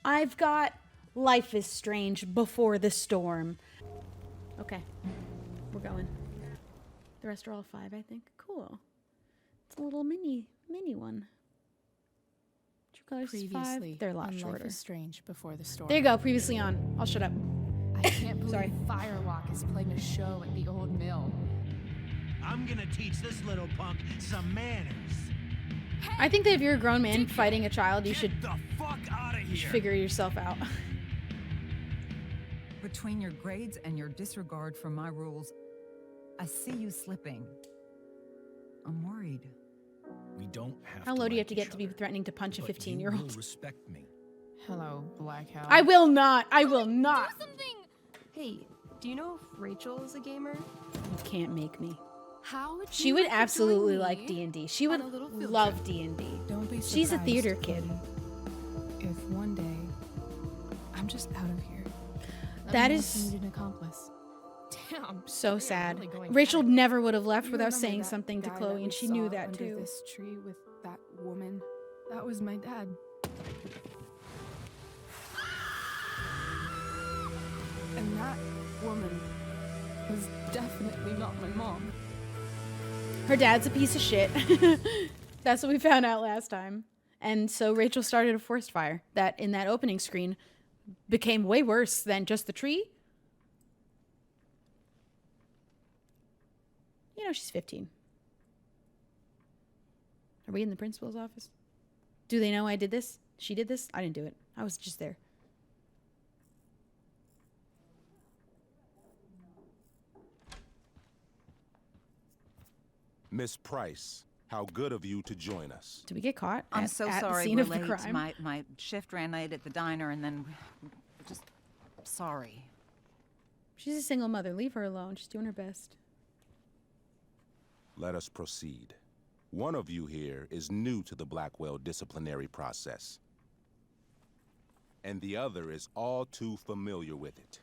I've got Life is Strange Before the Storm. Okay, we're going. The rest are all 5, I think. Cool. It's a little mini one. True Colors is 5. They're a lot shorter. Life is Strange Before the Storm. There you go. Previously on. I'll shut up. I can't believe Firewalk is playing a show at the old mill. I'm gonna teach this little punk some manners. I think that if you're a grown man fighting a child, you should Get the fuck out of here. figure yourself out. Between your grades and your disregard for my rules, I see you slipping. I'm worried. We don't have How to low do you like have to get each to be other, threatening to punch a but you 15-year-old? will respect me. Hello, Black Hound. I will not. I will not. Do something! Hey, do you know if Rachel is a gamer? You can't make me. How would She you would like to absolutely join like me D&D. She on would a little field love trip? D&D. Don't be surprised, She's a theater kid. If one day I'm just out of here. That I is need an accomplice. Damn. so we are sad. really going Rachel at it. never would have left You without remember saying that something to guy Chloe, that and we she knew saw that under too. This tree with that woman. That was my dad. And that woman was definitely not my mom. Her dad's a piece of shit. That's what we found out last time. And so Rachel started a forest fire that, in that opening screen, became way worse than just the tree. You know, she's 15. Are we in the principal's office? Do they know I did this? She did this? I didn't do it. I was just there. Miss Price, how good of you to join us. Did we get caught I'm at, so at sorry the scene we're of the late. crime? My shift ran late at the diner, and then just sorry. She's a single mother. Leave her alone. She's doing her best. Let us proceed. One of you here is new to the Blackwell disciplinary process, and the other is all too familiar with it.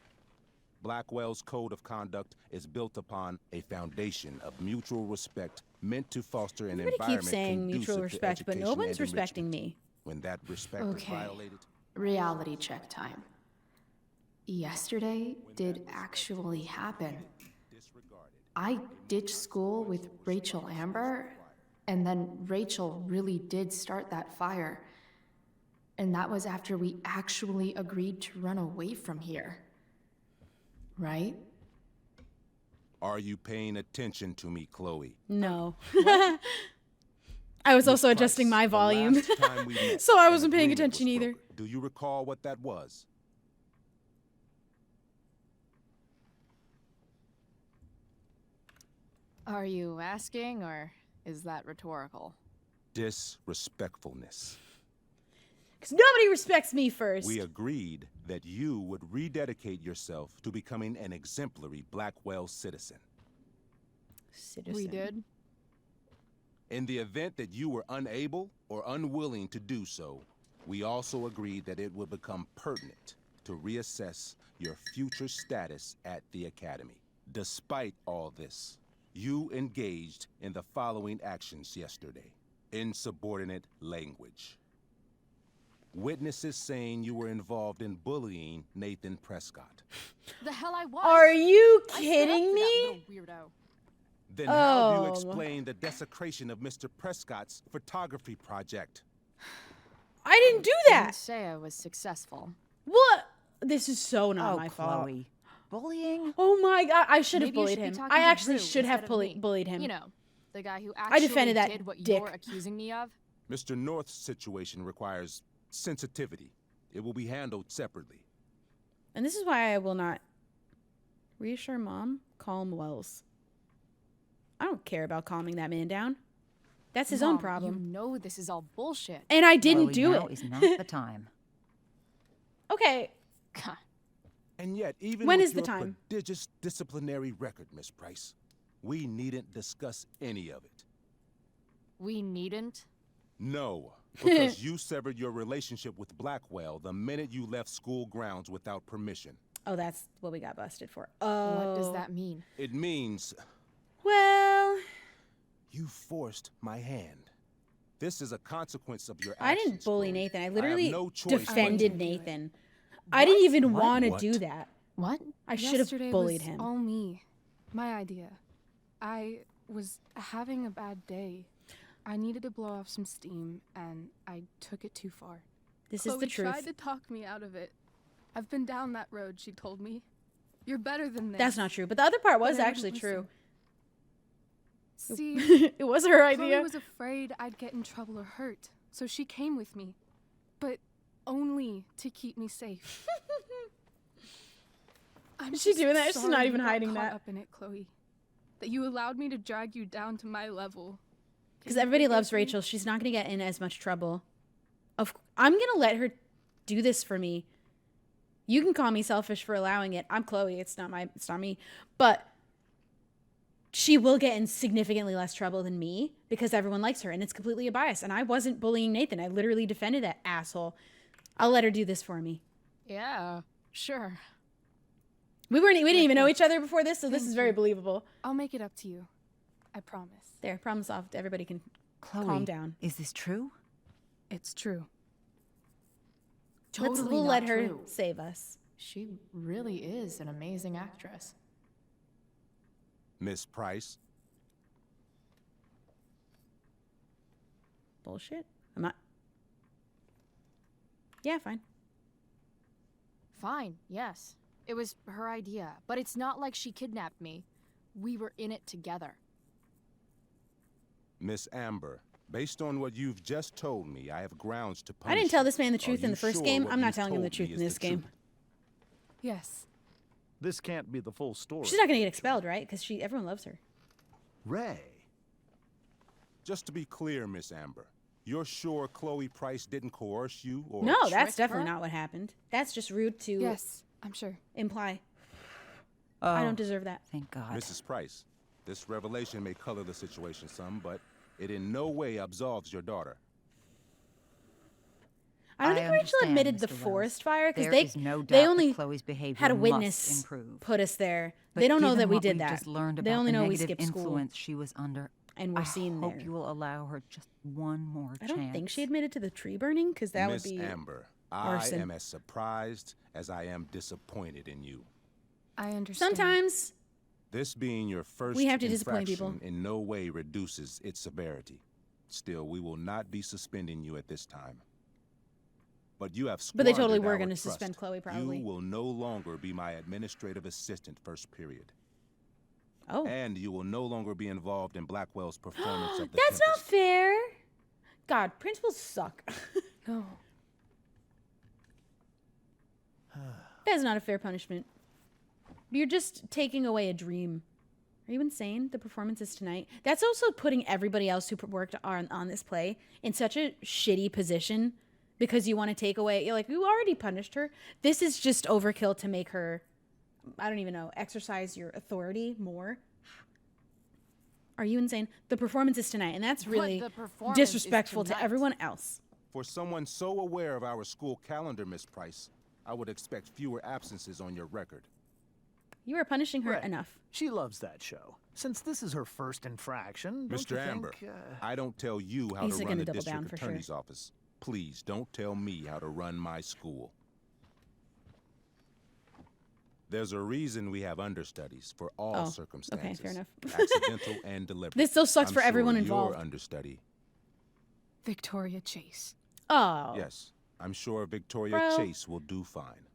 Blackwell's code of conduct is built upon a foundation of mutual respect meant to foster an Everybody environment keeps saying conducive mutual to respect, but education no one's and respecting enrichment. me. When that respect is Okay. violated, Reality check time. Yesterday did actually happen. I ditched school with Rachel Amber, and then Rachel really did start that fire. And that was after we actually agreed to run away from here. Right? are you paying attention to me, Chloe? No. I was also Miss adjusting Price, my the volume. last time we met, So I an wasn't paying agreement attention was either. brokered. Do you recall what that was? Are you asking, or is that rhetorical? Disrespectfulness. Because nobody respects me first. We agreed that you would rededicate yourself to becoming an exemplary Blackwell citizen. Citizen. We did? In the event that you were unable or unwilling to do so, we also agreed that it would become pertinent to reassess your future status at the Academy. Despite all this, you engaged in the following actions yesterday. Insubordinate language. Witnesses saying you were involved in bullying Nathan Prescott. The hell I was! Are you I stood up kidding for that me? little weirdo. Then how do you Oh. explain the desecration of Mr. Prescott's photography project? I didn't do Didn't that. say I was successful. What? This is so not Oh, my fault. Chloe. Bullying? Oh my god, I should have Maybe you bullied should be him. talking I to actually Drew should have instead of me. bullied him. You know, the guy who actually defended that did what dick. you're accusing me of. Mr. North's situation requires sensitivity. It will be handled separately. And this is why I will not reassure Mom, calm Wells. I don't care about calming that man down. That's his own Mom, problem. You know this is all bullshit. And I didn't Chloe, do now it. is not the time. Okay, God, And yet, even When with is the your time? prodigious disciplinary record, Miss Price, we needn't discuss any of it. we needn't. No, because you severed your relationship with Blackwell the minute you left school grounds without permission. oh, that's what we got busted for. Oh. What does that mean? It means Well, you forced my hand. This is a consequence of your I actions. didn't bully Chloe. Nathan. I have literally no choice but defended to- Nathan. I didn't even want to What? do that. What? I should have Yesterday bullied was him. all me. My idea. I was having a bad day. I needed to blow off some steam, and I took it too far. This Chloe is the truth. tried to talk me out of it. I've been down that road, she told me. You're better than this. That's not true. But the other part was But I actually wouldn't true. See, It was her idea. Chloe was afraid I'd get in trouble or hurt, so she came with me. But only to keep me safe. I'm Is she just doing that? She's sorry not you even got hiding caught that. up in it, Chloe. That you allowed me to drag you down to my level. Because Can you everybody forgive loves me? Rachel. She's not going to get in as much trouble. I'm going to let her do this for me. You can call me selfish for allowing it. I'm Chloe. It's not me. But she will get in significantly less trouble than me because everyone likes her and it's completely a bias. And I wasn't bullying Nathan. I literally defended that asshole. I'll let her do this for me. Yeah, sure. We didn't even know each other before this, so this is very believable. I'll make it up to you. I promise. There, problem solved. Everybody can Chloe, calm down. Is this true? It's true. Totally We'll not let her true. save us. She really is an amazing actress. Miss Price, Bullshit. I'm not. Yeah, fine. Fine, yes. It was her idea, but it's not like she kidnapped me. We were in it together. Miss Amber, based on what you've just told me, I have grounds to punish I didn't tell you. this man the Are truth in you the first sure game. what I'm not you've telling him the told me truth in is this the game. truth? Yes. This can't be the full story. She's not gonna get expelled, right? Because everyone loves her. Ray. Just to be clear, Miss Amber, you're sure Chloe Price didn't coerce you or No, that's trick definitely her? not what happened. That's just rude to Yes, I'm sure. imply. Oh, I don't deserve that. thank God. Mrs. Price, this revelation may color the situation some, but it in no way absolves your daughter. I don't think Rachel understand, admitted the Mr. Wells. forest fire because There they is no doubt they that only Chloe's behavior had a must witness improve. put us there. But They don't know given that we what did we've that. Just learned They about only the know we negative skipped school influence she was under. and we're I seen hope there. you will allow her just one more I chance. don't think she admitted to the tree burning because that Miss would be. Amber, I arson. am as surprised as I am disappointed in you. I understand. Sometimes This being your first We have to disappoint people. infraction in no way reduces its severity. Still, we will not be suspending you at this time. But you have But they totally squandered were our gonna trust. suspend Chloe, probably. You will no longer be my administrative assistant first period. Oh, And you will no longer be involved in Blackwell's performance of the that's not Tempest. fair. God, principals suck. No. That is not a fair punishment. You're just taking away a dream. Are you insane? The performances tonight. That's also putting everybody else who worked on this play in such a shitty position because you want to take away. You're like, you already punished her. This is just overkill to make her, I don't even know, exercise your authority more. Are you insane? The performances tonight, and that's really the performance is disrespectful to tonight. everyone else. For someone so aware of our school calendar, Miss Price, I would expect fewer absences on your record. You are punishing her Right. enough. She loves that show. Since this is her first infraction, don't Mr. you Amber, think, I don't tell you how He's to gonna run the double down district for sure. attorney's office. Please don't tell me how to run my school. There's a reason we have understudies for all Oh, okay, circumstances. fair enough. Accidental and deliberate. This still sucks I'm for everyone sure involved. Your understudy. Victoria Chase. Oh. Yes, I'm sure Victoria Bro. Chase will do fine.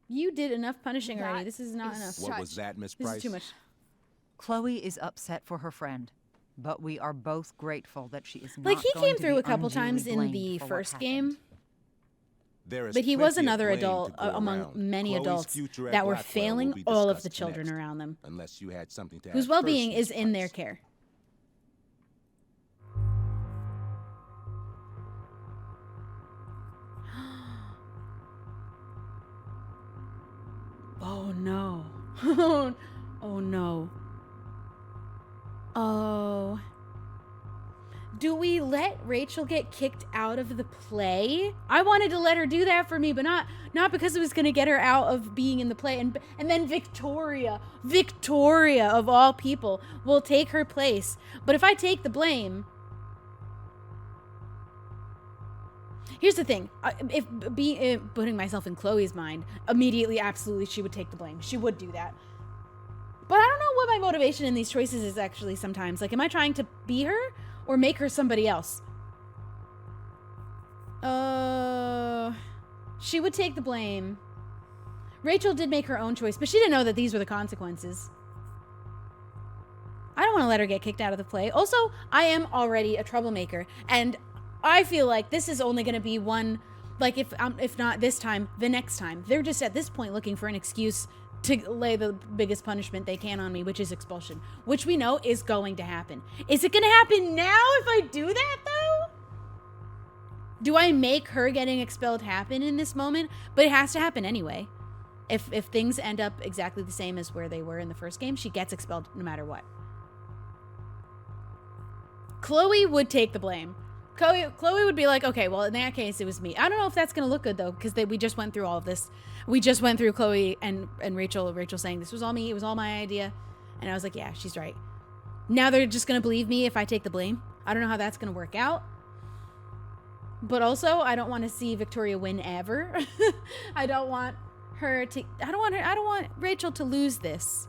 You did enough punishing already. That This is not is enough. What Such- was that, Miss This Price? is too much. Chloe is upset for her friend, but we are both grateful that she is not Like, he going came to through be a couple unduly times in blamed the for what first happened. game, There is but he was plenty of another blame adult to go among around. many Chloe's adults future at that were Blackwell will failing be all of discussed the children next, around them, Unless you had something to whose add well-being first, is Miss in their Price. care. Oh no. Oh no. Oh. Do we let Rachel get kicked out of the play? I wanted to let her do that for me, but not because it was going to get her out of being in the play. And then Victoria of all people will take her place. But if I take the blame, Here's the thing. Putting myself in Chloe's mind, immediately, absolutely, she would take the blame. She would do that. But I don't know what my motivation in these choices is actually sometimes. Like, am I trying to be her or make her somebody else? She would take the blame. Rachel did make her own choice, but she didn't know that these were the consequences. I don't want to let her get kicked out of the play. Also, I am already a troublemaker, and I feel like this is only going to be one, like if not this time, the next time. They're just at this point looking for an excuse to lay the biggest punishment they can on me, which is expulsion, which we know is going to happen. Is it going to happen now if I do that, though? Do I make her getting expelled happen in this moment? But it has to happen anyway. If things end up exactly the same as where they were in the first game, she gets expelled no matter what. Chloe would take the blame. Chloe would be like, okay, well, in that case, it was me. I don't know if that's going to look good, though, because we just went through all of this. We just went through Chloe and Rachel saying, this was all me. It was all my idea. And I was like, yeah, she's right. Now they're just going to believe me if I take the blame. I don't know how that's going to work out. But also, I don't want to see Victoria win ever. I don't want Rachel to lose this.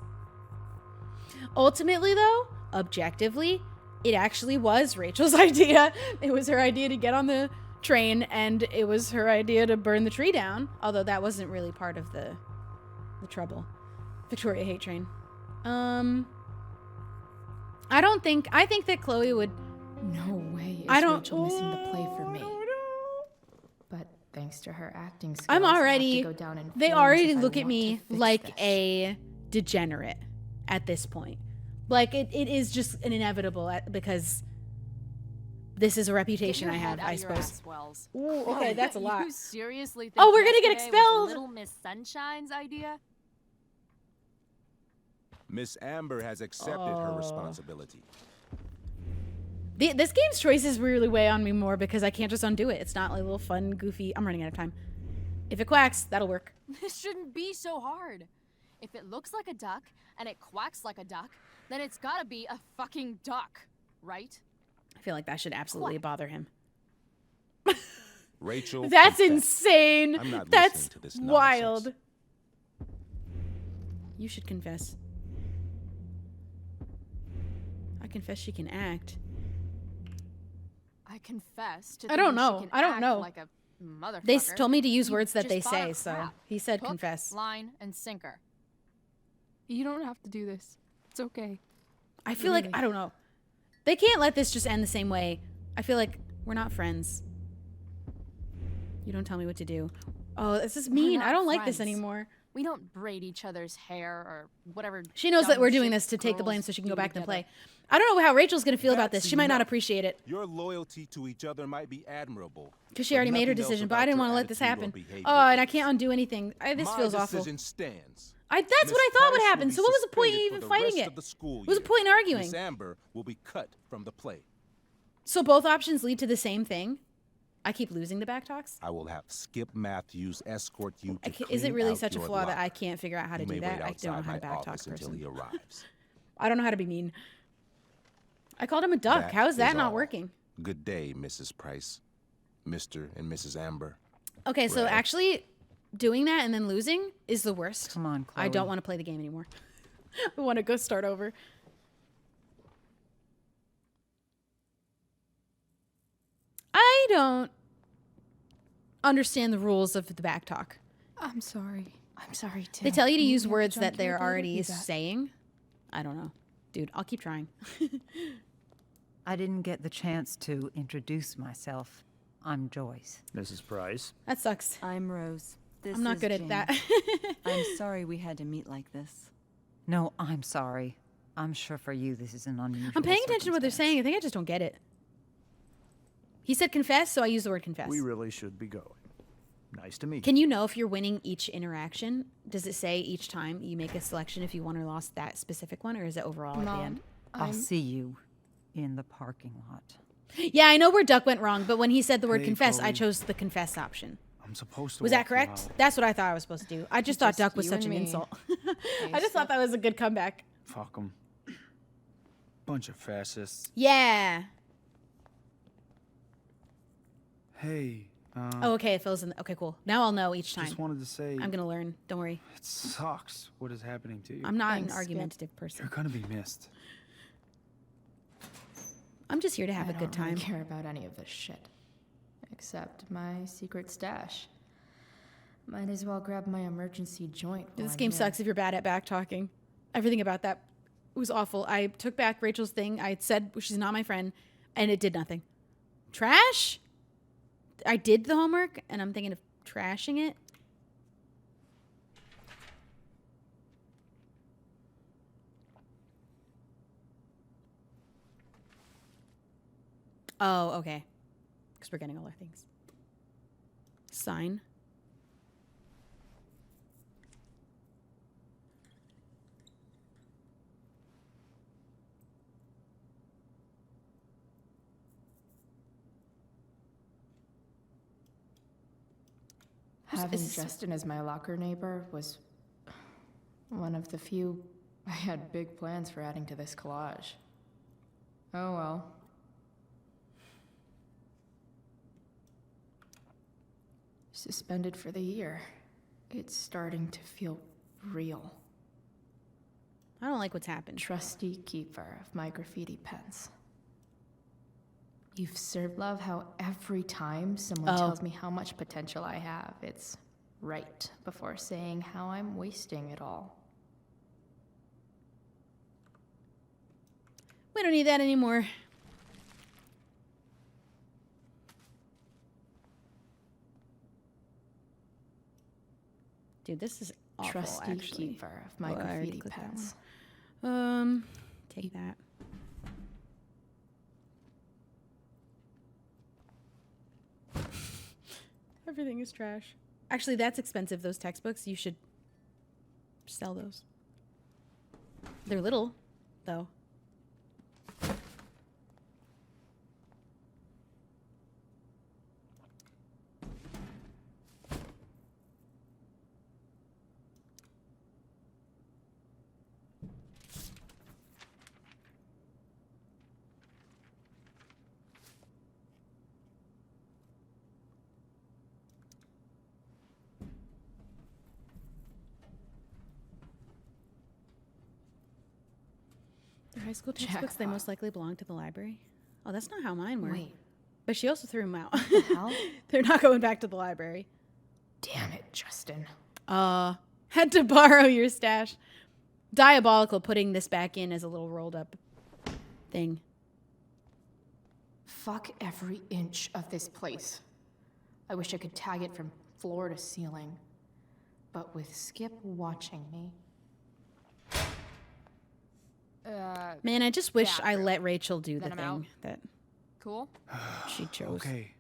Ultimately, though, objectively, it actually was Rachel's idea. It was her idea to get on the train, and it was her idea to burn the tree down. Although that wasn't really part of the trouble. Victoria hate train. I think that Chloe would. No way is Rachel missing the play for me. But thanks to her acting skills, I'm already. go down in They flames already if I look at want me to fix like this. a degenerate at this point. Like it is just an inevitable because this is a reputation I have, I suppose. Ooh, okay, that's a lot. You seriously think Oh, we're gonna get yesterday was expelled. Little Miss Sunshine's idea? Miss Amber has accepted her responsibility. This game's choices really weigh on me more because I can't just undo it. It's not like a little fun, goofy. I'm running out of time. If it quacks, that'll work. This shouldn't be so hard. If it looks like a duck and it quacks like a duck, then it's gotta be a fucking duck, right? I feel like that should absolutely bother him. Rachel, That's confess. insane. I'm not That's listening to this wild. nonsense. You should confess. I confess she can act. I confess to I don't thinking she know. can I don't act know. Like a motherfucker. They told me to use You words that just they bought say, a so crap. he said Hook, confess. line, and sinker. You don't have to do this. It's okay. I feel like, I don't know. They can't let this just end the same way. I feel like we're not friends. You don't tell me what to do. Oh, this is mean. I not don't like this friends. anymore. We don't braid each other's hair or whatever. She knows that dumb we're doing shit this to take the blame girls so she can do go back and together. play. I don't know how Rachel's going to feel about That's this. She might not enough. appreciate it Your loyalty to each other might be admirable. because she but already made her nothing else decision, but about I didn't your want to let this attitude or happen. behavior Oh, and I is. can't undo anything. This My feels awful. decision stands. That's Miss what I thought would Price will happen. be So what was the point in suspended even for the fighting rest it? of the school What was the year. point in arguing? Miss Amber will be cut from the play. So both options lead to the same thing? I keep losing the backtalks? I will have Skip Matthews escort you to Is it clean really out such a your flaw that I locker. can't figure out how to You do may that? wait I don't know how to outside my office backtalk until he person. arrives. I don't know how to be mean. I called him a duck. That How is that is not all. working? Good day, Mrs. Price, Mr. and Mrs. Amber. Okay, so Right. actually doing that and then losing is the worst. Come on, Chloe. I don't want to play the game anymore. I want to go start over. I don't understand the rules of the backtalk. I'm sorry. I'm sorry too. They tell you to You use have words that Junkyard they're later? already Do that. saying. I don't know. Dude, I'll keep trying. I didn't get the chance to introduce myself. I'm Joyce. Mrs. Price. That sucks. I'm Rose. This I'm not is good Jane. at that. I'm sorry we had to meet like this. No, I'm sorry. I'm sure for you this is an unusual I'm paying attention to what they're circumstance. saying. I think I just don't get it. He said confess, so I use the word confess. We really should be going. Nice to meet you. Can you know if you're winning each interaction? Does it say each time you make a selection if you won or lost that specific one, or is it overall at the end? I'll see you in the parking lot. Yeah, I know where Duck went wrong, but when he said the word Hey, confess, I Chloe. chose the confess option. I'm supposed to Was that walk you correct? out. That's what I thought I was supposed to do. I just thought Just Duck was you such and an me. insult. I just thought that was a good comeback. Fuck 'em. Bunch of fascists. Yeah. Hey, Oh, okay, it fills in. Okay, cool. Now I'll know each time. Just wanted to say I'm gonna learn. Don't worry. it sucks what is happening to you. I'm not Thanks, an Skip. argumentative person. You're gonna be missed. I'm just here to have I a good don't really time. care about any of this shit. Except my secret stash. Might as well grab my emergency joint. This while I'm game here. sucks if you're bad at back talking. Everything about that was awful. I took back Rachel's thing. I said she's not my friend, and it did nothing. Trash? I did the homework, and I'm thinking of trashing it. Oh, okay. Because we're getting all our things. Sign. Having Is- Justin as my locker neighbor was one of the few I had big plans for adding to this collage. Oh well. Suspended for the year. It's starting to feel real. I don't like what's happened. Trusty keeper of my graffiti pens. You've served love how every time someone tells me how much potential I have, it's right before saying how I'm wasting it all. We don't need that anymore. Dude, this is awful, Trusty actually. keeper of my Oh, I already graffiti clicked that pens. Take that. Everything is trash. Actually, that's expensive, those textbooks. You should sell those. They're little, though. They're high school textbooks. They Jackpot. most likely belong to the library. Oh, that's not how mine were. Wait, But she also threw them out. the hell? They're not going back to the library. Damn it, Justin. Had to borrow your stash. Diabolical putting this back in as a little rolled up thing. Fuck every inch of this place. I wish I could tag it from floor to ceiling. But with Skip watching me, Man, I just wish I bathroom. let Rachel do the Then I'm out. thing that Cool? she chose. Okay,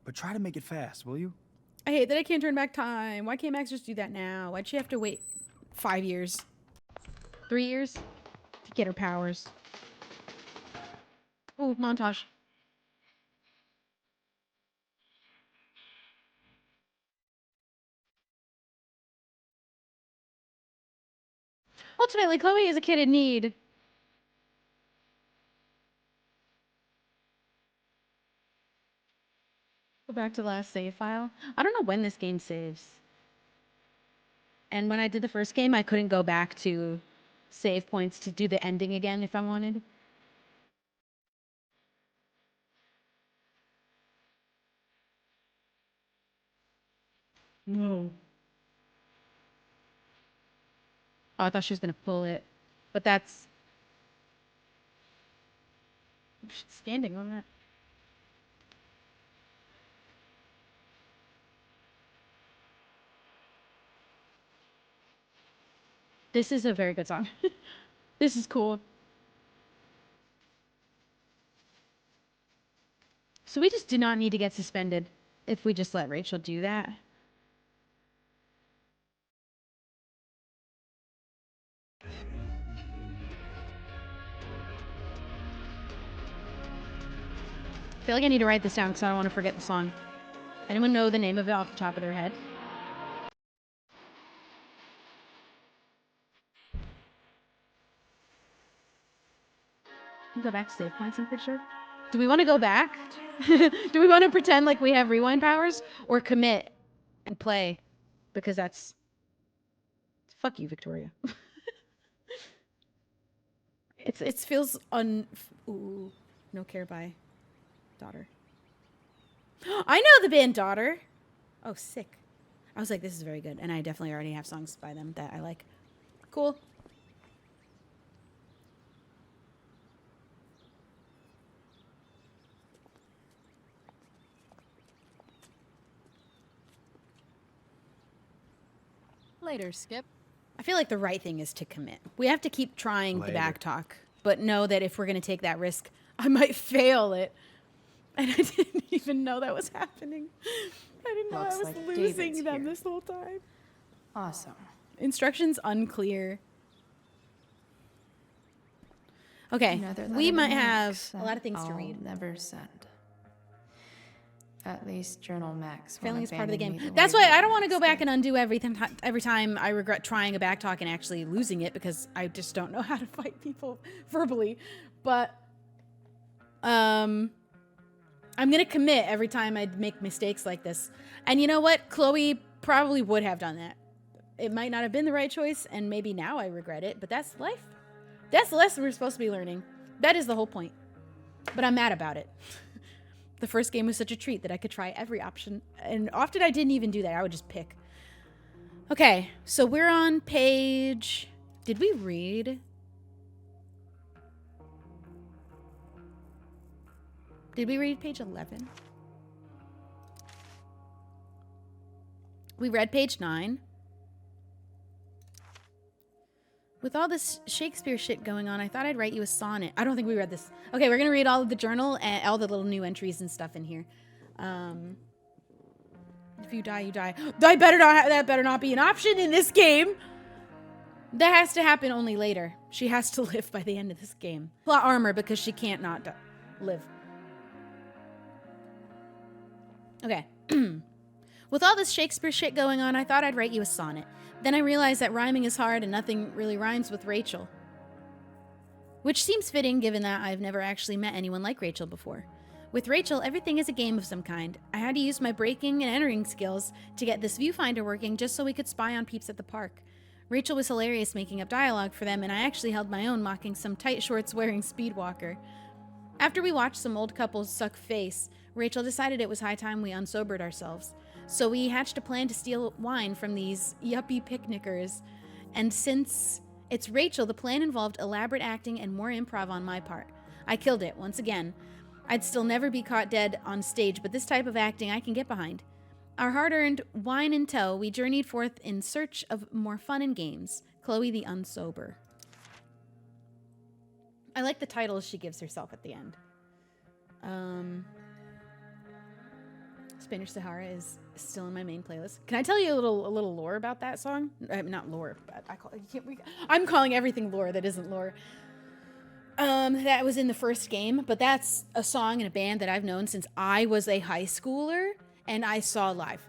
but try to make it fast, will you? I hate that I can't turn back time. Why can't Max just do that now? Why'd she have to wait 5 years? 3 years? To get her powers. Oh, montage. Ultimately, Chloe is a kid in need. Go back to the last save file. I don't know when this game saves. And when I did the first game, I couldn't go back to save points to do the ending again if I wanted. No. Oh, I thought she was gonna pull it. But that's... She's standing on it. This is a very good song. This is cool. So we just do not need to get suspended if we just let Rachel do that. I feel like I need to write this down because I don't want to forget the song. Anyone know the name of it off the top of their head? Go back to save points, I'm pretty sure. Do we want to go back? Do we want to pretend like we have rewind powers? Or commit and play? Because that's... Fuck you, Victoria. It feels Ooh, no care by daughter. I know the band Daughter. Oh, sick. I was like, this is very good. And I definitely already have songs by them that I like. Cool. Later, Skip. I feel like the right thing is to commit. We have to keep trying the Later. back talk, but know that if we're going to take that risk, I might fail it. And I didn't even know that was happening. I didn't know Looks I was like losing David's them here. this whole time. Awesome. Instructions unclear. Okay, Another we letter might to have Max a lot of things to I'll read. never send. At least Journal Max. won't Failing is part of the abandon game. me the That's way why he I don't want to did go back instead. and undo every time I regret trying a back talk and actually losing it because I just don't know how to fight people verbally. But I'm gonna commit every time I make mistakes like this. And you know what? Chloe probably would have done that. It might not have been the right choice, and maybe now I regret it, but that's life. That's the lesson we're supposed to be learning. That is the whole point. But I'm mad about it. The first game was such a treat that I could try every option. And often I didn't even do that. I would just pick. Okay, so we're on page... Did we read? Did we read page 11? We read page 9. With all this Shakespeare shit going on, I thought I'd write you a sonnet. I don't think we read this. Okay, we're gonna read all of the journal and all the little new entries and stuff in here. If you die, you die. That better not be an option in this game. That has to happen only later. She has to live by the end of this game. Plot armor because she can't not live. Okay. With all this Shakespeare shit going on, I thought I'd write you a sonnet. Then I realized that rhyming is hard and nothing really rhymes with Rachel. Which seems fitting given that I've never actually met anyone like Rachel before. With Rachel, everything is a game of some kind. I had to use my breaking and entering skills to get this viewfinder working just so we could spy on peeps at the park. Rachel was hilarious making up dialogue for them, and I actually held my own mocking some tight shorts wearing speedwalker. After we watched some old couples suck face, Rachel decided it was high time we unsobered ourselves. So we hatched a plan to steal wine from these yuppie picnickers. And since it's Rachel, the plan involved elaborate acting and more improv on my part. I killed it, once again. I'd still never be caught dead on stage, but this type of acting I can get behind. Our hard-earned wine in tow, we journeyed forth in search of more fun and games. Chloe the Unsober. I like the titles she gives herself at the end. Spanish Sahara is still in my main playlist. Can I tell you a little lore about that song? Not lore, but I'm calling everything lore that isn't lore. That was in the first game, but that's a song and a band that I've known since I was a high schooler and I saw live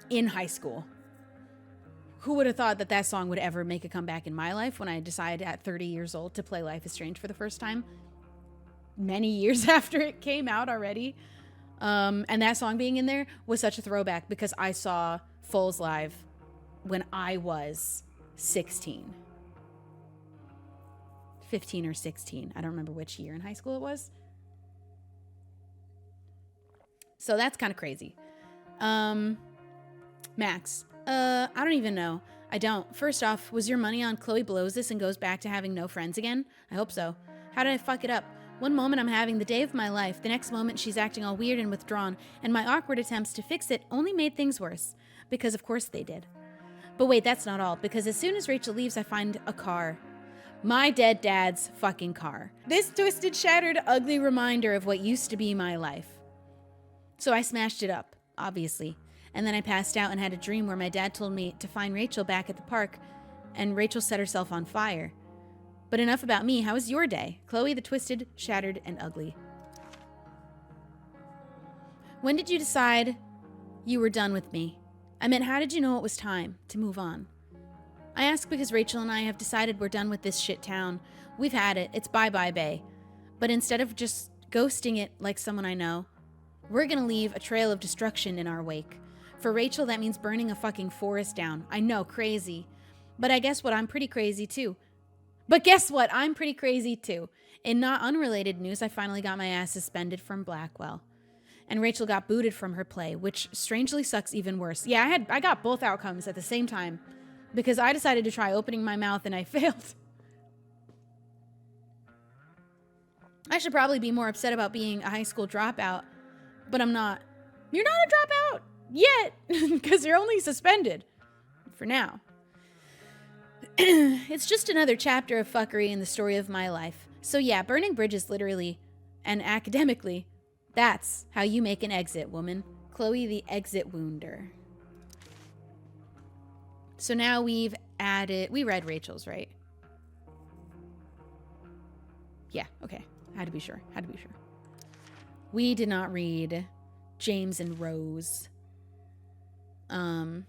in high school. Who would have thought that that song would ever make a comeback in my life when I decided at 30 years old to play Life is Strange for the first time? Many years after it came out already. And that song being in there was such a throwback because I saw Foles live when I was 16. 15 or 16. I don't remember which year in high school it was. So that's kind of crazy. Max. I don't even know. I don't. First off, was your money on Chloe blows this and goes back to having no friends again? I hope so. How did I fuck it up? One moment I'm having the day of my life, the next moment she's acting all weird and withdrawn, and my awkward attempts to fix it only made things worse. Because of course they did. But wait, that's not all, because as soon as Rachel leaves, I find a car. My dead dad's fucking car. This twisted, shattered, ugly reminder of what used to be my life. So I smashed it up, obviously. And then I passed out and had a dream where my dad told me to find Rachel back at the park, and Rachel set herself on fire. But enough about me. How was your day? Chloe the twisted, shattered, and ugly. When did you decide you were done with me? I meant, how did you know it was time to move on? I ask because Rachel and I have decided we're done with this shit town. We've had it. It's bye-bye, Bay. But instead of just ghosting it like someone I know. We're gonna leave a trail of destruction in our wake. For Rachel, that means burning a fucking forest down. I know, crazy. But guess what? I'm pretty crazy too. In not unrelated news, I finally got my ass suspended from Blackwell. And Rachel got booted from her play, which strangely sucks even worse. Yeah, I got both outcomes at the same time because I decided to try opening my mouth and I failed. I should probably be more upset about being a high school dropout, but I'm not. You're not a dropout yet because you're only suspended for now. It's just another chapter of fuckery in the story of my life. So yeah, burning bridges literally and academically, that's how you make an exit, woman. Chloe the exit wounder. So now we read Rachel's, right? Yeah, okay. Had to be sure. We did not read James and Rose. You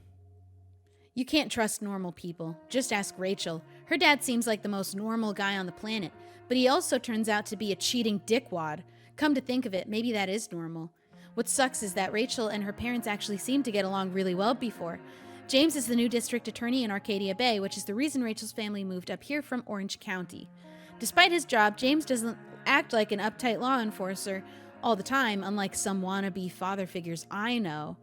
can't trust normal people. Just ask Rachel. Her dad seems like the most normal guy on the planet, but he also turns out to be a cheating dickwad. Come to think of it, maybe that is normal. What sucks is that Rachel and her parents actually seemed to get along really well before. James is the new district attorney in Arcadia Bay, which is the reason Rachel's family moved up here from Orange County. Despite his job, James doesn't act like an uptight law enforcer all the time, unlike some wannabe father figures I know.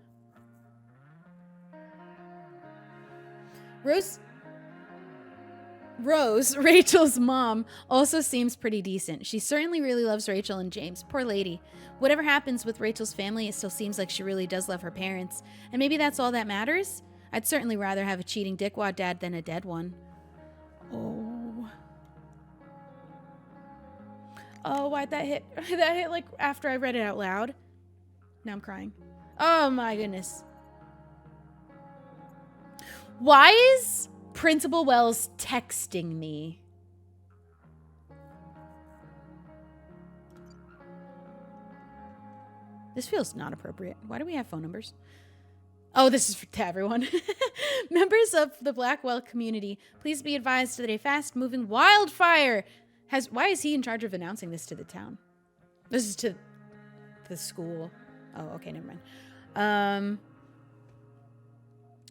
Rose, Rachel's mom, also seems pretty decent. She certainly really loves Rachel and James. Poor lady. Whatever happens with Rachel's family, it still seems like she really does love her parents. And maybe that's all that matters? I'd certainly rather have a cheating dickwad dad than a dead one. Oh, why'd that hit? That hit like after I read it out loud. Now I'm crying. Oh my goodness. Why is Principal Wells texting me? This feels not appropriate. Why do we have phone numbers? Oh, this is to everyone. Members of the Blackwell community, please be advised that a fast-moving wildfire has... Why is he in charge of announcing this to the town? This is to the school. Oh, okay, never mind.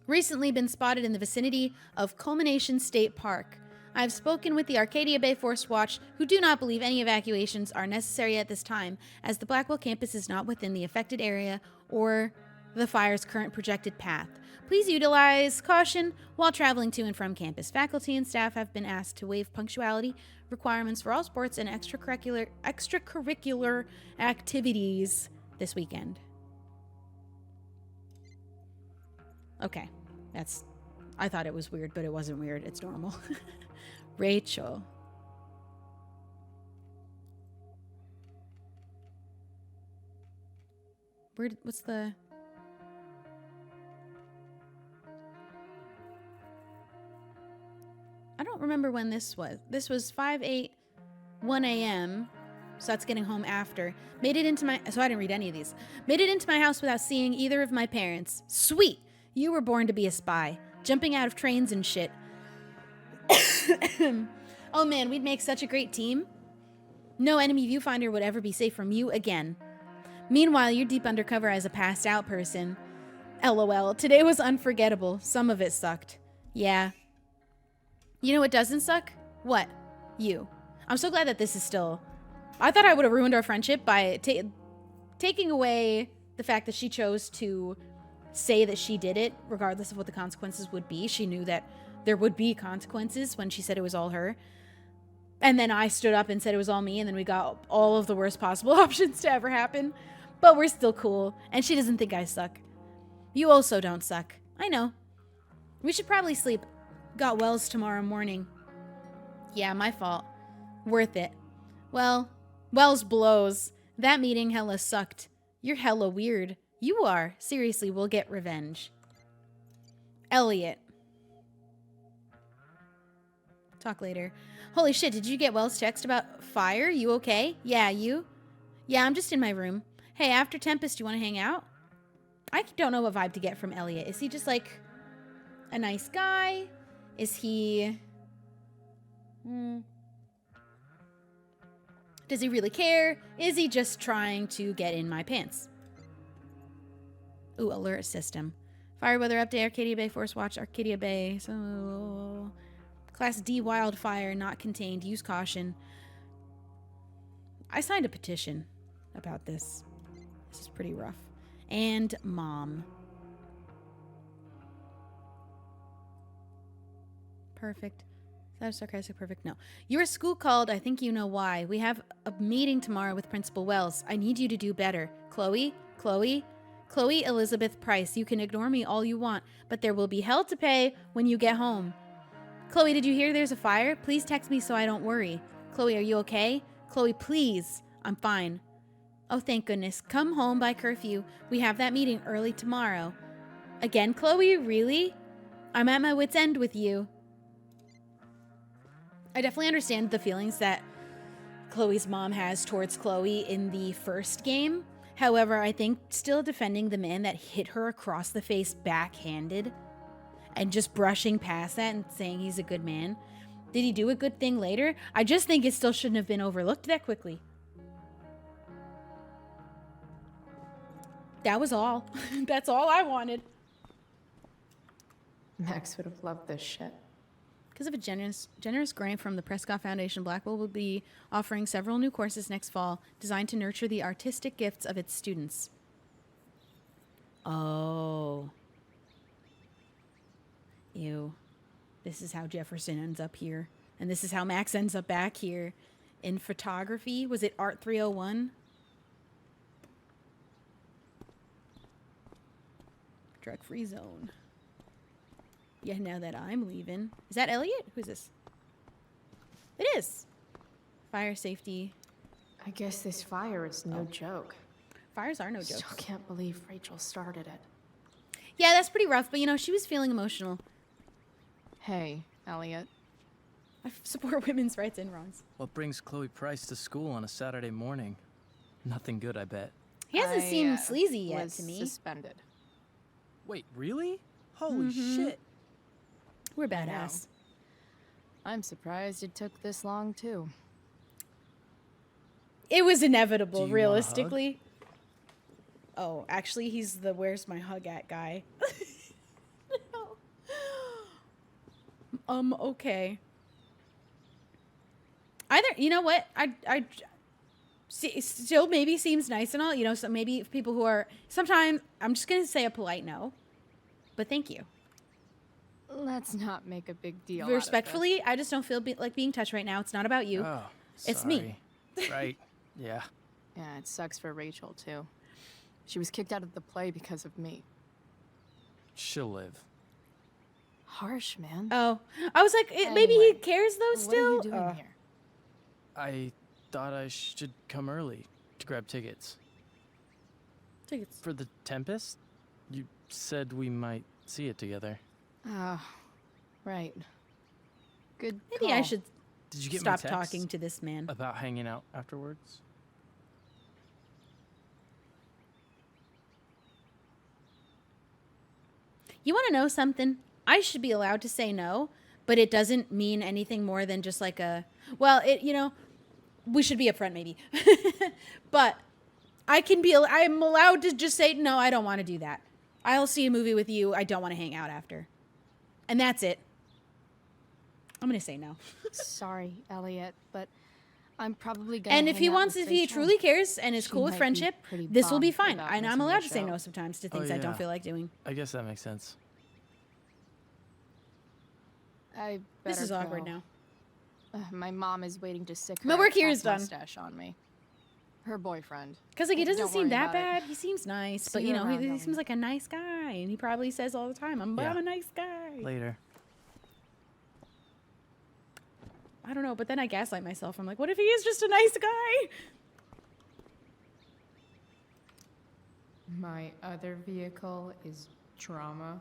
Recently been spotted in the vicinity of Culmination State Park. I've spoken with the Arcadia Bay Force Watch, who do not believe any evacuations are necessary at this time, as the Blackwell campus is not within the affected area or the fire's current projected path. Please utilize caution while traveling to and from campus. Faculty and staff have been asked to waive punctuality requirements for all sports and extracurricular activities this weekend. Okay, I thought it was weird, but it wasn't weird. It's normal. Rachel. What's the... I don't remember when this was. This was 5/8, 1 a.m., so that's getting home after. So I didn't read any of these. Made it into my house without seeing either of my parents. Sweet! You were born to be a spy. Jumping out of trains and shit. Oh man, we'd make such a great team. No enemy viewfinder would ever be safe from you again. Meanwhile, you're deep undercover as a passed out person. LOL. Today was unforgettable. Some of it sucked. Yeah. You know what doesn't suck? What? You. I'm so glad that this is still... I thought I would have ruined our friendship by taking away the fact that she chose to say that she did it, regardless of what the consequences would be. She knew that there would be consequences when she said it was all her. And then I stood up and said it was all me, and then we got all of the worst possible options to ever happen. But we're still cool, and she doesn't think I suck. You also don't suck. I know. We should probably sleep. Got Wells tomorrow morning. Yeah, my fault. Worth it. Well, Wells blows. That meeting hella sucked. You're hella weird. You are. Seriously, we'll get revenge. Elliot. Talk later. Holy shit, did you get Wells' text about fire? You okay? Yeah, you? Yeah, I'm just in my room. Hey, after Tempest, you want to hang out? I don't know what vibe to get from Elliot. Is he just like a nice guy? Is he... Does he really care? Is he just trying to get in my pants? Ooh, alert system. Fire weather update, Arcadia Bay, Force Watch, Arcadia Bay. So, Class D wildfire, not contained. Use caution. I signed a petition about this. This is pretty rough. And mom. Perfect. Is that a sarcastic perfect? No. Your school called. I think you know why. We have a meeting tomorrow with Principal Wells. I need you to do better. Chloe Elizabeth Price. You can ignore me all you want, but there will be hell to pay when you get home. Chloe, did you hear there's a fire? Please text me so I don't worry. Chloe, are you okay? Chloe, please. I'm fine. Oh, thank goodness. Come home by curfew. We have that meeting early tomorrow. Again, Chloe? Really? I'm at my wit's end with you. I definitely understand the feelings that Chloe's mom has towards Chloe in the first game. However, I think still defending the man that hit her across the face backhanded and just brushing past that and saying he's a good man. Did he do a good thing later? I just think it still shouldn't have been overlooked that quickly. That was all. That's all I wanted. Max would have loved this shit. Because of a generous grant from the Prescott Foundation, Blackwell will be offering several new courses next fall designed to nurture the artistic gifts of its students. Oh. Ew. This is how Jefferson ends up here. And this is how Max ends up back here. In photography, was it Art 301? Drug-free zone. Yeah, now that I'm leaving. Is that Elliot? Who's this? It is. Fire safety. I guess this fire is no joke. Fires are no Still jokes. can't believe Rachel started it. Yeah, that's pretty rough, but you know, she was feeling emotional. Hey, Elliot. I support women's rights and wrongs. What brings Chloe Price to school on a Saturday morning? Nothing good, I bet. He hasn't seemed sleazy yet was to me. Suspended. Wait, really? Holy shit. We're badass. I'm surprised it took this long, too. It was Do inevitable, you want a realistically. Oh, actually, he's the where's my hug at guy. Okay. Either, you know what? I see, still maybe seems nice and all, you know, so maybe people who are, sometimes, I'm just going to say a polite no, but thank you. Let's not make a big deal out of Respectfully, I just don't feel like being touched right now. It's not about you. Oh, It's me. sorry. Right. Yeah. this. Yeah, it sucks for Rachel, too. She was kicked out of the play because of me. She'll live. Harsh, man. Oh, I was like, maybe he Anyway, cares though still? What are you doing here? I thought I should come early to grab tickets. Tickets. For the Tempest? You said we might see it together. Oh, right. Good Maybe I call. should Did you get stop my text talking to this man. about hanging out afterwards? You want to know something? I should be allowed to say no, but it doesn't mean anything more than just like a, well, it, you know, we should be upfront maybe. But I'm allowed to just say, no, I don't want to do that. I'll see a movie with you. I don't want to hang out after. And that's it. I'm going to say no. Sorry, Elliot, but I'm probably gonna. And if hang he out wants, with if he Rachel. truly cares and is She cool with might be friendship, pretty this will be bummed fine. about And I'm missing the allowed to say show. no sometimes to Oh, things I don't yeah. feel like doing. I guess that makes sense. I This better is awkward go. now. My mom is waiting to sick My her work here cat's is done. mustache on me. Her boyfriend. Because, like, he doesn't Don't seem worry that about it. bad. He seems nice. See But, you you know, around, he Elliot. seems like a nice guy. And he probably says all the time, I'm Yeah. a nice guy. Later. I don't know. But then I gaslight myself. I'm like, what if he is just a nice guy? My other vehicle is trauma.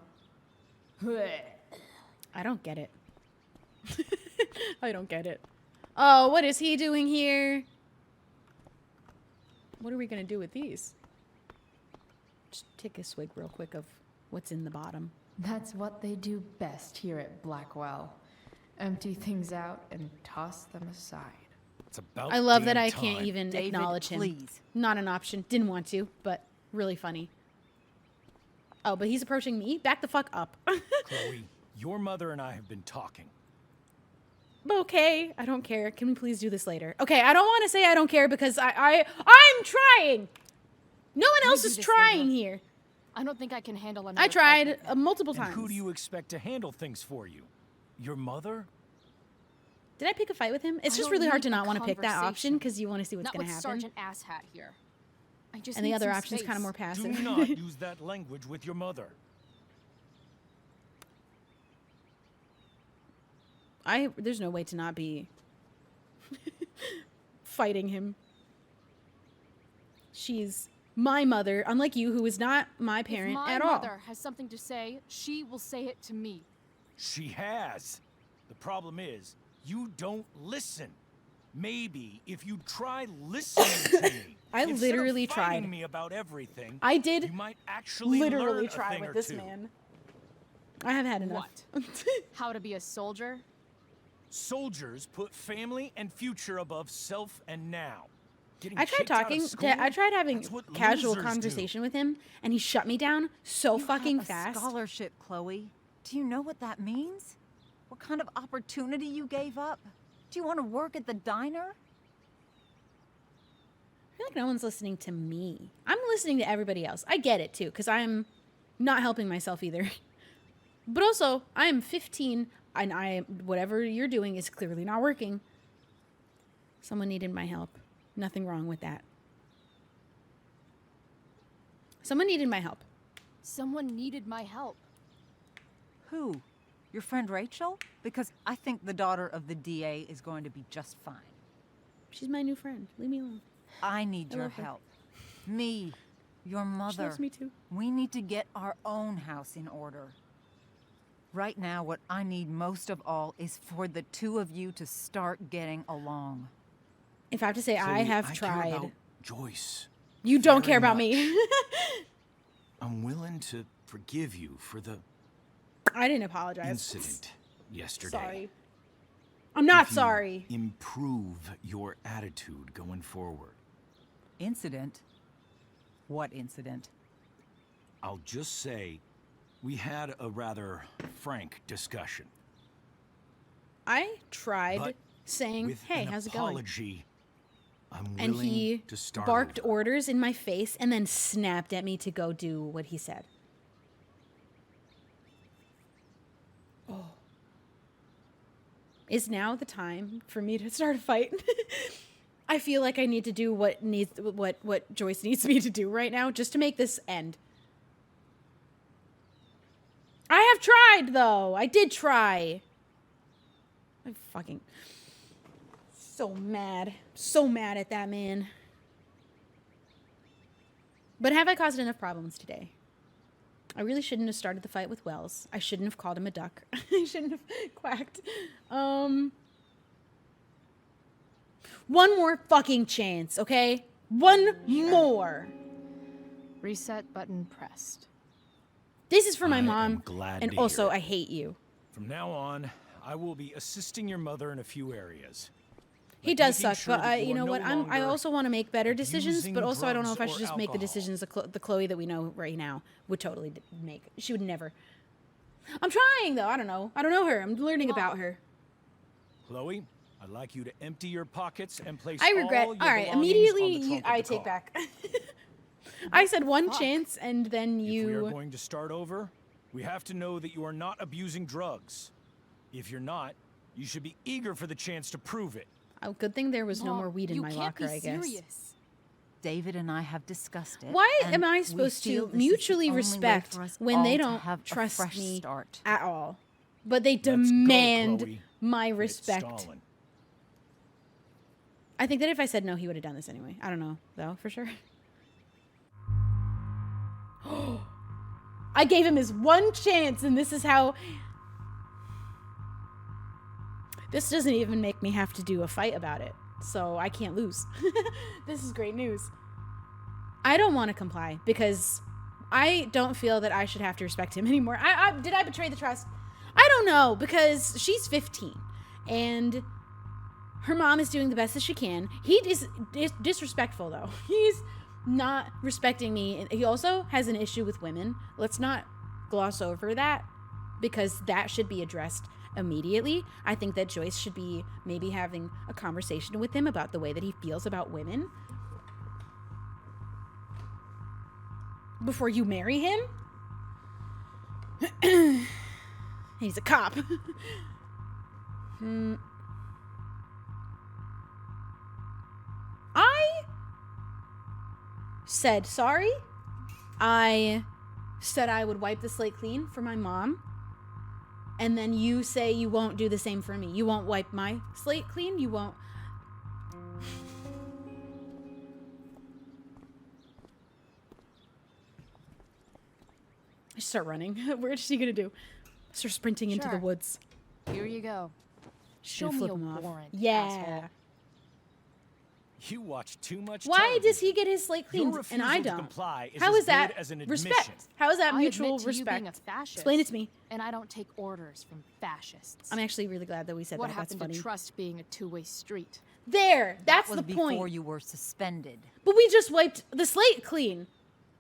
I don't get it. I don't get it. Oh, what is he doing here? What are we going to do with these? Just take a swig real quick of what's in the bottom. That's what they do best here at Blackwell. Empty things out and toss them aside. It's about I love that damn I can't time. even David, acknowledge him. please. Not an option. Didn't want to, but really funny. Oh, but he's approaching me? Back the fuck up. Chloe, your mother and I have been talking. Okay, I don't care. Can we please do this later? Okay, I don't want to say I don't care because I'm trying. No one else do is this trying later. here. I don't think I can handle another I fight tried right now. multiple And times. who do you expect to handle things for you? Your mother? Did I pick a fight with him? It's I just don't really hard need to a not want to pick that option conversation. because you want to see what's Not going to with happen. Sergeant Asshat here. I just And the need other some option's kind of space. more Do passive. not use that language with your mother. There's no way to not be fighting him. She's my mother, unlike you, who is not my parent if my at all. mother has something to say, she will say it to me. She has. The problem is, you don't listen. Maybe if you try listening to me, I instead literally of fighting tried. me about everything, I did you might actually literally learn a try thing with or this two. man. I have had enough. How to be a soldier? Soldiers put family and future above self and now. Getting I tried kicked out of talking. school, I tried having that's what casual losers do. conversation with him, and he shut me down so You fucking have a fast. scholarship, Chloe. Do you know what that means? What kind of opportunity you gave up? Do you want to work at the diner? I feel like no one's listening to me. I'm listening to everybody else. I get it too, because I'm not helping myself either. But also, I am 15, and whatever you're doing is clearly not working. Someone needed my help. Nothing wrong with that. Someone needed my help. Someone needed my help. Who? Your friend Rachel? Because I think the daughter of the DA is going to be just fine. She's my new friend. Leave me alone. I need your love her. help. Me, your mother. She loves me too. We need to get our own house in order. Right now, what I need most of all is for the two of you to start getting along. If I have to say, I Chloe, have I tried. care about Joyce. You don't very care about much. me. I'm willing to forgive you for the I didn't apologize. incident yesterday. Sorry. I'm not If you sorry. Improve your attitude going forward. Incident? What incident? I'll just say, we had a rather frank discussion. I tried But saying, with hey, an how's it going? apology, I'm And willing he to start barked over. orders in my face and then snapped at me to go do what he said. Oh. Is now the time for me to start a fight? I feel like I need to do what Joyce needs me to do right now just to make this end. I have tried, though. I did try. I'm fucking so mad. So mad at that man. But have I caused enough problems today? I really shouldn't have started the fight with Wells. I shouldn't have called him a duck. I shouldn't have quacked. One more fucking chance, okay? One more. Reset button pressed. This is for my I am mom. glad And to also, hear it. I hate you. From now on, I will be assisting your mother in a few areas. He Like does making suck, sure but that you are know no what? I longer also want to make better decisions, abusing but also I don't know if I drugs should just or make the alcohol. decisions the Chloe that we know right now would totally make. She would never. I'm trying though. I don't know. I don't know her. I'm learning about her. Chloe, I'd like you to empty your pockets and place I regret. all your All right, belongings on the immediately trunk of I the take car. back. I said one chance, and then If we are you. going to start over, we have to know that you are not abusing drugs. If you're not, you should be eager for the chance to prove it. Oh, good thing there was no Mom, more weed in you my can't locker. be I guess. serious. David and I have discussed it. Why and am I we supposed feel to this is the mutually only way respect for us when all they to don't have a trust fresh me start? at all? But they Let's go, demand Chloe. my Quit respect. stalling. I think that if I said no, he would have done this anyway. I don't know, though, for sure. I gave him his one chance, and this is how... This doesn't even make me have to do a fight about it, so I can't lose. This is great news. I don't want to comply, because I don't feel that I should have to respect him anymore. Did I betray the trust? I don't know, because she's 15, and Her mom is doing the best that she can. He is disrespectful, though. He's not respecting me. And he also has an issue with women. Let's not gloss over that, because that should be addressed immediately. I think that Joyce should be maybe having a conversation with him about the way that he feels about women before you marry him. He's a cop. I said sorry. I said I would wipe the slate clean for my mom. And then you say you won't do the same for me. You won't wipe my slate clean. You won't. I start running. What is she gonna do? Start sprinting into the Sure. woods. Here you go. She's Show gonna me flip a him off. warrant, Yeah. asshole. You watch too much Why television. does he get his slate Your cleaned and I refusal to don't? comply is How as is that good as an respect? admission. How is that I mutual admit to you being a respect? fascist, Explain it to me. And I don't take orders from fascists. I'm actually really glad that we said What that. That's happened funny. to trust being a two-way street? There, that's that was the before point. you were suspended. But we just wiped the slate clean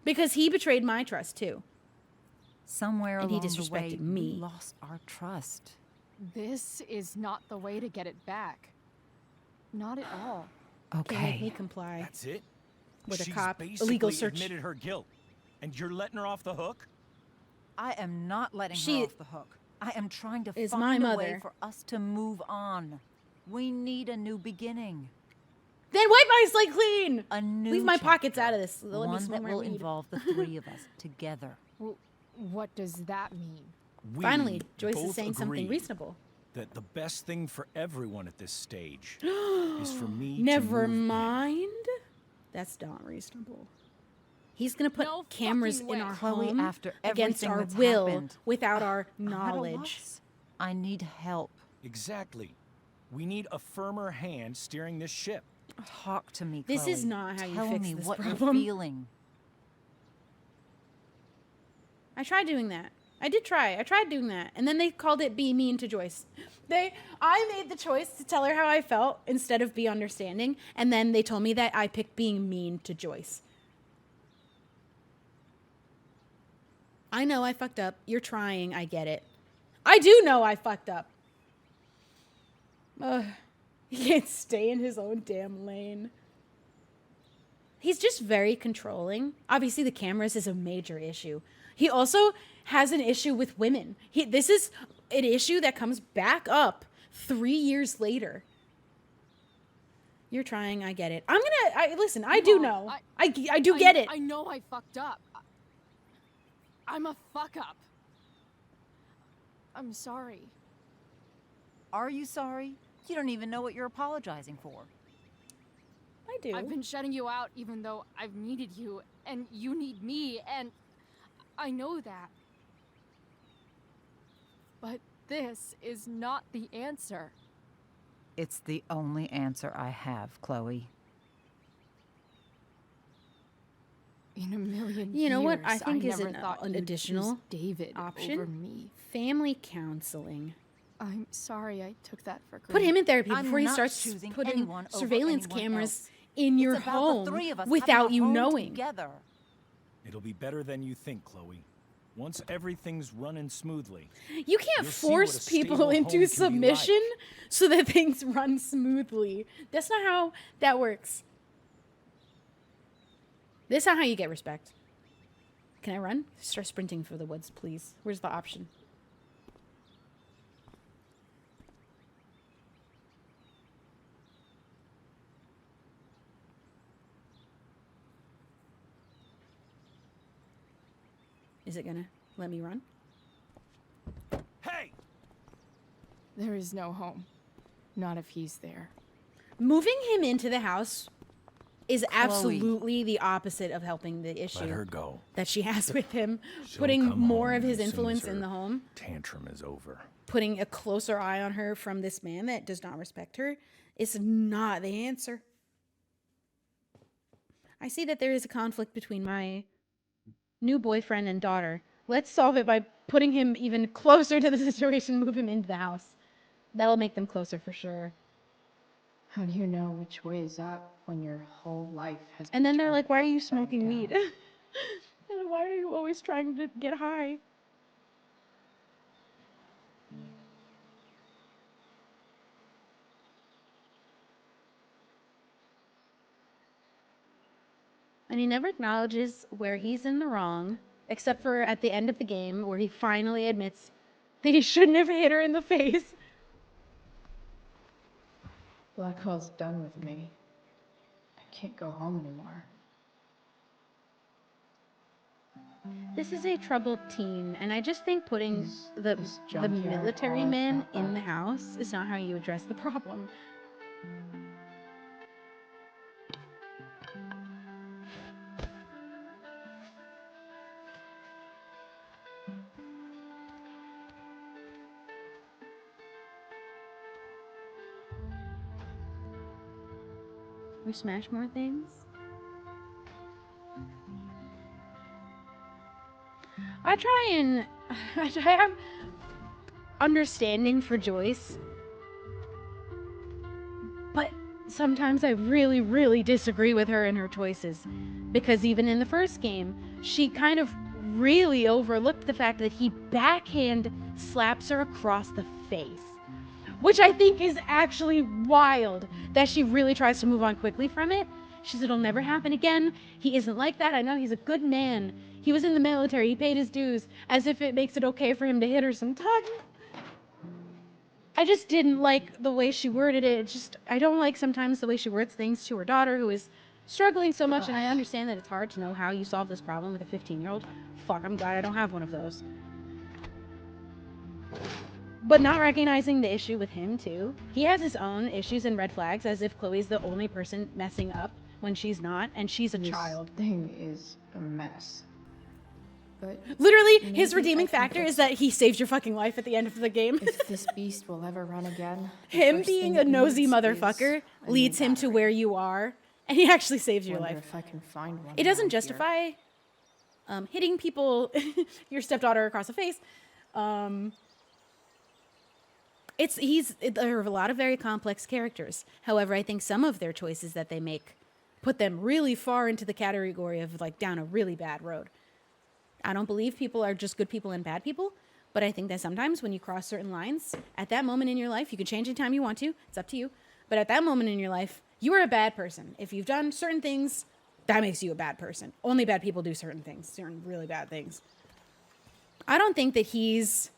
because he betrayed my trust too. Somewhere And he along the way, disrespected me. we lost our trust. This is not the way to get it back. Not at all. Can't make me Okay. comply. That's it? With a She's cop, basically illegal search. admitted her guilt. And you're letting her off the hook? I am not letting She her off the hook. I am trying to is find my a way mother. for us to move on. We need a new beginning. Then wipe my slate clean. A new Leave my chapter. pockets out of this. Let me One smoke that my will weed. involve the three of us together. What does that mean? We Finally, Joyce is both saying something agreed reasonable. that the best thing for everyone at this stage is for me Never to move in. mind. That's not reasonable. He's gonna put No cameras fucking in way. our Chloe, home after against everything our that's will, happened, without our I'm at a knowledge. loss. I need help. Exactly. We need a firmer hand steering this ship. Talk to me, This Chloe. is not how you Tell fix me this what problem. you're feeling. I tried doing that. I did try. I tried doing that. And then they called it be mean to Joyce. I made the choice to tell her how I felt instead of be understanding. And then they told me that I picked being mean to Joyce. I know I fucked up. You're trying. I get it. I do know I fucked up. He can't stay in his own damn lane. He's just very controlling. Obviously, the cameras is a major issue. He also has an issue with women. This is an issue that comes back up 3 years later. You're trying. I get it. Listen, I do know. I do get it. I know I fucked up. I'm a fuck up. I'm sorry. Are you sorry? You don't even know what you're apologizing for. I do. I've been shutting you out even though I've needed you, and you need me, and I know that. But this is not the answer. It's the only answer I have, Chloe. In a million You know what years, I think is never thought an you'd additional choose David option? over me. Family counseling. I'm sorry I took that for granted. Put him in therapy I'm before he not starts choosing putting anyone over surveillance anyone cameras else. in your It's about home the three of us without having a you home knowing. Together. It'll be better than you think, Chloe. Once everything's running smoothly. You can't You'll see what a force people stable home into can be submission so that things run smoothly. That's not how that works. This is not how you get respect. Can I run? Start sprinting for the woods, please. Where's the option? Is it gonna let me run? Hey! There is no home. Not if he's there. Moving him into the house is absolutely the opposite of helping the issue Let her go. that she has with him. She'll Putting come more home of his as soon as influence in her the home, Tantrum is over. putting a closer eye on her from this man that does not respect her is not the answer. I see that there is a conflict between my new boyfriend and daughter. Let's solve it by putting him even closer to the situation, move him into the house. That'll make them closer for sure. How do you know which way is up when your whole life has And been then they're turned like, why are you upside smoking down? weed? And why are you always trying to get high? And he never acknowledges where he's in the wrong, except for at the end of the game where he finally admits that he shouldn't have hit her in the face. Blackwell's done with me. I can't go home anymore. This is a troubled teen, and I just think putting Is the Junkyard military all it's man got in the left? house is not how you address the problem. We smash more things. I have understanding for Joyce, but sometimes I really, really disagree with her and her choices. Because even in the first game, she kind of really overlooked the fact that he backhand slaps her across the face. Which I think is actually wild that she really tries to move on quickly from it. She said it'll never happen again. He isn't like that. I know he's a good man. He was in the military. He paid his dues. As if it makes it okay for him to hit her sometimes. I just didn't like the way she worded it. I don't like sometimes the way she words things to her daughter who is struggling so much. And I understand that it's hard to know how you solve this problem with a 15-year-old. Fuck, I'm glad I don't have one of those. But not recognizing the issue with him, too. He has his own issues and red flags, as if Chloe's the only person messing up when she's not, and she's a child. This thing is a mess. But Literally, maybe his I redeeming can factor fix is that he saved your fucking life at the end of the game. if this beast will ever run again. the Him first being thing a it nosy needs motherfucker is a new leads him to battery. where you are, and he actually saves your Wonder life. if I can find one It doesn't around here. justify hitting people, your stepdaughter across the face. There are a lot of very complex characters. However, I think some of their choices that they make put them really far into the category of like down a really bad road. I don't believe people are just good people and bad people, but I think that sometimes when you cross certain lines, at that moment in your life, you can change anytime you want to. It's up to you. But at that moment in your life, you are a bad person. If you've done certain things, that makes you a bad person. Only bad people do certain things, certain really bad things. I don't think that he's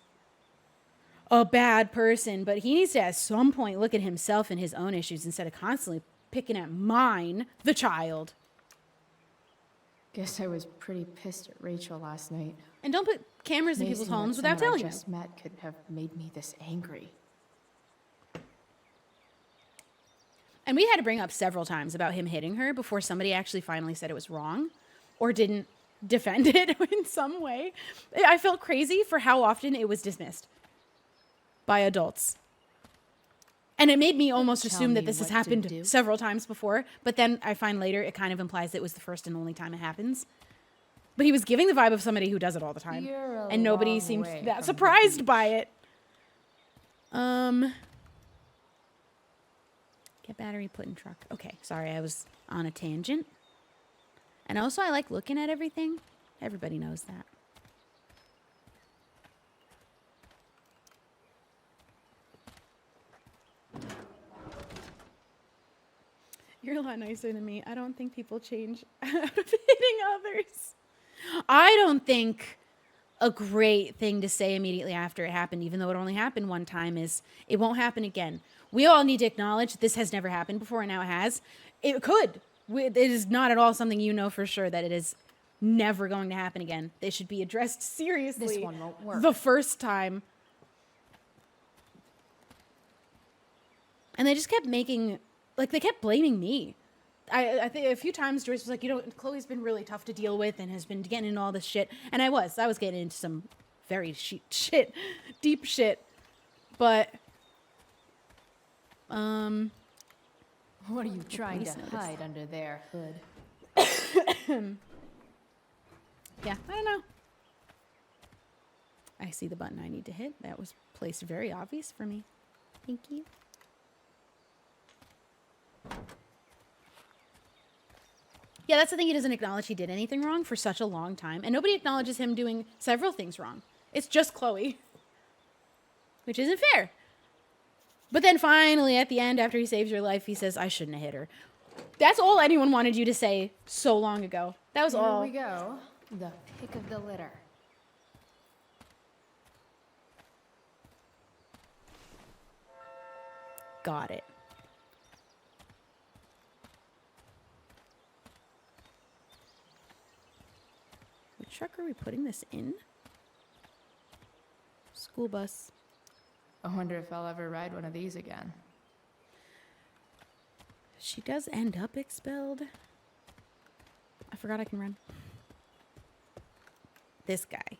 a bad person, but he needs to at some point look at himself and his own issues instead of constantly picking at mine, the child. Guess I was pretty pissed at Rachel last night. And don't put cameras in people's Amazing that homes without someone telling I them. just met could have made me this angry. And we had to bring up several times about him hitting her before somebody actually finally said it was wrong or didn't defend it in some way. I felt crazy for how often it was dismissed by adults. And it made me almost Tell assume that me this has what to happened do. several times before. But then I find later it kind of implies that it was the first and only time it happens. But he was giving the vibe of somebody who does it all the time. You're a And nobody long seemed way that from the surprised by it. Get battery put in truck. Okay, sorry, I was on a tangent. And also I like looking at everything. Everybody knows that. You're a lot nicer than me. I don't think people change out of hitting others. I don't think a great thing to say immediately after it happened, even though it only happened one time, is it won't happen again. We all need to acknowledge this has never happened before, and now it has. It could. It is not at all something you know for sure that it is never going to happen again. They should be addressed seriously. This one won't work. The first time. And they just kept making, like, they kept blaming me. I think a few times Joyce was like, you know, Chloe's been really tough to deal with and has been getting into all this shit. And I was getting into some very deep shit. But, What are you trying to police hide under there, Hood? yeah, I don't know. I see the button I need to hit. That was placed very obvious for me. Thank you. Yeah, that's the thing. He doesn't acknowledge he did anything wrong for such a long time. And nobody acknowledges him doing several things wrong. It's just Chloe. Which isn't fair. But then finally, at the end, after he saves your life, he says, I shouldn't have hit her. That's all anyone wanted you to say so long ago. That was all. Here we go. The pick of the litter. Got it. Which truck are we putting this in? School bus. I wonder if I'll ever ride one of these again. She does end up expelled. I forgot I can run. This guy.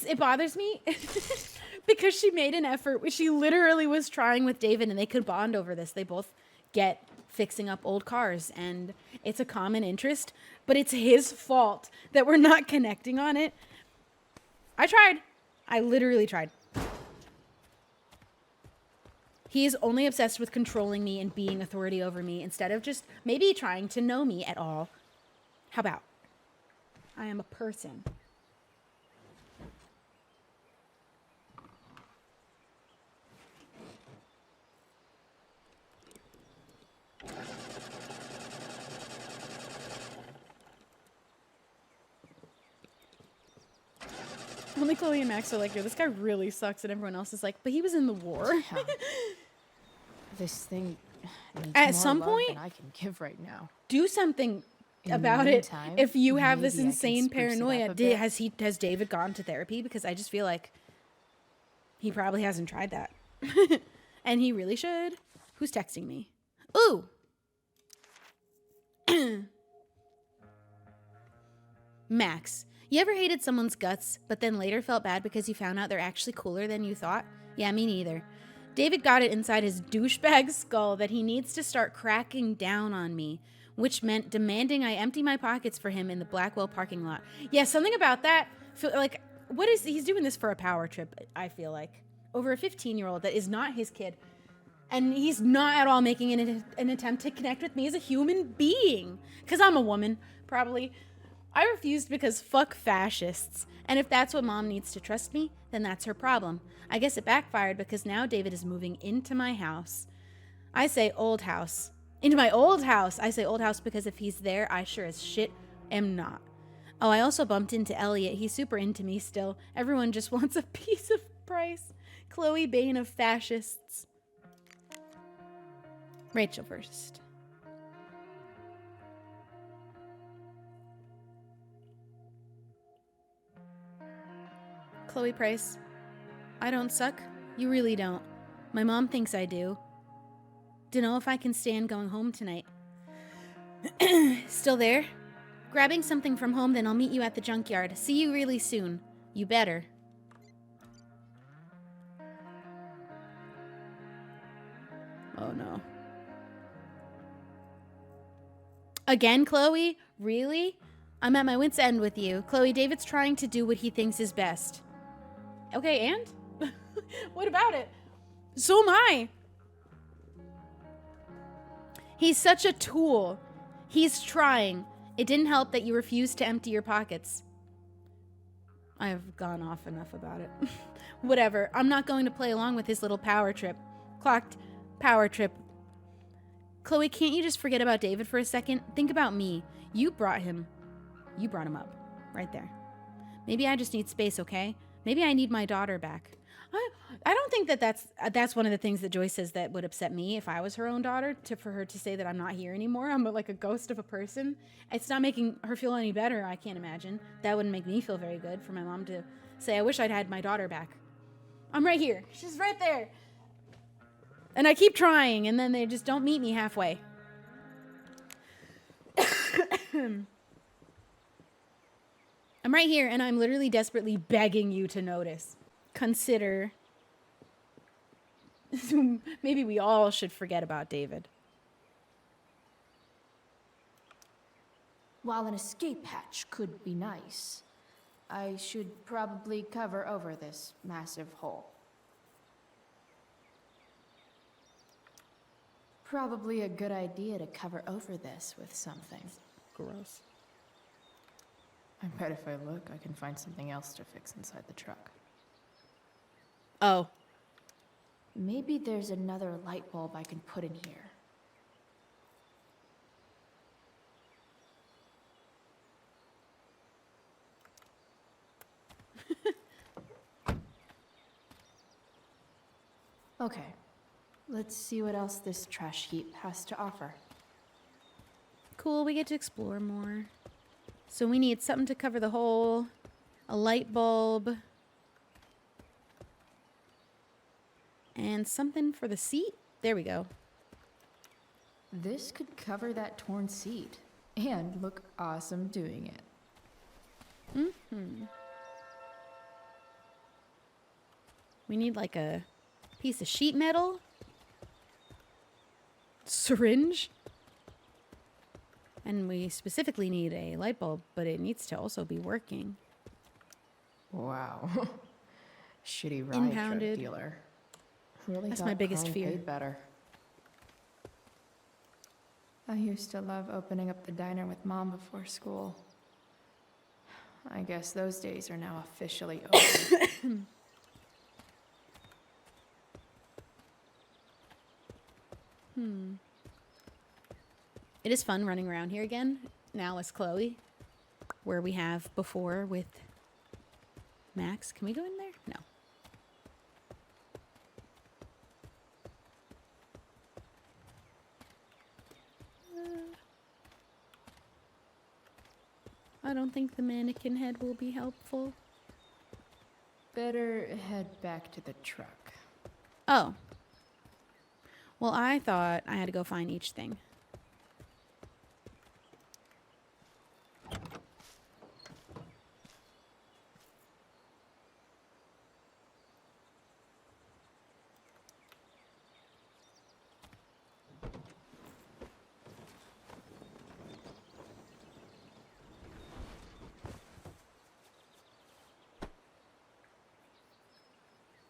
It bothers me because she made an effort. She literally was trying with David and they could bond over this. They both get fixing up old cars and it's a common interest, but it's his fault that we're not connecting on it. I tried. I literally tried. He is only obsessed with controlling me and being authority over me instead of just maybe trying to know me at all. How about? I am a person. Only Chloe and Max are like, yo, this guy really sucks, and everyone else is like, but he was in the war. Yeah. This thing needs At more some love point, than I can give right now. do something In the about it. meantime, If you have this maybe I can insane spruce it up paranoia, a bit. has David gone to therapy? Because I just feel like he probably hasn't tried that, and he really should. Who's texting me? Ooh. Max, you ever hated someone's guts, but then later felt bad because you found out they're actually cooler than you thought? Yeah, me neither. David got it inside his douchebag skull that he needs to start cracking down on me, which meant demanding I empty my pockets for him in the Blackwell parking lot. Yeah, something about that. Like, he's doing this for a power trip, I feel like. Over a 15-year-old that is not his kid. And he's not at all making an attempt to connect with me as a human being. Because I'm a woman, probably. I refused because fuck fascists. And if that's what mom needs to trust me, then that's her problem. I guess it backfired because now David is moving into my house. I say old house. Into my old house. I say old house because if he's there, I sure as shit am not. Oh, I also bumped into Elliot. He's super into me still. Everyone just wants a piece of price. Chloe Bane of fascists. Rachel first. Chloe Price. I don't suck. You really don't. My mom thinks I do. Dunno if I can stand going home tonight. Still there? Grabbing something from home, then I'll meet you at the junkyard. See you really soon. You better. Oh no. Again, Chloe? Really? I'm at my wit's end with you. Chloe, David's trying to do what he thinks is best. Okay, and? What about it? So am I. He's such a tool. He's trying. It didn't help that you refused to empty your pockets. I've gone off enough about it. Whatever. I'm not going to play along with his little power trip. Clocked power trip. Chloe, can't you just forget about David for a second? Think about me. You brought him up. Right there. Maybe I just need space, okay? Maybe I need my daughter back. I don't think that's one of the things that Joyce says that would upset me if I was her own daughter, for her to say that I'm not here anymore. I'm like a ghost of a person. It's not making her feel any better, I can't imagine. That wouldn't make me feel very good for my mom to say, I wish I'd had my daughter back. I'm right here. She's right there. And I keep trying, and then they just don't meet me halfway. I'm right here, and I'm literally desperately begging you to notice. Consider. Maybe we all should forget about David. While an escape hatch could be nice, I should probably cover over this massive hole. Probably a good idea to cover over this with something. Gross. I bet if I look, I can find something else to fix inside the truck. Oh. Maybe there's another light bulb I can put in here. Okay, let's see what else this trash heap has to offer. Cool, we get to explore more. So we need something to cover the hole, a light bulb, and something for the seat. There we go. This could cover that torn seat and look awesome doing it. Mm-hmm. We need like a piece of sheet metal, syringe, and we specifically need a light bulb, but it needs to also be working. Wow. Shitty ride Impounded. drug dealer. Really That's thought my biggest crime fear. paid better. I used to love opening up the diner with Mom before school. I guess those days are now officially over. It is fun running around here again, now as Chloe, where we have before with Max. Can we go in there? No. I don't think the mannequin head will be helpful. Better head back to the truck. Oh. Well, I thought I had to go find each thing.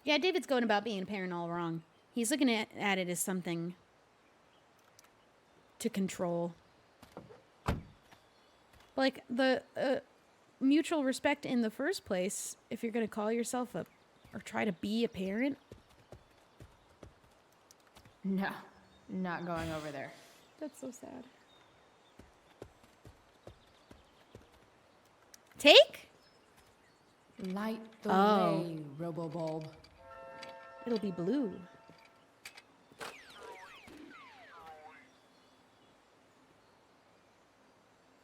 Yeah, David's going about being a parent all wrong. He's looking at it as something to control. Like, the mutual respect in the first place, if you're going to call yourself or try to be a parent. No, not going over there. That's so sad. Take? Light the Oh. way, Robobulb. It'll be blue.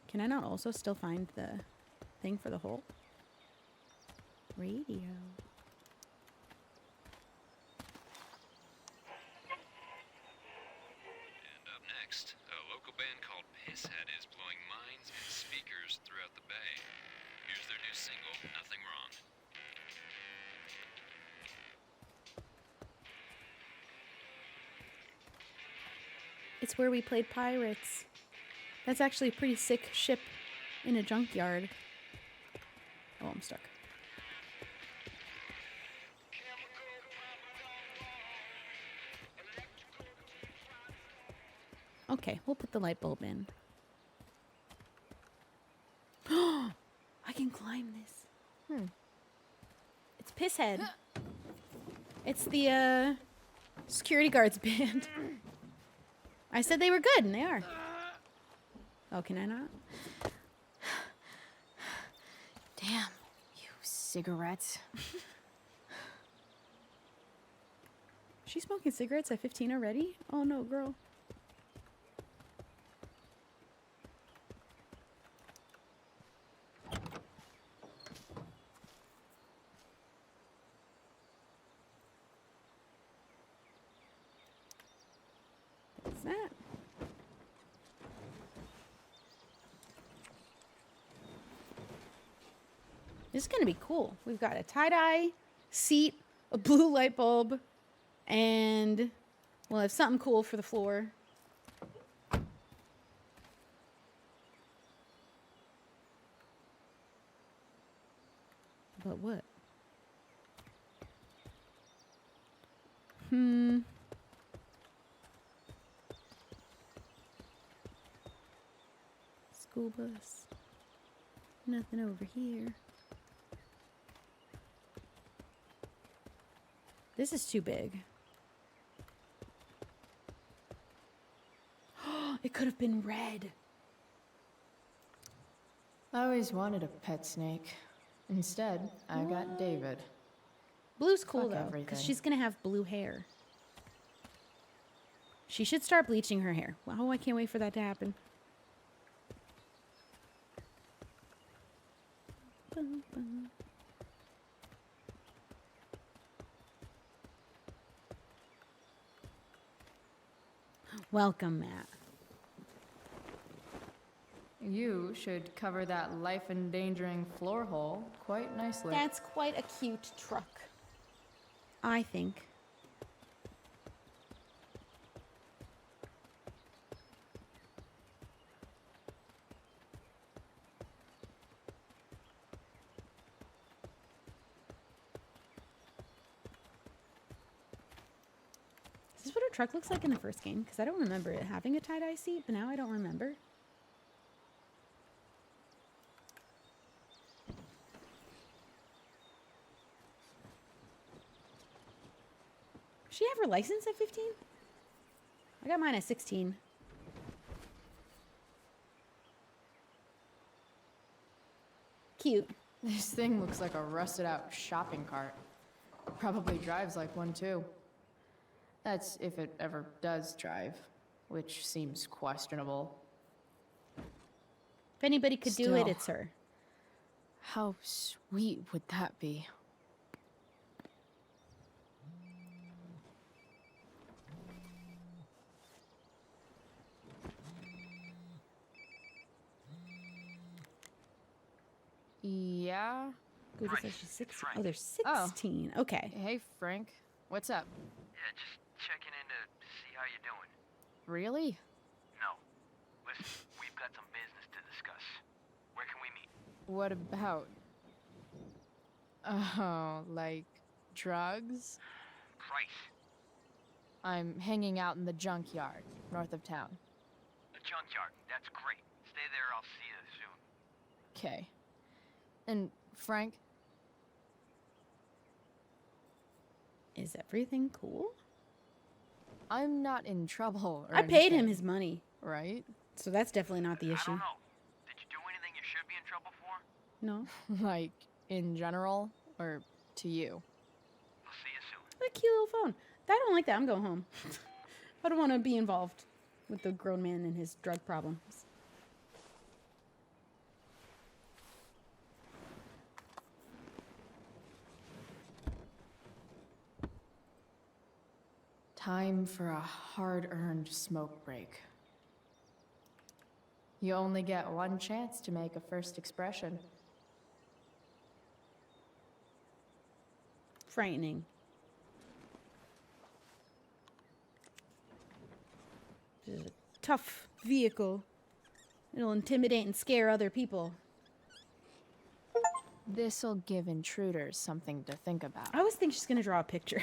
Can I not also still find the thing for the hole? Radio. And up next, a local band called Pisshead is blowing minds and speakers throughout the bay. Here's their new single, Nothing Wrong. It's where we played pirates. That's actually a pretty sick ship in a junkyard. Oh, I'm stuck. Okay, we'll put the light bulb in. I can climb this. It's Pisshead. It's the security guards band. I said they were good, and they are. Oh, can I not? Damn, you cigarettes. She's smoking cigarettes at 15 already? Oh no, girl. What's that? This is gonna be cool. We've got a tie-dye seat, a blue light bulb, and we'll have something cool for the floor. what? School bus. Nothing over here. This is too big. It could have been red. I always wanted a pet snake. Instead, I got David. Blue's cool Fuck though, everything. because she's gonna have blue hair. She should start bleaching her hair. Wow, I can't wait for that to happen. Bum, bum. Welcome, Matt. You should cover that life-endangering floor hole quite nicely. That's quite a cute truck, I think. Is this what her truck looks like in the first game? Because I don't remember it having a tie-dye seat, but now I don't remember. Does she have her license at 15? I got mine at 16. Cute. This thing looks like a rusted-out shopping cart. Probably drives like one, too. That's if it ever does drive, which seems questionable. If anybody could do it, Still. it's her. How sweet would that be? Yeah? Google says she's 16. Oh, they're 16. Okay. Hey, Frank. What's up? Yeah, just checking in to see how you're doing. Really? No. Listen, we've got some business to discuss. Where can we meet? What about? Oh, like drugs? Price. I'm hanging out in the Junkyard, north of town. The Junkyard. That's great. Stay there, I'll see you soon. Okay. And Frank? Is everything cool? I'm not in trouble or I paid him anything, his money. right? So that's definitely not the I issue. don't know. Did you do anything you should be in trouble for? No. Like, in general, or to you? I'll see you soon. What a cute little phone. I don't like that. I'm going home. I don't want to be involved with the grown man and his drug problems. Time for a hard-earned smoke break. You only get one chance to make a first expression. Frightening. This is a tough vehicle. It'll intimidate and scare other people. This'll give intruders something to think about. I always think she's gonna draw a picture.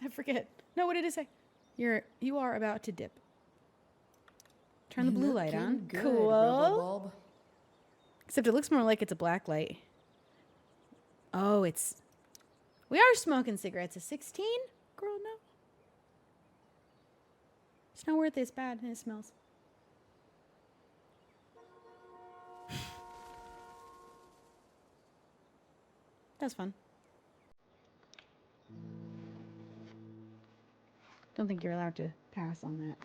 I forget. No, what did it say? You are about to dip. Turn the blue light on. Looking good, Cool. Rubblebulb. Except it looks more like it's a black light. Oh, it's... We are smoking cigarettes. A 16? Girl, no. It's not worth it. It's bad and it smells. That's fun. Don't think you're allowed to pass on that.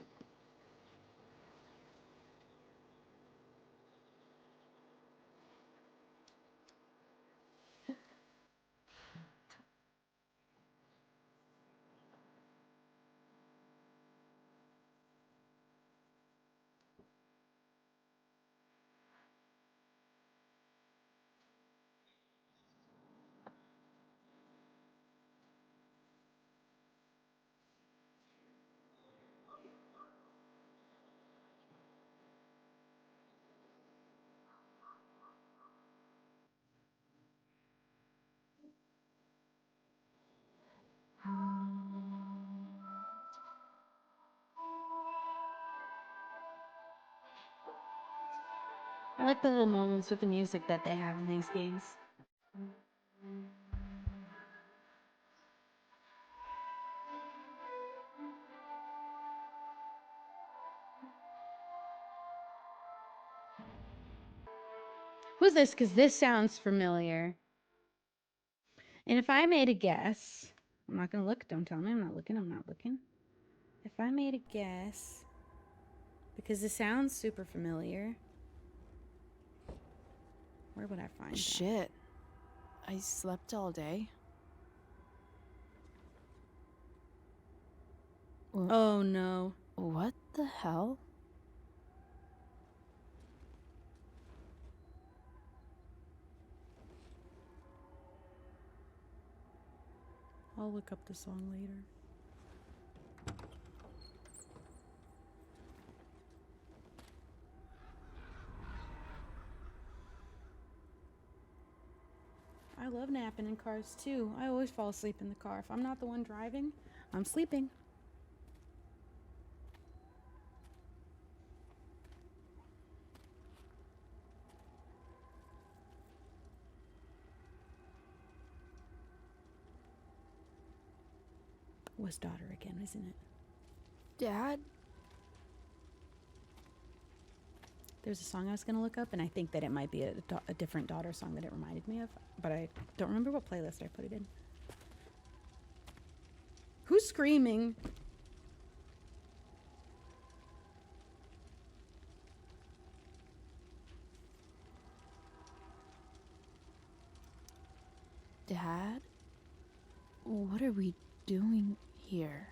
I like the little moments with the music that they have in these games. Who's this? Because this sounds familiar. And if I made a guess, I'm not going to look. Don't tell me I'm not looking. I'm not looking. If I made a guess, because this sounds super familiar, where would I find that? Shit. I slept all day. Oh no. What the hell? I'll look up the song later. I love napping in cars too. I always fall asleep in the car. If I'm not the one driving, I'm sleeping. Was daughter again, isn't it? Dad? There's a song I was gonna look up, and I think that it might be a different daughter song that it reminded me of, but I don't remember what playlist I put it in. Who's screaming? Dad? What are we doing here?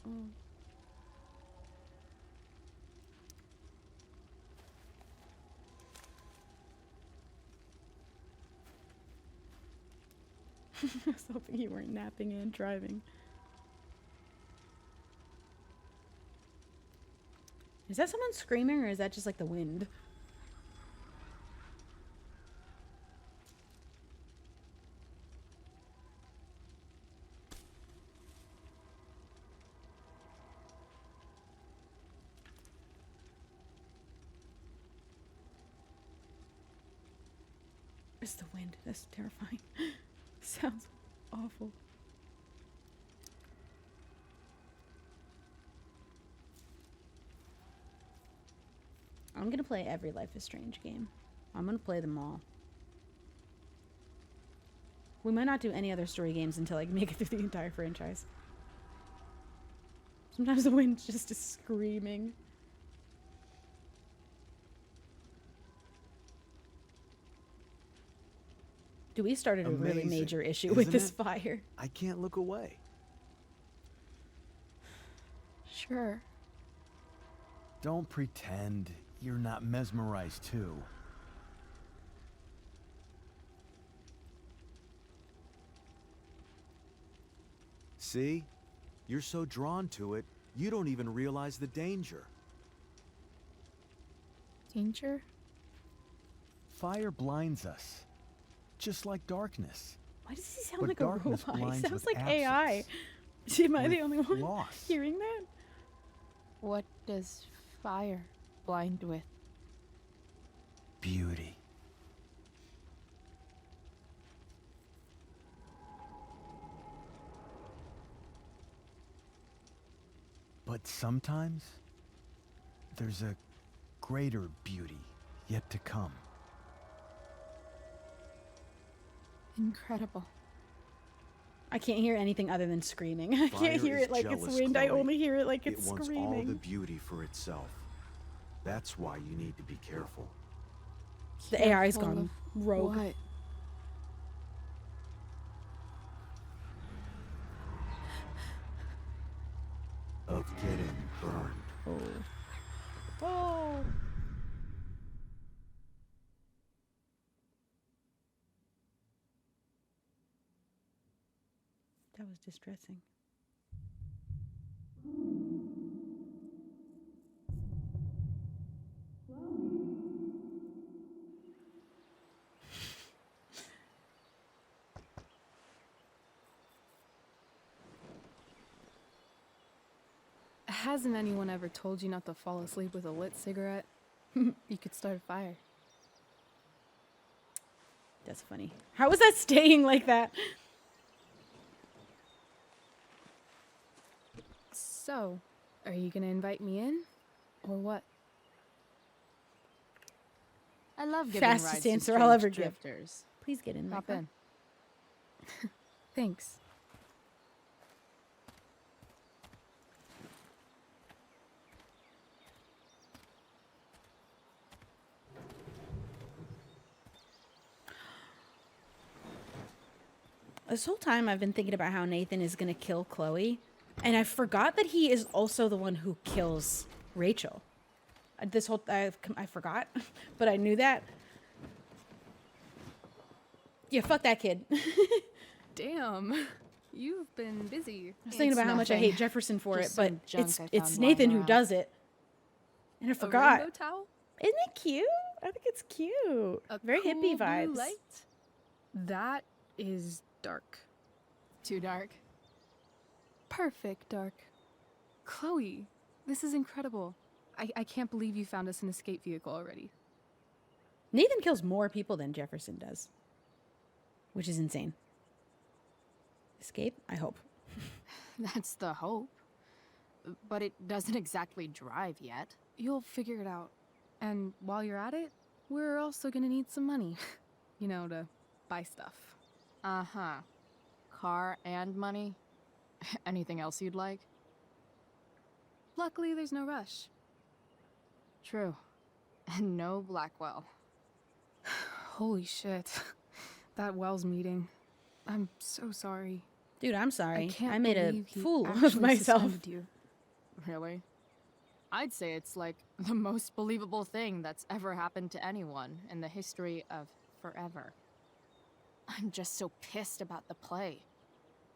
Oh. I was hoping you weren't napping and driving. Is that someone screaming, or is that just like the wind? It's the wind. That's terrifying. Sounds awful. I'm gonna play every Life is Strange game. I'm gonna play them all. We might not do any other story games until I make it through the entire franchise. Sometimes the wind just is screaming. We started a really major issue with this fire. I can't look away. Sure. Don't pretend you're not mesmerized too. See? You're so drawn to it, you don't even realize the danger. Danger? Fire blinds us. Just like darkness. Why does he sound But like a robot? He blinds sounds with like absence, AI. Am I the with only one loss. hearing that? What does fire blind with? Beauty. But sometimes, there's a greater beauty yet to come. Incredible. I can't hear anything other than screaming. I Fire can't hear is it like it's jealous, wind. I Chloe. only hear it like it's It wants screaming. all the beauty for itself. That's why you need to be careful. The AI's Careful gone of rogue. What? Of getting burned. Oh. Oh. That was distressing. Hasn't anyone ever told you not to fall asleep with a lit cigarette? You could start a fire. That's funny. How was that staying like that? So, are you gonna invite me in? Or what? I love giving Fastest rides to answer I'll ever strange give. drifters. Please get in. Hop Micah. in. Thanks. This whole time I've been thinking about how Nathan is going to kill Chloe. And I forgot that he is also the one who kills Rachel. I forgot, but I knew that. Yeah, fuck that kid. Damn. You've been busy. I was thinking about how much I hate Jefferson for it, Just but some junk I it's found Nathan lying who around. does it. And I A forgot. rainbow towel? Isn't it cute? I think it's cute. A Very cool hippie blue vibes. light? That is dark. Too dark. Perfect dark. Chloe, this is incredible. I can't believe you found us an escape vehicle already. Nathan kills more people than Jefferson does, which is insane. Escape? I hope. That's the hope. But it doesn't exactly drive yet. You'll figure it out. And while you're at it, we're also gonna need some money. You know, to buy stuff. Uh-huh. Car and money? Anything else you'd like? Luckily, there's no rush. True. And no Blackwell. Holy shit. That Wells meeting. I'm so sorry. Dude, I'm sorry. can't I made a believe he fool of actually myself. suspended you. Really? I'd say it's like the most believable thing that's ever happened to anyone in the history of forever. I'm just so pissed about the play.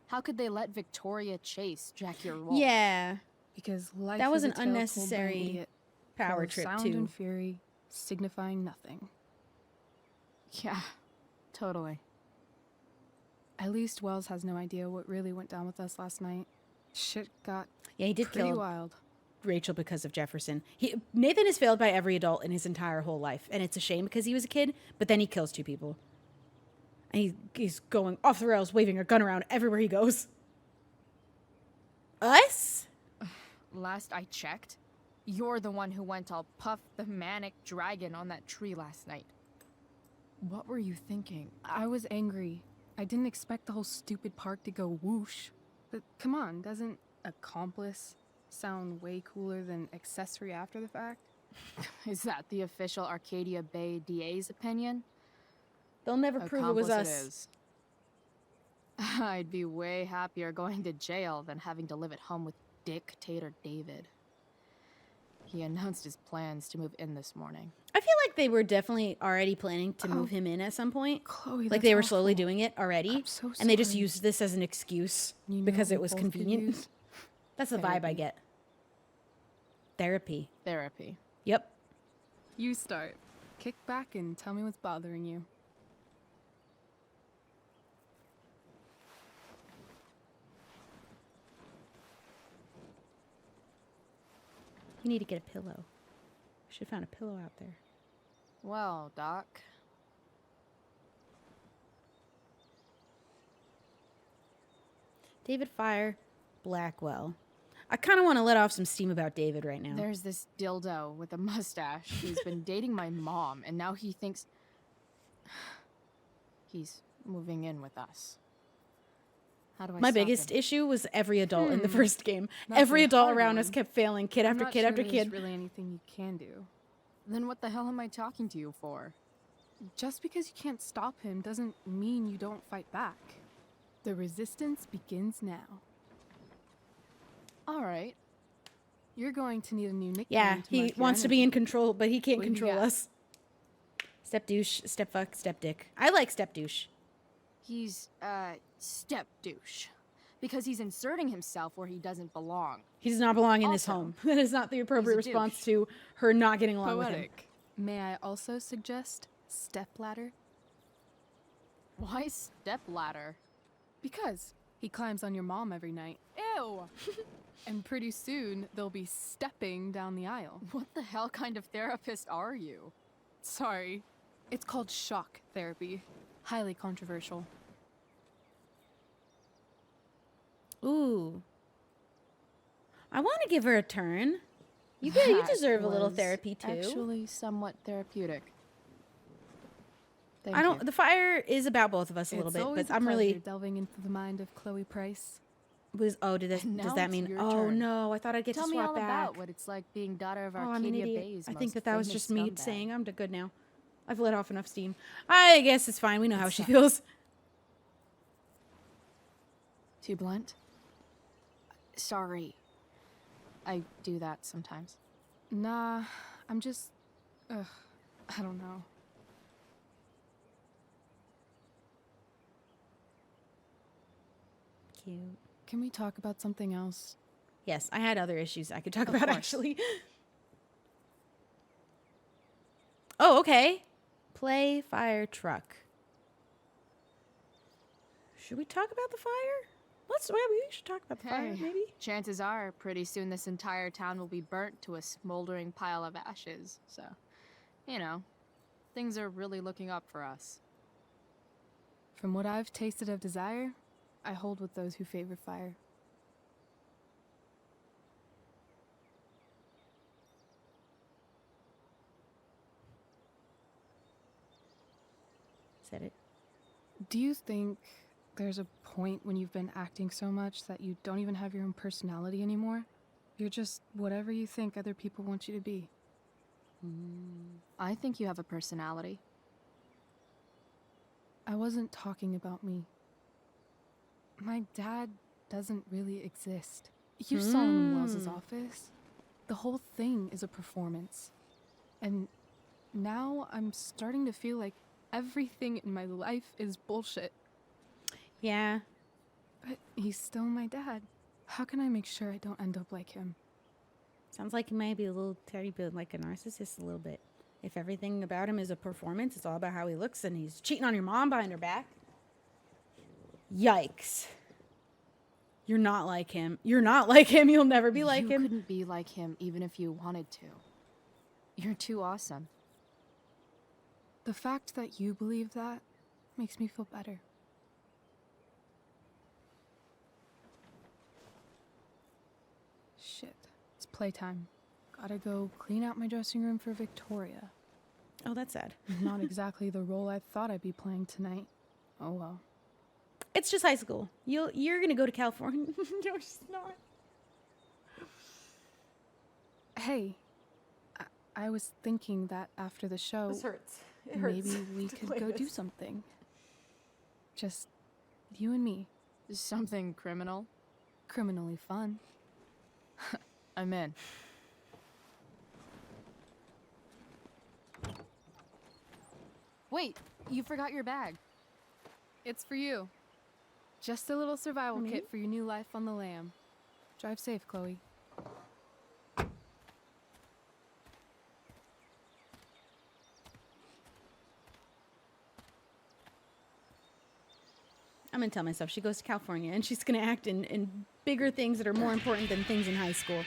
How could they let Victoria Chase jack your role? Yeah. Because life That was is a an tale told by an unnecessary idiot, power full of trip, sound too. and fury, signifying nothing. Yeah, totally. At least Wells has no idea what really went down with us last night. Shit got Yeah, he did pretty kill wild. Rachel because of Jefferson. Nathan is failed by every adult in his entire whole life, and it's a shame because he was a kid, but then he kills 2 people. And he's going off the rails, waving a gun around everywhere he goes. Us? Last I checked, you're the one who went all Puff the Manic Dragon on that tree last night. What were you thinking? I was angry. I didn't expect the whole stupid park to go whoosh. But come on, doesn't accomplice sound way cooler than accessory after the fact? Is that the official Arcadia Bay DA's opinion? They'll never prove it was Accomplice us. it is. I'd be way happier going to jail than having to live at home with Dictator David. He announced his plans to move in this morning. I feel like they were definitely already planning to move him in at some point. Chloe, Like that's they were slowly awful. doing it already. I'm so And they just sorry. used this as an excuse You know because we it was both could convenient. use That's the vibe I therapy. get. Therapy. Therapy. Yep. You start. Kick back and tell me what's bothering you. You need to get a pillow. Should have found a pillow out there. Well, Doc. David Fire, Blackwell. I kind of want to let off some steam about David right now. There's this dildo with a mustache who's been dating my mom, and now he thinks he's moving in with us. How do I My stop biggest him? issue was every adult in the Hmm. first game. That's Every a adult hard around us one. kept failing, kid I'm after not kid sure after there's kid. really anything you can do. Then what the hell am I talking to you for? Just because you can't stop him doesn't mean you don't fight back. The resistance begins now. All right. You're going to need a new nickname. Yeah, to he mark your wants to be enemy. in control, but he can't What do you control got? us. Step douche, step fuck, step dick. I like step douche. He's, step douche. Because he's inserting himself where he doesn't belong. He does not belong in this Also, home. That is not the appropriate he's a response douche. to her not getting along with him. Poetic. May I also suggest stepladder? Why step ladder? Because He climbs on your mom every night. Ew! And pretty soon, they'll be stepping down the aisle. What the hell kind of therapist are you? Sorry. It's called shock therapy. Highly controversial. Ooh. I want to give her a turn. You deserve a little was therapy too. Actually, somewhat therapeutic. Thank I don't. you. The fire is about both of us a little It's bit, always but a I'm really. pleasure delving into the mind of Chloe Price. Oh, does Now that it's mean? your Oh turn. no, I thought I'd get Tell to me swap all back. about what it's like being daughter of Oh, I'm an Arcadia idiot. Bay's I think most that was famous just me scumbag. saying I'm good now. I've let off enough steam. I guess it's fine. We know how she feels. Too blunt? Sorry. I do that sometimes. Nah, I'm just... Ugh, I don't know. Cute. Can we talk about something else? Yes, I had other issues I could talk Of about course. actually. Oh, okay. Play fire truck. Should we talk about the fire? We should talk about the fire, Hey, maybe? chances are, pretty soon this entire town will be burnt to a smoldering pile of ashes. So, you know, things are really looking up for us. From what I've tasted of desire, I hold with those who favor fire. Said it. Do you think there's a point when you've been acting so much that you don't even have your own personality anymore? You're just whatever you think other people want you to be. I think you have a personality. I wasn't talking about me. My dad doesn't really exist. You saw him in Wells's office. The whole thing is a performance. And now I'm starting to feel like everything in my life is bullshit. Yeah. But he's still my dad. How can I make sure I don't end up like him? Sounds like he might be a little teddy bit like a narcissist a little bit. If everything about him is a performance, it's all about how he looks, and he's cheating on your mom behind her back. Yikes. You're not like him. You're not like him. You'll never be like you him. couldn't be like him even if you wanted to. You're too awesome. The fact that you believe that makes me feel better. Shit. It's playtime. Gotta go clean out my dressing room for Victoria. Oh, that's sad. Not exactly the role I thought I'd be playing tonight. Oh well. It's just high school. You're gonna go to California. No, she's not. Hey, I was thinking that after the show, This hurts. It hurts. maybe we to could play go do this. something. Just you and me. Something criminal? Criminally fun. I'm in. Wait, you forgot your bag. It's for you. Just a little survival Me? kit for your new life on the lam. Drive safe, Chloe. I'm gonna tell myself she goes to California and she's gonna act in bigger things that are more important than things in high school.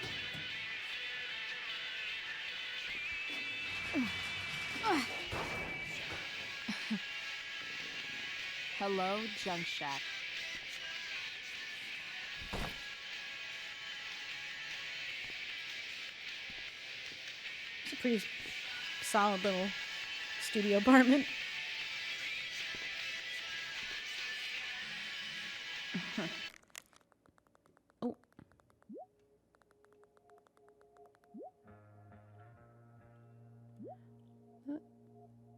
Hello, Junk Shack. It's a pretty solid little studio apartment. Oh.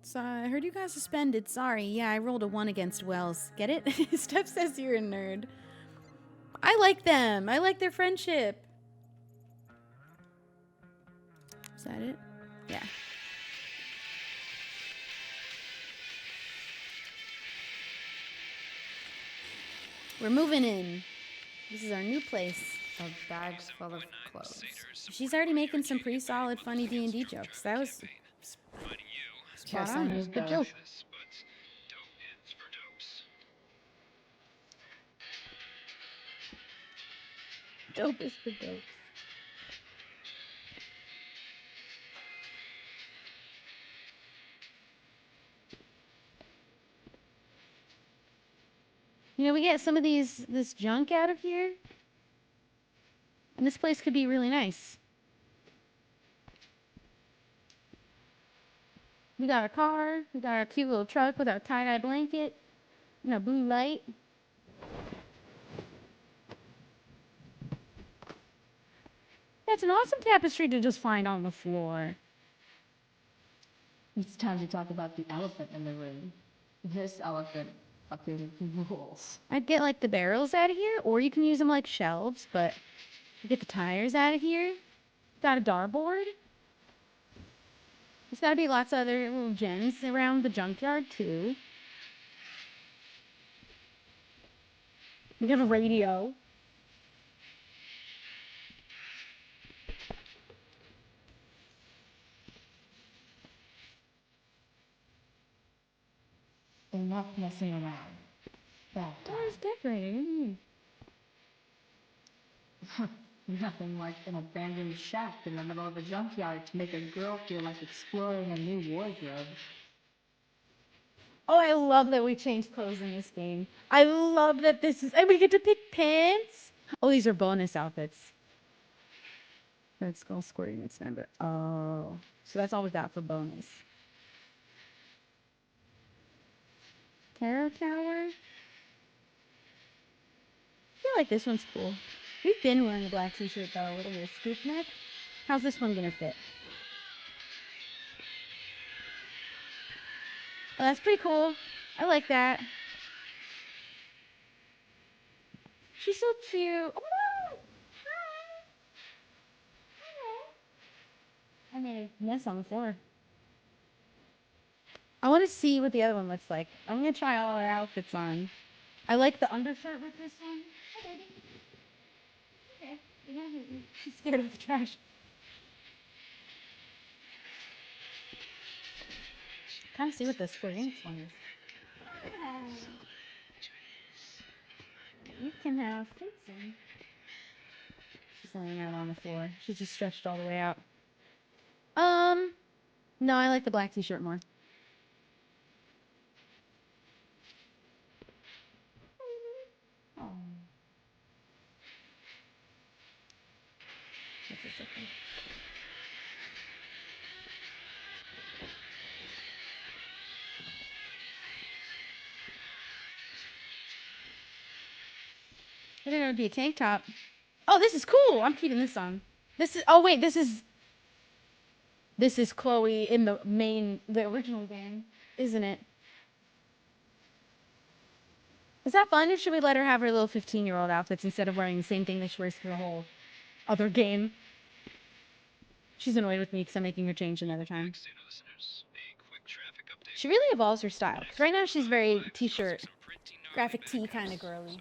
So I heard you got suspended. Sorry. Yeah, I rolled a 1 against Wells. Get it? Steph says you're a nerd. I like them. I like their friendship. Is that it? Yeah. We're moving in. This is our new place. A bag's full of clothes. She's already making some pretty solid, funny D&D jokes. That was spot Guess I on. missed the joke. Dopest for dope. You know, we get some of this junk out of here. And this place could be really nice. We got our car, we got our cute little truck with our tie-dye blanket, and our blue light. That's an awesome tapestry to just find on the floor. It's time to talk about the elephant in the room. This elephant fucking rules. I'd get like the barrels out of here, or you can use them like shelves, but get the tires out of here. Got a dartboard. There's gotta be lots of other little gems around the junkyard too. We have a radio. They're not messing around. Where's decorating? Nothing like an abandoned shack in the middle of a junkyard to make a girl feel like exploring a new wardrobe. Oh, I love that we changed clothes in this game. I love that this is, and we get to pick pants. Oh, these are bonus outfits. That's Skull Squirting Extender. Oh, so that's all we got for bonus. Tarot Tower. I feel like this one's cool. We've been wearing a black t-shirt though, a little bit of scoop neck. How's this one gonna fit? Oh, that's pretty cool. I like that. She's so cute. Oh, no! Hi. I made a mess on the floor. I want to see what the other one looks like. I'm gonna try all our outfits on. I like the undershirt with this one. Hi, baby. Okay. You're gonna hit me. She's scared of the trash. Kind of see what the Square Enix one is. You can have Pixie. She's laying out on the floor. She's just stretched all the way out. No, I like the black t-shirt more. Oh. That's just okay. I didn't know it'd be a tank top. Oh, this is cool. I'm keeping this on. This is. Oh wait, this is. This is Chloe in the original game, isn't it? Is that fun, or should we let her have her little 15-year-old outfits instead of wearing the same thing that she wears for the whole other game? She's annoyed with me because I'm making her change another time. She really evolves her style. Because right now she's very t-shirt, graphic tee kind of girly.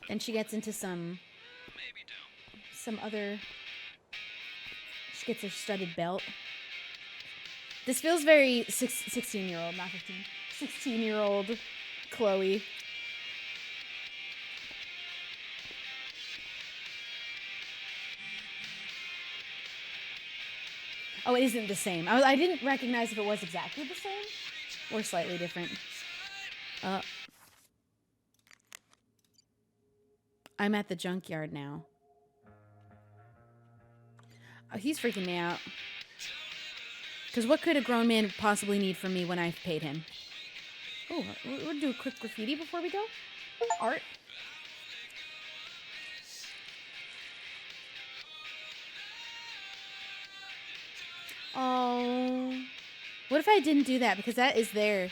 Then she gets into some other. She gets her studded belt. This feels very 16-year-old, not 15. 16-year-old Chloe. Oh, it isn't the same. I didn't recognize if it was exactly the same or slightly different. I'm at the junkyard now. Oh, he's freaking me out. Because what could a grown man possibly need from me when I've paid him? Oh, we'll do a quick graffiti before we go. Art. Oh. What if I didn't do that? Because that is there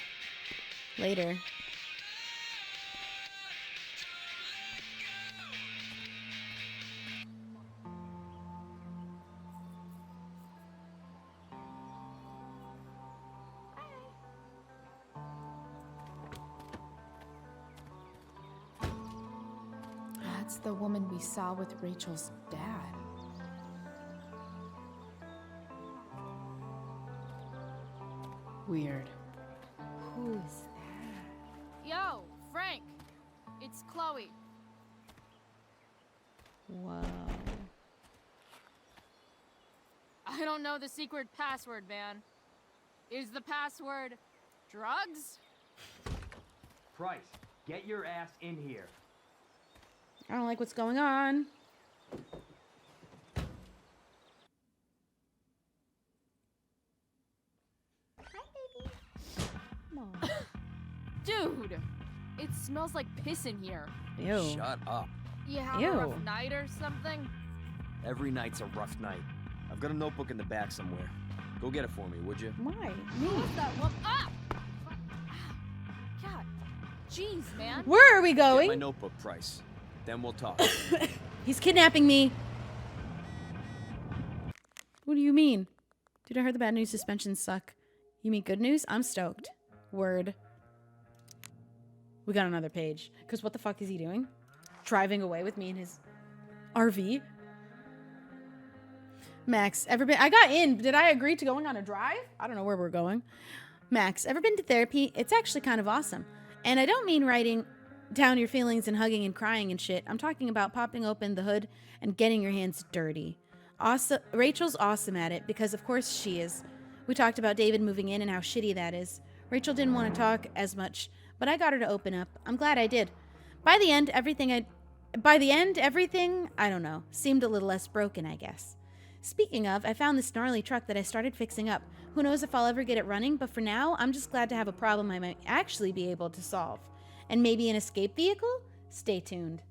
later. That's the woman we saw with Rachel's dad. Weird. Who's that? Yo, Frank! It's Chloe. Whoa. I don't know the secret password, man. Is the password drugs? Price, get your ass in here. I don't like what's going on. Dude, it smells like piss in here. Ew. Shut up. You have Ew. a rough night or something? Every night's a rough night. I've got a notebook in the back somewhere. Go get it for me, would you? Why? Who's that one? Ah! God. Jeez, man. Where are we Get going? my notebook, Price. Then we'll talk. He's kidnapping me. What do you mean? Dude, I heard the bad news suspensions suck. You mean good news? I'm stoked. Word. We got another page. Because what the fuck is he doing? Driving away with me in his RV? Max, ever been... I got in. Did I agree to going on a drive? I don't know where we're going. Max, ever been to therapy? It's actually kind of awesome. And I don't mean writing down your feelings and hugging and crying and shit. I'm talking about popping open the hood and getting your hands dirty. Awesome. Rachel's awesome at it because of course she is. We talked about David moving in and how shitty that is. Rachel didn't want to talk as much, but I got her to open up. I'm glad I did. By the end, everything, I don't know, seemed a little less broken, I guess. Speaking of, I found this gnarly truck that I started fixing up. Who knows if I'll ever get it running, but for now, I'm just glad to have a problem I might actually be able to solve. And maybe an escape vehicle? Stay tuned.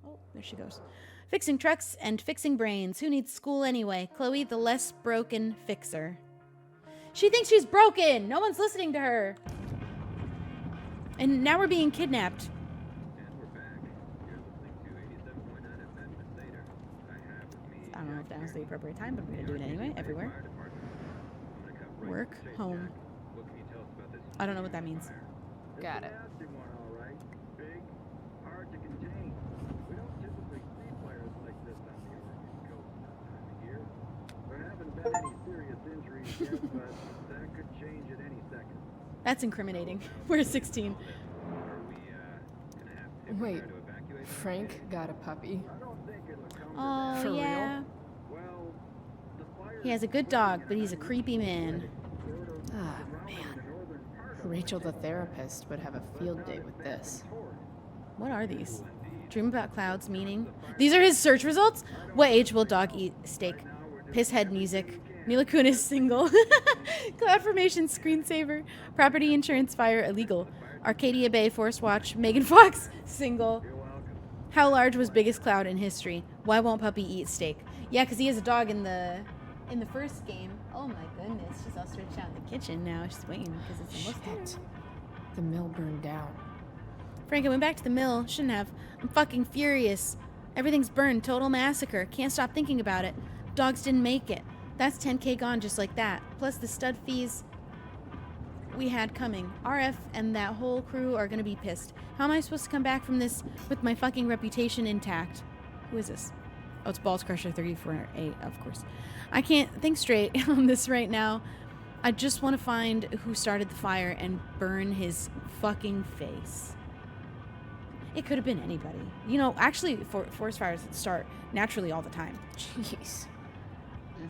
Oh, there she goes. Fixing trucks and fixing brains. Who needs school anyway? Chloe, the less broken fixer. She thinks she's broken! No one's listening to her! And now we're being kidnapped. I don't know if that was the appropriate time, but I'm gonna do it anyway, everywhere. Work, home. I don't know what that means. Got it. That's incriminating. We're 16. Wait, Frank got a puppy. Oh, For yeah. He has a good dog, but he's a creepy man. Ah, man. Rachel the therapist would have a field day with this. What are these? Dream about clouds, meaning? These are his search results? What age will dog eat steak? Piss head music. Mila Kunis single. Cloud formation screensaver. Property insurance fire illegal. Arcadia Bay Forest Watch. Megan Fox single. How large was biggest cloud in history? Why won't puppy eat steak? Yeah, because he has a dog in the first game. Oh my goodness, she's all stretched out in the kitchen now. She's waiting because it's almost Shit. The mill burned down. Frank, I went back to the mill. Shouldn't have. I'm fucking furious. Everything's burned. Total massacre. Can't stop thinking about it. Dogs didn't make it. That's 10K gone just like that. Plus the stud fees we had coming. RF and that whole crew are gonna be pissed. How am I supposed to come back from this with my fucking reputation intact? Who is this? Oh, it's Balls Crusher 34A, of course. I can't think straight on this right now. I just want to find who started the fire and burn his fucking face. It could have been anybody. You know, actually, forest fires start naturally all the time. Jeez.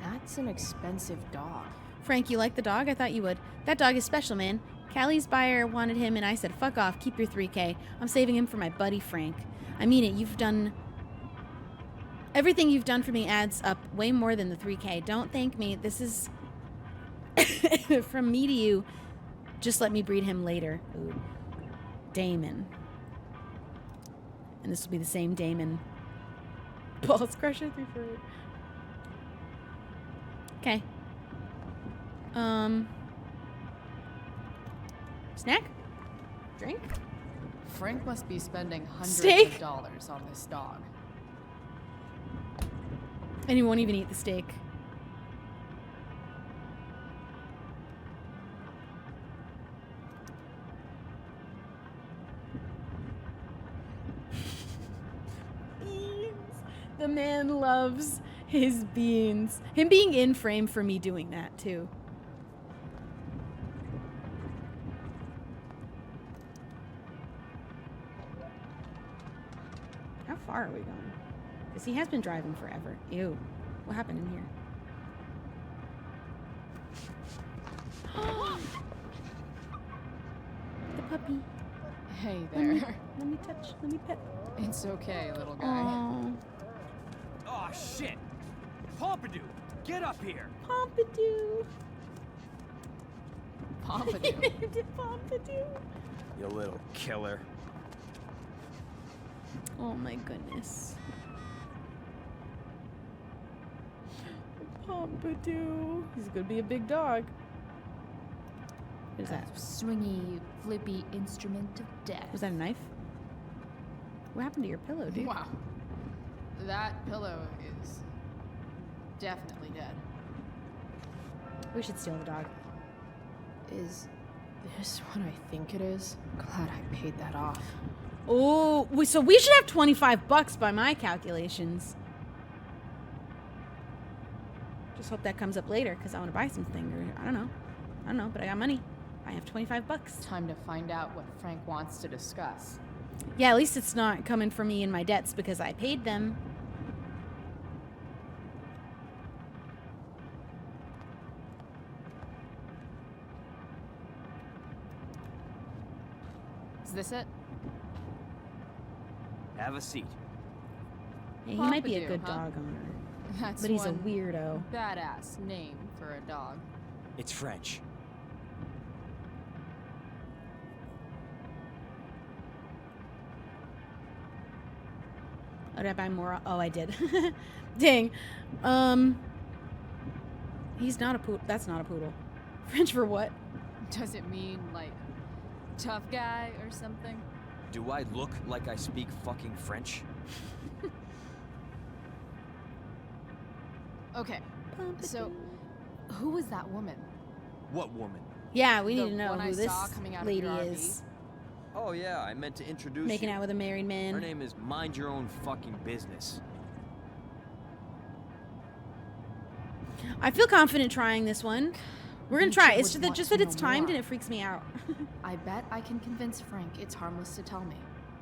That's an expensive dog. Frank, you like the dog? I thought you would. That dog is special, man. Callie's buyer wanted him, and I said, fuck off, keep your 3K. I'm saving him for my buddy Frank. I mean it, you've done... Everything you've done for me adds up way more than the 3K. Don't thank me. This is... from me to you. Just let me breed him later. Ooh. Damon. And this will be the same Damon. Balls Crusher 348. Okay. Snack? Drink? Frank must be spending hundreds Steak? of dollars on this dog. And he won't even eat the steak. Beans. The man loves his beans. Him being in frame for me doing that too. How far are we going? Because he has been driving forever. Ew. What happened in here? The puppy. Hey Let me, there. let me touch. Let me pet. It's okay, little guy. Aww. Oh shit! Pompidou, get up here! Pompidou. He Pompidou. named it Pompidou. You little killer. Oh my goodness. Pompidou. He's gonna be a big dog. What is that? Swingy, flippy instrument of death. Was that a knife? What happened to your pillow, dude? Wow. That pillow is definitely dead. We should steal the dog. Is this what I think it is? Glad I paid that off. Oh, so we should have $25 by my calculations. Just hope that comes up later because I want to buy something or I don't know, but I got money. I have $25. Time to find out what Frank wants to discuss. Yeah, at least it's not coming from me and my debts because I paid them. Is this it? Have a seat. Yeah, he might be a Pompidou, good huh? dog owner, That's but he's a one weirdo. badass name for a dog. It's French. Oh, did I buy more? Oh, I did. Dang. He's not a poodle. That's not a poodle. French for what? Does it mean, like, tough guy or something? Do I look like I speak fucking French? Okay, so who was that woman? What woman? Yeah, we The need to know one I who this saw coming out of lady your RV? is. Oh yeah, I meant to introduce Making you. out with a married man. Her name is Mind Your Own Fucking Business. I feel confident trying this one. We're gonna try. It's would just want that to it's know timed more. and it freaks me out. I bet I can convince Frank it's harmless to tell me.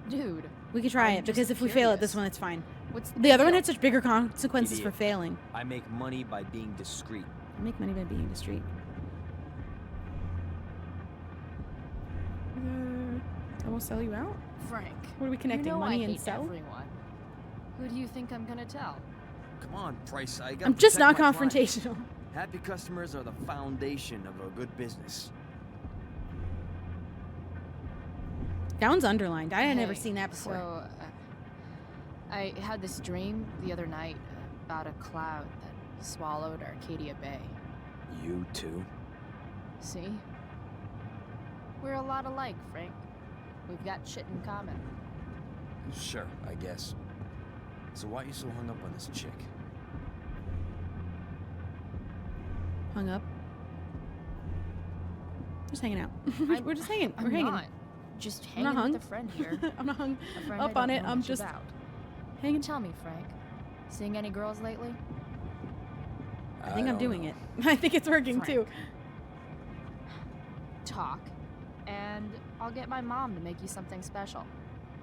Dude, We could try I'm it because just if we fail at curious. this one, it's fine. what's The big other one deal? had such bigger consequences Idiot. for failing. I make money by being discreet. I make money by being discreet. I won't sell you out. Frank. What are we connecting? You know Money I and hate sell? everyone. Who do you think I'm gonna tell? Come on, Price. I got. I'm just not confrontational. Happy customers are the foundation of a good business. That one's underlined. I had never Hey, seen that before. So, I had this dream the other night about a cloud that swallowed Arcadia Bay. You too. See? We're a lot alike, Frank. We've got shit in common. Sure, I guess. So why are you so hung up on this chick? Hung up. Just hanging out. We're just hanging. I'm We're hanging. not. Just I'm not hanging hung. with a friend here. I'm not hung A friend I up on don't it. know I'm much just about. hanging. Tell me, Frank. Seeing any girls lately? I think I'm don't doing know. it. I think it's working Frank. too. Talk. And I'll get my mom to make you something special.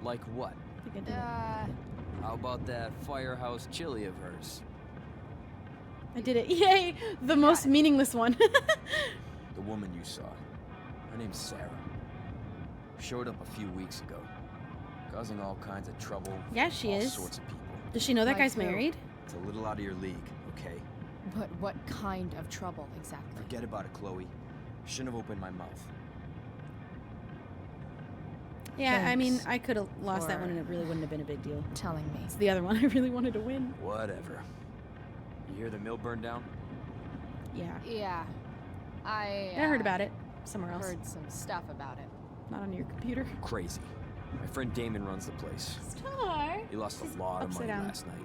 Like what? I think I did it. How about that firehouse chili of hers? I did it. Yay! The most meaningless one. The woman you saw. Her name's Sarah. Showed up a few weeks ago. Causing all kinds of trouble. Yeah, she all is. sorts of people. Does she know that Like guy's who? married? It's a little out of your league, okay? But what kind of trouble exactly? Forget about it, Chloe. Shouldn't have opened my mouth. Yeah, I mean, Thanks I could have lost that for one and it really wouldn't have been a big deal. Telling me. It's the other one I really wanted to win. Whatever. You hear the mill burned down? Yeah. Yeah. I heard about it somewhere else. Heard some stuff about it. Not on your computer. Crazy. My friend Damon runs the place. Star. He lost a lot of upside money down. last night.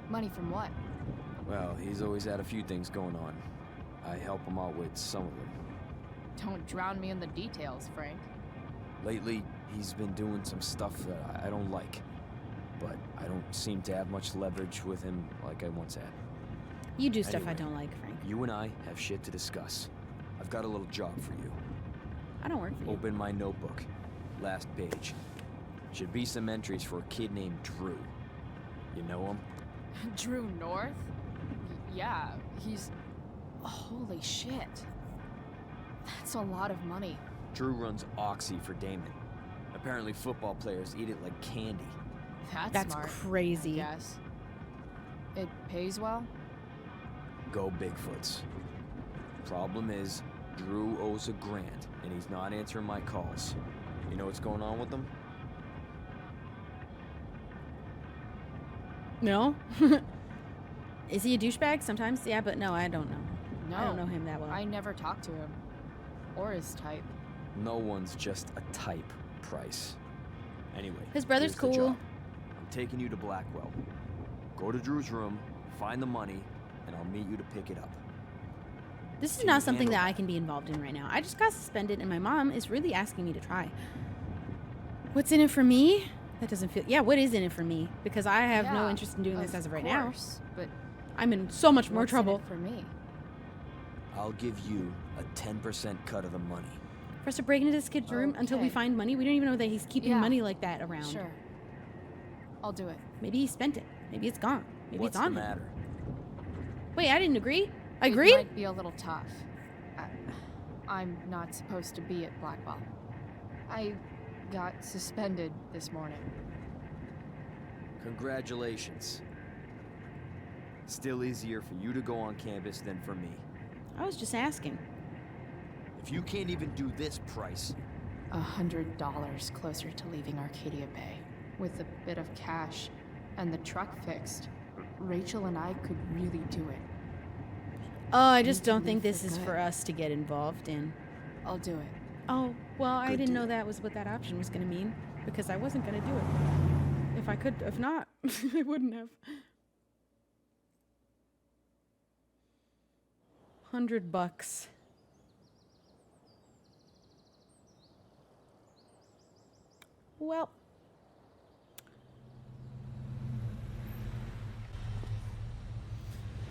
Money from what? Well, he's always had a few things going on. I help him out with some of them. Don't drown me in the details, Frank. Lately, he's been doing some stuff that I don't like. But I don't seem to have much leverage with him like I once had. You do stuff I Anyway, don't like, Frank. You and I have shit to discuss. I've got a little job for you. I don't work for you. Open my notebook. last page. Should be some entries for a kid named Drew. You know him? Drew North? Yeah, he's... Holy shit. That's a lot of money. Drew runs Oxy for Damon. Apparently football players eat it like candy. That's That's smart. crazy. Yes. It pays well? Go Bigfoots. Problem is, Drew owes a grand, and he's not answering my calls. You know what's going on with him? No? Is he a douchebag? Sometimes, yeah, but no, I don't know. No. I don't know him that well. I never talked to him. Or his type. No one's just a type, Price. Anyway, His brother's here's the cool. job. I'm taking you to Blackwell. Go to Drew's room, find the money, and I'll meet you to pick it up. This is Can not you something handle that I can be involved in right now. I just got suspended, and my mom is really asking me to try. What's in it for me? That doesn't feel... Yeah, what is in it for me? Because I have no Yeah, interest in doing this as of right course, now. But I'm in so much more what's in trouble. it for me? I'll give you a 10% cut of the money. For us to break into this kid's room until we Okay. find money? We don't even know that he's keeping Yeah. money like that around. Sure. I'll do it. Maybe he spent it. Maybe it's gone. Maybe What's it's on the him. matter? Wait, I didn't agree. I It agreed? might be a little tough. I'm not supposed to be at Blackwell. I got suspended this morning. Congratulations. Still easier for you to go on campus than for me. I was just asking. If you can't even do this, Price, $100 closer to leaving Arcadia Bay. With a bit of cash and the truck fixed, Rachel and I could really do it. Oh, I just We can don't think live this for is good. for us to get involved in. I'll do it. Oh, well, I Good didn't deal. know that was what that option was going to mean. Because I wasn't going to do it. If I could, if not, I wouldn't have. $100. Well.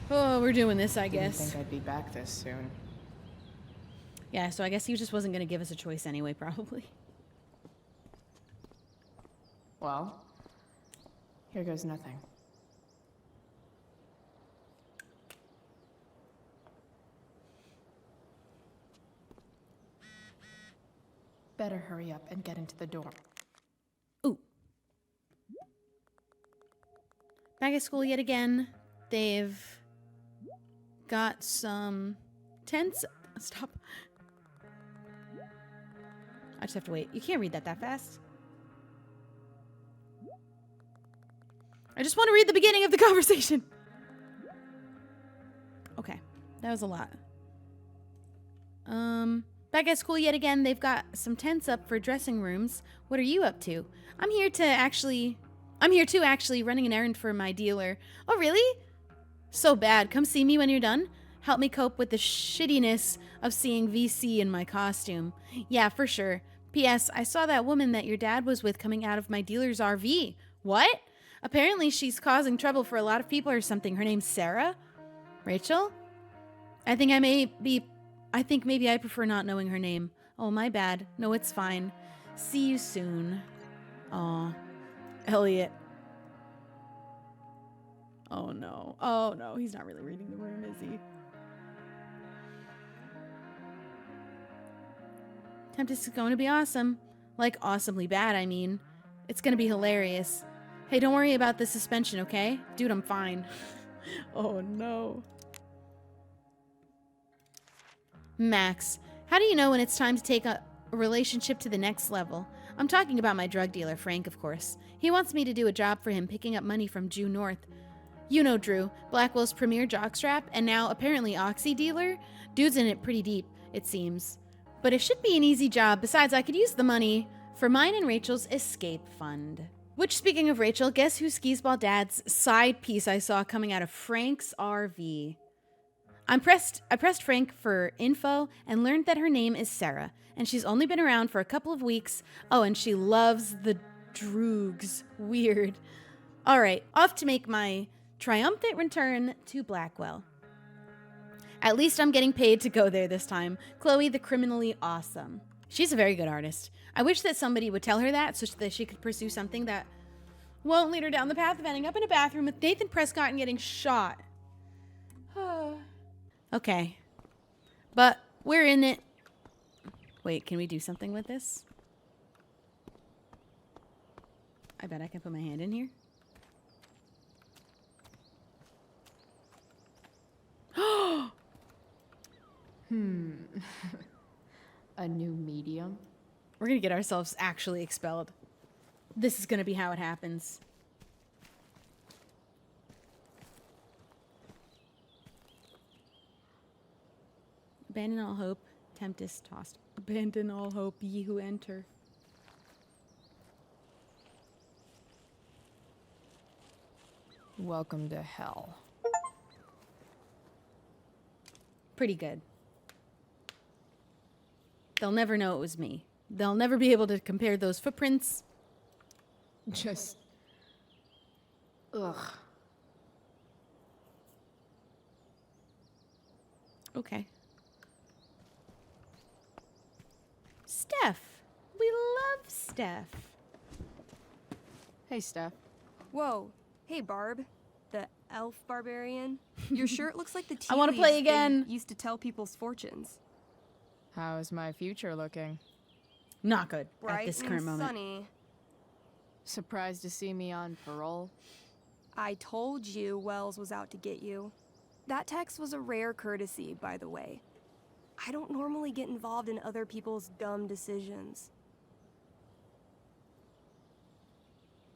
Oh, we're doing this, I Didn't guess. think I'd be back this soon. Yeah, so I guess he just wasn't going to give us a choice anyway, probably. Well, here goes nothing. Better hurry up and get into the dorm. Ooh. Back at school yet again. They've got some tents. Stop. I just have to wait. You can't read that fast. I just want to read the beginning of the conversation. Okay. That was a lot. Back at school yet again, they've got some tents up for dressing rooms. What are you up to? I'm here too, actually, running an errand for my dealer. Oh, really? So bad. Come see me when you're done. Help me cope with the shittiness of seeing VC in my costume. Yeah, for sure. P.S. I saw that woman that your dad was with coming out of my dealer's RV. What? Apparently she's causing trouble for a lot of people or something. Her name's Sarah? Rachel? I think maybe I prefer not knowing her name. Oh, my bad. No, it's fine. See you soon. Aw. Elliot. Oh, no. Oh, no. He's not really reading the room, is he? Tempest is going to be awesome. Like, awesomely bad, I mean. It's going to be hilarious. Hey, don't worry about the suspension, okay? Dude, I'm fine. Oh, no. Max, how do you know when it's time to take a relationship to the next level? I'm talking about my drug dealer, Frank, of course. He wants me to do a job for him picking up money from Drew North. You know Drew, Blackwell's premier jockstrap, and now apparently Oxy dealer? Dude's in it pretty deep, it seems. But it should be an easy job. Besides, I could use the money for mine and Rachel's escape fund. Which, speaking of Rachel, guess who Skisball Dad's side piece I saw coming out of Frank's RV? I pressed Frank for info and learned that her name is Sarah, and she's only been around for a couple of weeks. Oh, and she loves the Droogs. Weird. All right, off to make my triumphant return to Blackwell. At least I'm getting paid to go there this time. Chloe the criminally awesome. She's a very good artist. I wish that somebody would tell her that so that she could pursue something that won't lead her down the path of ending up in a bathroom with Nathan Prescott and getting shot. Okay. But we're in it. Wait, can we do something with this? I bet I can put my hand in here. A new medium? We're gonna get ourselves actually expelled. This is gonna be how it happens. Abandon all hope, tempest tossed. Abandon all hope, ye who enter. Welcome to hell. Pretty good. They'll never know it was me. They'll never be able to compare those footprints. Just... ugh. Okay. Steph. We love Steph. Hey, Steph. Whoa. Hey, Barb. The elf barbarian. Your shirt looks like the tea I want to play leaves again. they used to tell people's fortunes. How's my future looking? Not good Bright at this and current moment. sunny. Surprised to see me on parole? I told you Wells was out to get you. That text was a rare courtesy, by the way. I don't normally get involved in other people's dumb decisions.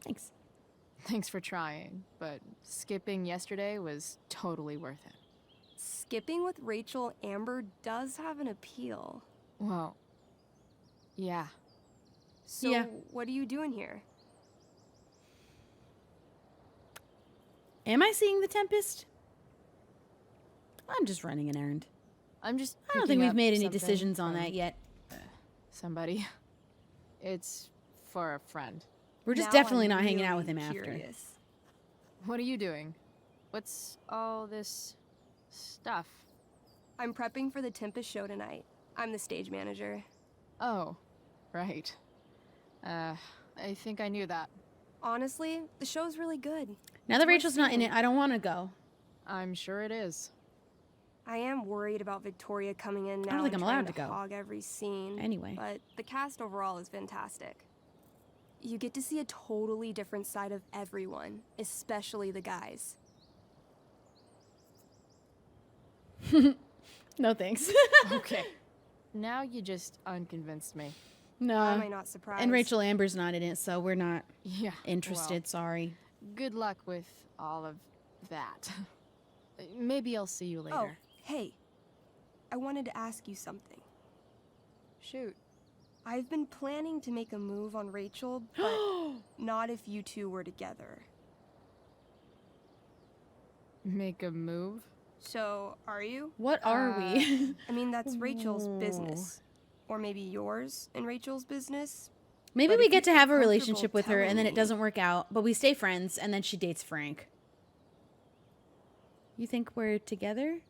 Thanks. Thanks for trying, but skipping yesterday was totally worth it. Skipping with Rachel Amber does have an appeal. Well, yeah. So, Yeah. what are you doing here? Am I seeing the Tempest? I'm just running an errand. I'm just I don't think picking we've up made any something decisions on from that yet. Somebody. It's for a friend. We're just Now definitely I'm not hanging out with really him after. curious. What are you doing? What's all this stuff? I'm prepping for the Tempest show tonight. I'm the stage manager. Oh, right. I think I knew that. Honestly, the show's really good. Now that It's worth Rachel's not in seeing. it, I don't want to go. I'm sure it is. I am worried about Victoria coming in now don't think and I'm trying allowed to go. hog every scene. Anyway. But the cast overall is fantastic. You get to see a totally different side of everyone, especially the guys. No thanks. Okay. Now you just unconvinced me. No. Am I not surprised? And Rachel Amber's not in it, so we're not Yeah. interested. well, Sorry. Good luck with all of that. Maybe I'll see you later. Oh, hey. I wanted to ask you something. Shoot. I've been planning to make a move on Rachel, but not if you two were together. Make a move? So, are you? What are we? I mean, that's Rachel's Ooh. business. Or maybe yours and Rachel's business. Maybe But we if get you to feel have a comfortable relationship with her and then telling it me- doesn't work out, but we stay friends and then she dates Frank. You think we're together?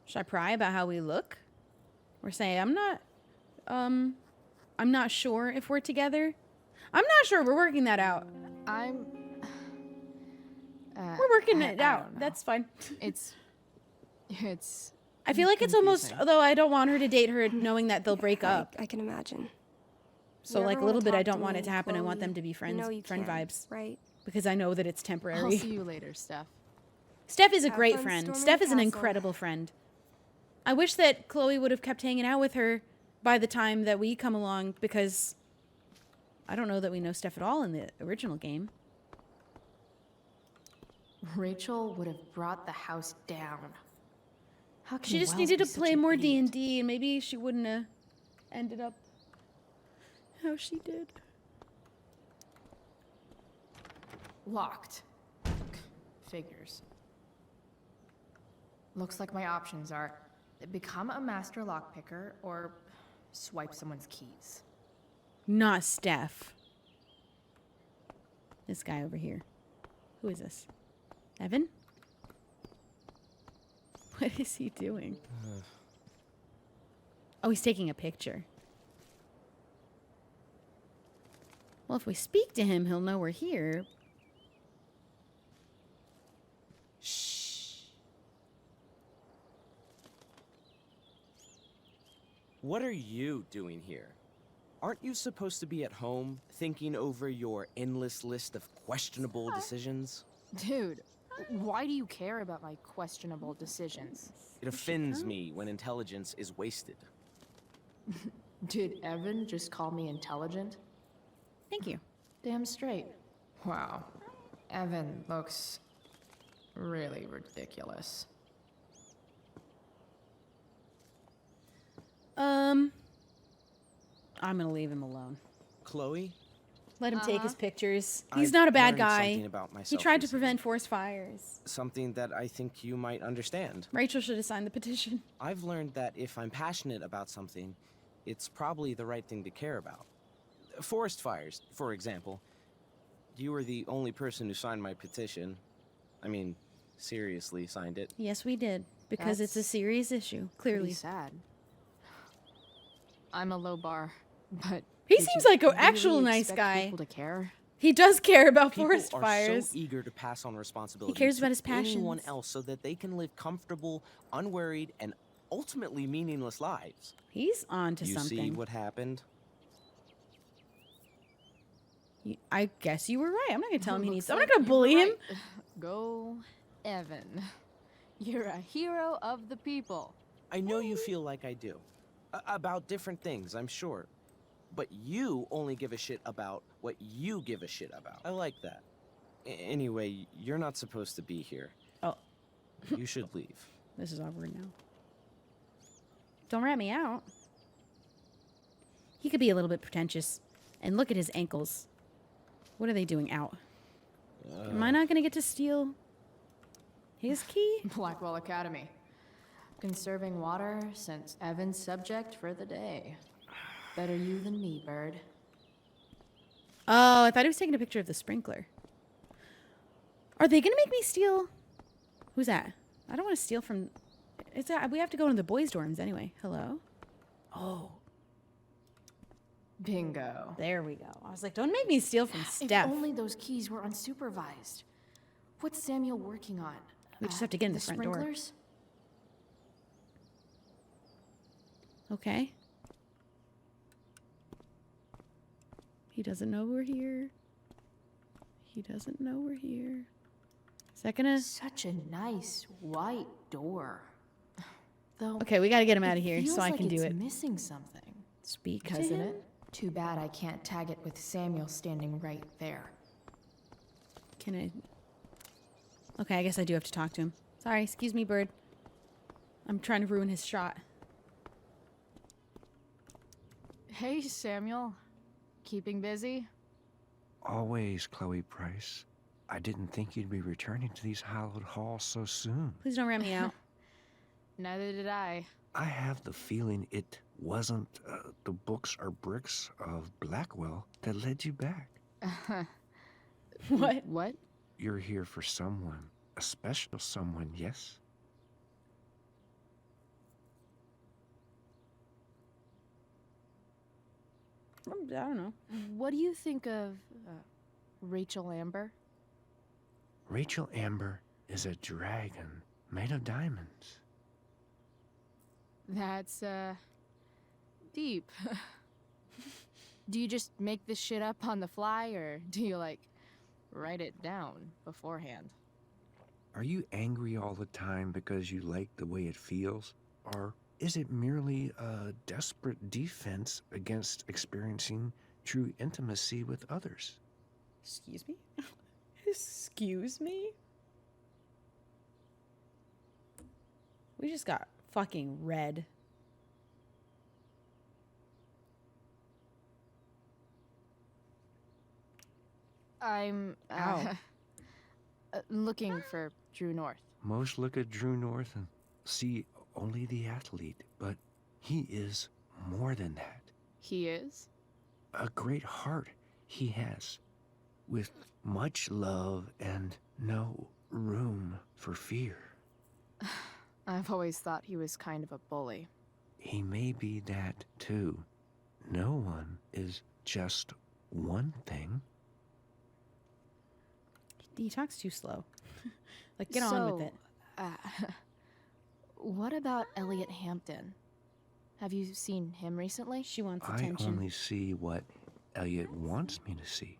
Should I pry about how we look? Or say, I'm not sure if we're together? I'm not sure. We're working that out. I'm... We're working it I out. don't know. That's fine. It's I feel like it's almost, confusing. although I don't want her to date her knowing that they'll break up. I can imagine. So You like ever a little wanna bit, I talk don't to want me, it to happen. I want them Chloe? to be You friends, know you friend can, vibes. right? Because I know that it's I'll temporary. see you later, Steph. Steph is a Have great fun friend. storming Steph the is an castle. incredible friend. I wish that Chloe would have kept hanging out with her by the time that we come along because I don't know that we know Steph at all in the original game. Rachel would have brought the house down. How can She just Wells needed be to such play an more idiot? D&D and maybe she wouldn't have ended up how she did. Locked. Figures. Looks like my options are become a master lockpicker or swipe someone's keys. Not Steph. This guy over here. Who is this? Evan? What is he doing? Oh, he's taking a picture. Well, if we speak to him, he'll know we're here. Shh. What are you doing here? Aren't you supposed to be at home, thinking over your endless list of questionable decisions? Dude, why do you care about my questionable decisions? It offends me when intelligence is wasted. Did Evan just call me intelligent? Thank you. Damn straight. Wow. Evan looks really ridiculous. I'm gonna leave him alone. Chloe? Let him take his Uh-huh. pictures. He's I've not a bad learned guy. something about He myself tried to recently. prevent forest fires. Something that I think you might understand. Rachel should have signed the petition. I've learned that if I'm passionate about something, it's probably the right thing to care about. Forest fires, for example. You were the only person who signed my petition. I mean, seriously signed it. Yes, we did. Because it's a That's serious issue, Pretty clearly. sad. I'm a low bar, but He did seems you like an really actual nice expect guy. People to care? He does care about People forest are fires. so eager to pass on responsibility cares to about his anyone passions. else so that they can live comfortable, unworried, and ultimately meaningless lives. He's on to you something. see what happened? I guess you were right. I'm not gonna tell him he Looks needs. I'm like not gonna you were bully him. right. Go, Evan. You're a hero of the people. I know you feel like I do. About different things, I'm sure. But you only give a shit about what you give a shit about. I like that. Anyway, you're not supposed to be here. Oh. You should leave. This is awkward now. Don't rat me out. He could be a little bit pretentious. And look at his ankles. What are they doing out? Am I not gonna get to steal his key? Blackwell Academy. Conserving water since Evan's subject for the day. Better you than me, bird. Oh, I thought he was taking a picture of the sprinkler. Are they gonna make me steal? Who's that? I don't want to steal from. It's we have to go into the boys' dorms anyway. Hello. Oh, Bingo. there we go. I was like, don't make me steal from Steph. If only those keys were unsupervised. What's Samuel working on? We just have to get in the front door. sprinklers? Okay. He doesn't know we're here. He doesn't know we're here. Is that gonna? Such a nice white door. Though. Okay, we gotta get him out it of here feels so I like can do it's it. Missing something. Speak to Doesn't him. it? Too bad I can't tag it with Samuel standing right there. Can I? Okay, I guess I do have to talk to him. Sorry, excuse me, bird. I'm trying to ruin his shot. Hey, Samuel. Keeping busy? Always, Chloe Price. I didn't think you'd be returning to these hallowed halls so soon. Please don't rat me out. Neither did I. I have the feeling it wasn't the books or bricks of Blackwell that led you back. What? What? You're here for someone, a special someone, yes? I don't know. What do you think of Rachel Amber? Rachel Amber is a dragon made of diamonds. That's, deep. Do you just make this shit up on the fly, or do you, like, write it down beforehand? Are you angry all the time because you like the way it feels? Or is it merely a desperate defense against experiencing true intimacy with others? Excuse me? Excuse me? We just got fucking red. I'm, Ow. looking for Drew North. Most look at Drew North and see only the athlete, but he is more than that. He is? A great heart he has, with much love and no room for fear. I've always thought he was kind of a bully. he may be that too. No one is just one thing. He talks too slow. Like, get on with it. What about Elliot Hampton? Have you seen him recently? She wants I attention. only see what Elliot wants me to see.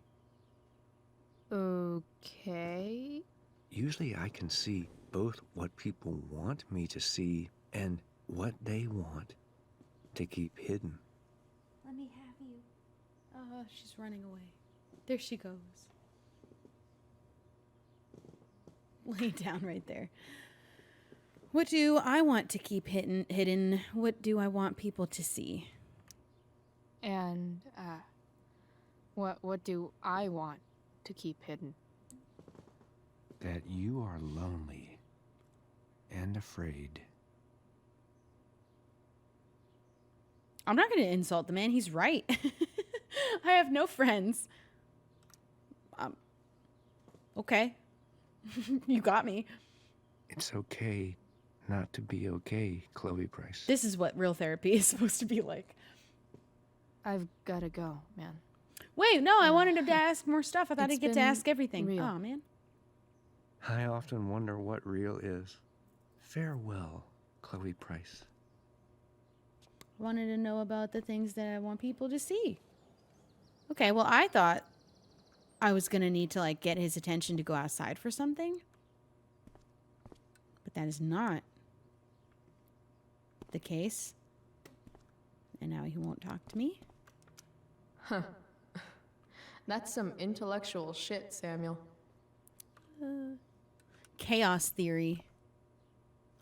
Okay. Usually I can see both what people want me to see and what they want to keep hidden. Let me have you. Oh, she's running away. There she goes. Lay down right there. What do I want to keep hidden? What do I want people to see? And, what do I want to keep hidden? That you are lonely and afraid. I'm not going to insult the man. He's right. I have no friends. Okay. You got me. It's okay not to be okay, Chloe Price. This is what real therapy is supposed to be like. I've gotta go, man. Wait, no, I wanted him to ask more stuff. I thought It's he'd get to been ask everything. real. Oh, man. I often wonder what real is. Farewell, Chloe Price. I wanted to know about the things that I want people to see. Okay, well, I thought I was going to need to, like, get his attention to go outside for something. But that is not the case. And now he won't talk to me. Huh. That's some intellectual shit, Samuel. Chaos theory.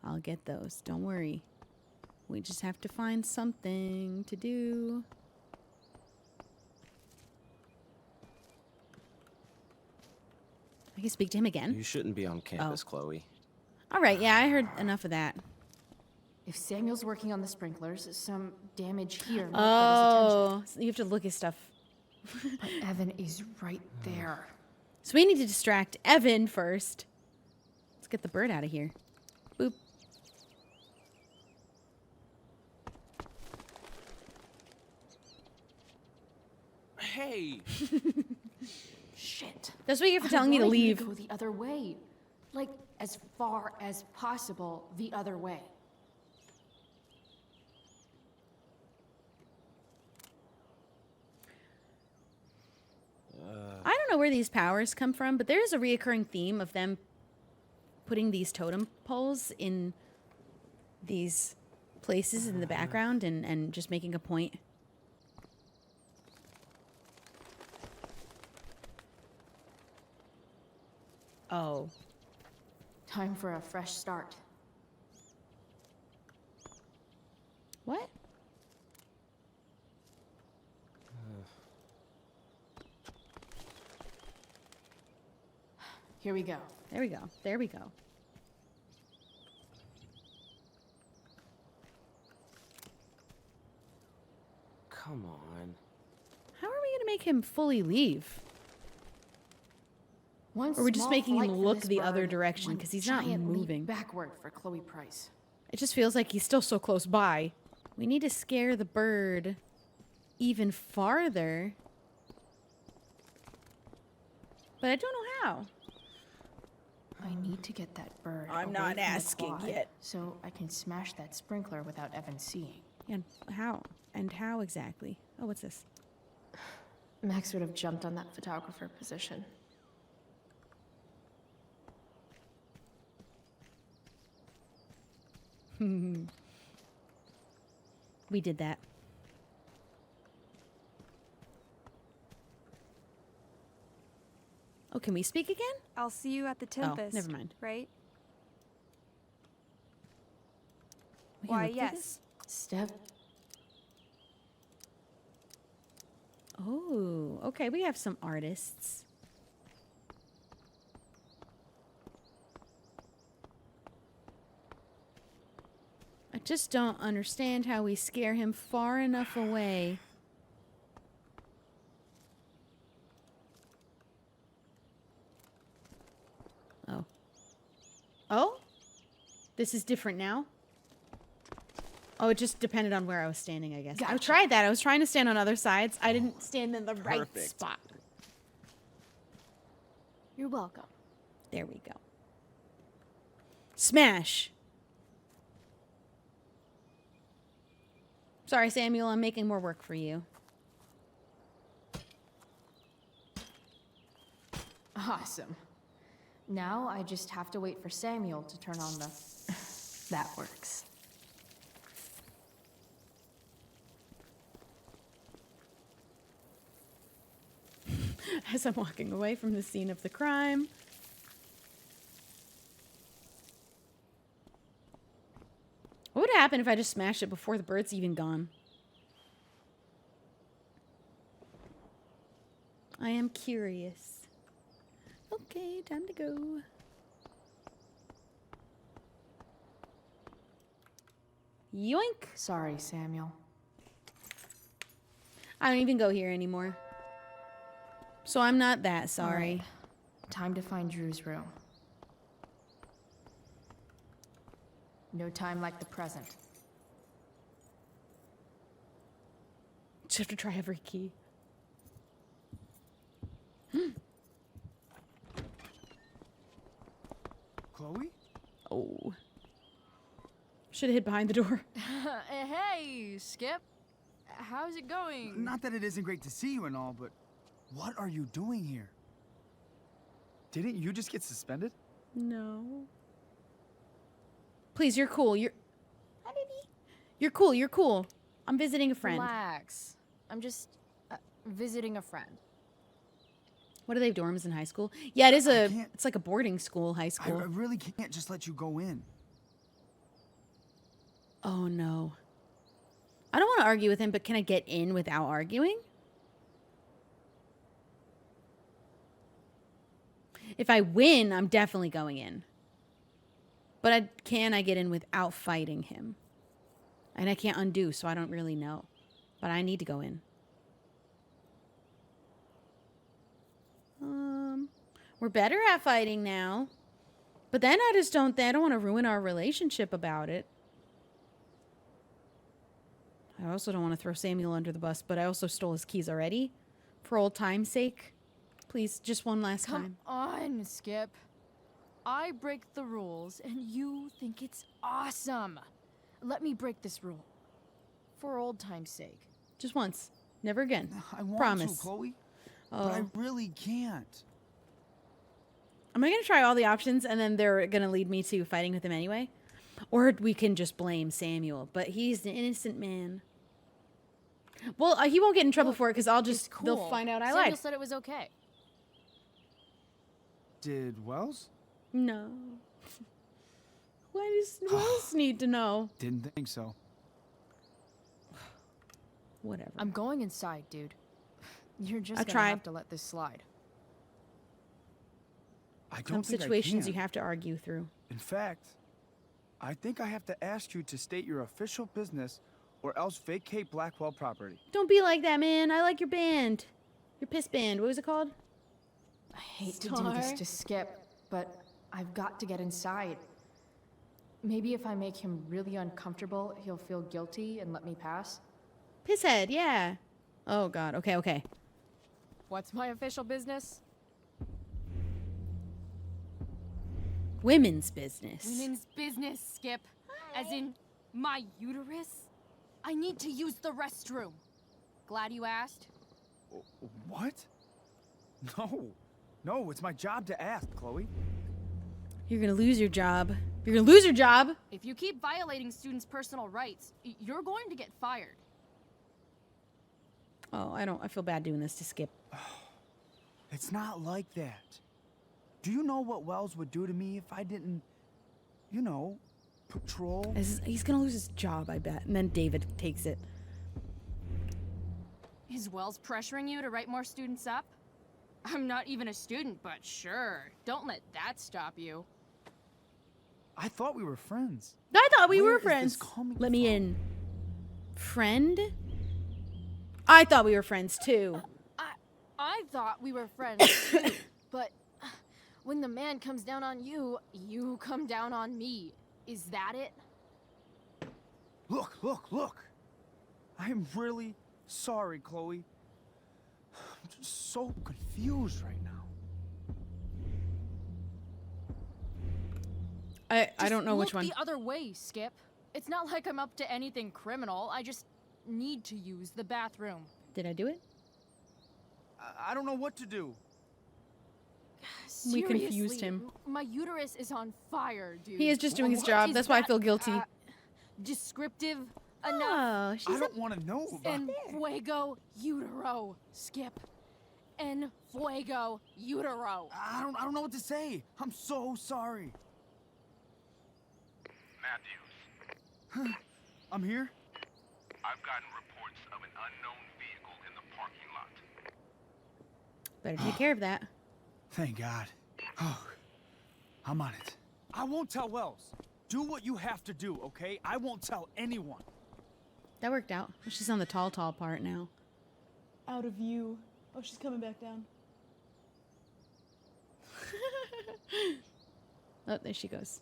I'll get those. Don't worry. We just have to find something to do. I can speak to him again. You shouldn't be on campus, Chloe. All right, yeah, I heard enough of that. If Samuel's working on the sprinklers, some damage here might get his attention. Oh, so you have to look his stuff. But Evan is right there. So we need to distract Evan first. Let's get the bird out of here. Boop. Hey! Shit. That's what you get for telling me to I wanted you leave. go the other way. Like, as far as possible the other way. I don't know where these powers come from, but there is a reoccurring theme of them putting these totem poles in these places in the background and just making a point. Oh. Time for a fresh start. What? Here we go. There we go. There we go. Come on. How are we going to make him fully leave? One Or we're just small making him flight for look this the other bird, direction one because he's not giant leap moving. backward for Chloe Price. It just feels like he's still so close by. We need to scare the bird even farther. But I don't know how. I need to get that bird. I'm away not from the asking quad yet. So I can smash that sprinkler without Evan seeing. And how? And how exactly? Oh, what's this? Max would have jumped on that photographer position. We did that. Oh, can we speak again? I'll see you at the Tempest. never mind. Right? We can Why, look through yes. this? Step. Oh, okay. We have some artists. I just don't understand how we scare him far enough away. Oh. Oh? This is different now? Oh, it just depended on where I was standing, I guess. I Gotcha. tried that. I was trying to stand on other sides. I didn't stand in the right Perfect. spot. You're welcome. There we go. Smash. Sorry, Samuel, I'm making more work for you. Awesome. Now I just have to wait for Samuel to turn on the... That works. As I'm walking away from the scene of the crime. What would happen if I just smashed it before the bird's even gone? I am curious. Okay, time to go. Yoink! Sorry, Samuel. I don't even go here anymore. So I'm not that sorry. Alright. Time to find Drew's room. No time like the present. Just have to try every key. Chloe? Oh. Should have hid behind the door. Hey, Skip. How's it going? Not that it isn't great to see you and all, but what are you doing here? Didn't you just get suspended? No. Please, you're cool. You're cool. You're cool. I'm visiting a friend. Relax. I'm just visiting a friend. What do they have dorms in high school? Yeah, it is it's like a boarding school, high I school. really can't just let you go in. Oh no. I don't want to argue with him, but can I get in without arguing? If I win, I'm definitely going in. But can I get in without fighting him? And I can't undo, so I don't really know. But I need to go in. We're better at fighting now. But then I don't want to ruin our relationship about it. I also don't want to throw Samuel under the bus, but I also stole his keys already. For old time's sake. Please, just one last time. Come on, Skip. I break the rules, and you think it's awesome. Let me break this rule. For old time's sake. Just once. Never again. I want Promise. to, Chloe. Oh. But I really can't. Am I going to try all the options and then they're going to lead me to fighting with him anyway? Or we can just blame Samuel, but he's an innocent man. Well, he won't get in trouble for it because they'll find out I Samuel lied. said it was okay. Did Wells? No. Why does Wells need to know? Didn't think so. Whatever. I'm going inside, dude. You're just I gonna tried. have to let this slide. I don't Some think I situations can. you have to argue through. In fact, I think I have to ask you to state your official business or else vacate Blackwell property. Don't be like that, man. I like your band. Your piss band. What was it called? I hate to do this to Skip, but I've got to get inside. Maybe if I make him really uncomfortable, he'll feel guilty and let me pass. Pisshead, yeah. Oh, God. Okay, okay. What's my official business? Women's business. Women's business, Skip. As in, my uterus? I need to use the restroom. Glad you asked. What? No. No, it's my job to ask, Chloe. You're going to lose your job. You're going to lose your job. If you keep violating students' personal rights, you're going to get fired. Oh, I feel bad doing this to Skip. It's not like that. Do you know what Wells would do to me if I didn't, you know, patrol? He's going to lose his job, I bet. And then David takes it. Is Wells pressuring you to write more students up? I'm not even a student, but sure. Don't let that stop you. I thought we were friends. I thought we Where were is friends. this coming Let me from? in. Friend? I thought we were friends too. I thought we were friends too, but when the man comes down on you, you come down on me. Is that it? Look. I am really sorry, Chloe. I'm just so confused right now. I don't know which one. Look the other way, Skip. It's not like I'm up to anything criminal. I just need to use the bathroom. Did I do it? I don't know what to do. We confused Seriously, him. My uterus is on fire, dude. He is just doing his job. Is That's why I that, feel guilty. Descriptive Oh, enough. she's I don't want to know about En fuego utero, Skip. En fuego utero. I don't know what to say. I'm so sorry. Matthews, I'm here. I've gotten reports of an unknown vehicle in the parking lot. Better take care of that. Thank God. Oh, I'm on it. I won't tell Wells. Do what you have to do, okay? I won't tell anyone. That worked out. She's on the tall part now. Out of view. Oh, she's coming back down. Oh, there she goes.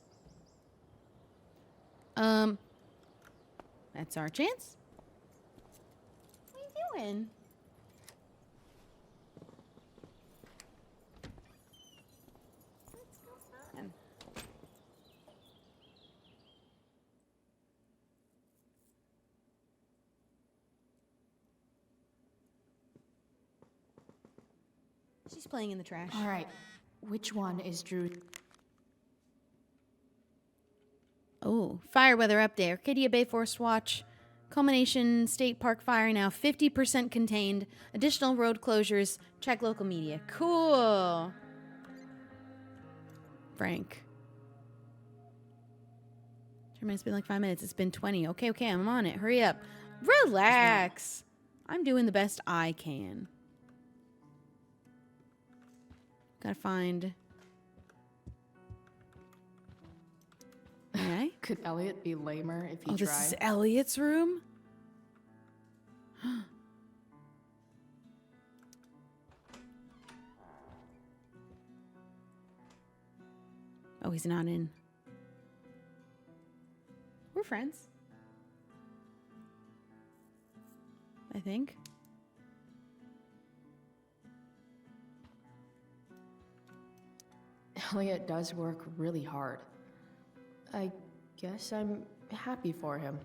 That's our chance. What are you doing? What's going on? She's playing in the trash. All right, which one is Drew? Oh, fire weather update. Arcadia Bay Forest Watch. Culmination State Park fire now 50% contained. Additional road closures. Check local media. Cool. Frank. Terminates, it's been like 5 minutes. It's been 20. Okay, I'm on it. Hurry up. Relax. I'm doing the best I can. Gotta find... Okay. Could Elliot be lamer if he tried? This is Elliot's room? Oh, he's not in. We're friends. I think. Elliot does work really hard. I guess I'm happy for him.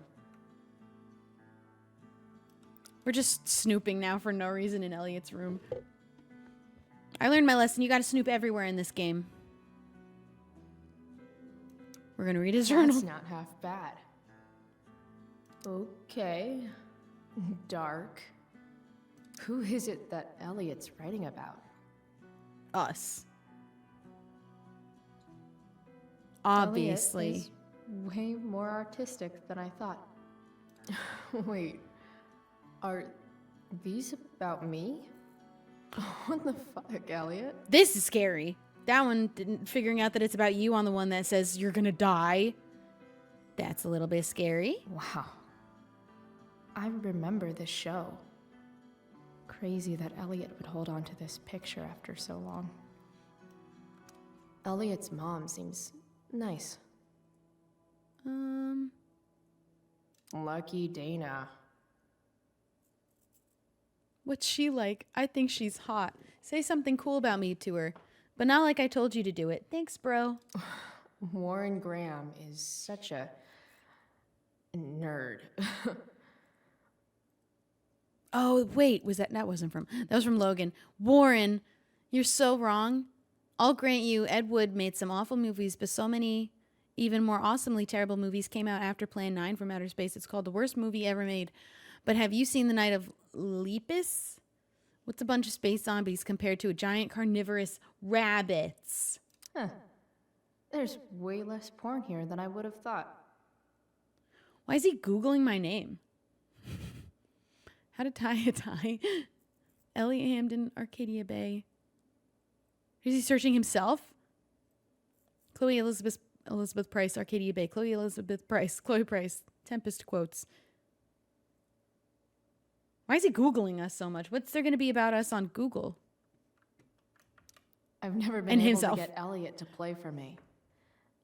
We're just snooping now for no reason in Elliot's room. I learned my lesson. You gotta snoop everywhere in this game. We're gonna read his journal. That's not half bad. Okay. Dark. Who is it that Elliot's writing about? Us. Obviously. Elliot is way more artistic than I thought. Wait. Are these about me? What the fuck, Elliot? This is scary. That one, figuring out that it's about you on the one that says you're gonna die. That's a little bit scary. Wow. I remember this show. Crazy that Elliot would hold on to this picture after so long. Elliot's mom seems nice. Lucky Dana. What's she like? I think she's hot. Say something cool about me to her. But not like I told you to do it. Thanks, bro. Warren Graham is such a nerd. Oh, wait. That wasn't from... That was from Logan. Warren, you're so wrong. I'll grant you, Ed Wood made some awful movies, but so many even more awesomely terrible movies came out after Plan 9 from Outer Space. It's called the worst movie ever made. But have you seen The Night of Lepus? What's a bunch of space zombies compared to a giant carnivorous rabbits? Huh. There's way less porn here than I would have thought. Why is he Googling my name? How to tie a tie? Elliot Hamden, Arcadia Bay. Is he searching himself? Chloe Elizabeth Price, Arcadia Bay. Chloe Elizabeth Price. Chloe Price. Tempest quotes. Why is he Googling us so much? What's there going to be about us on Google? I've never been And able himself. to get Elliot to play for me.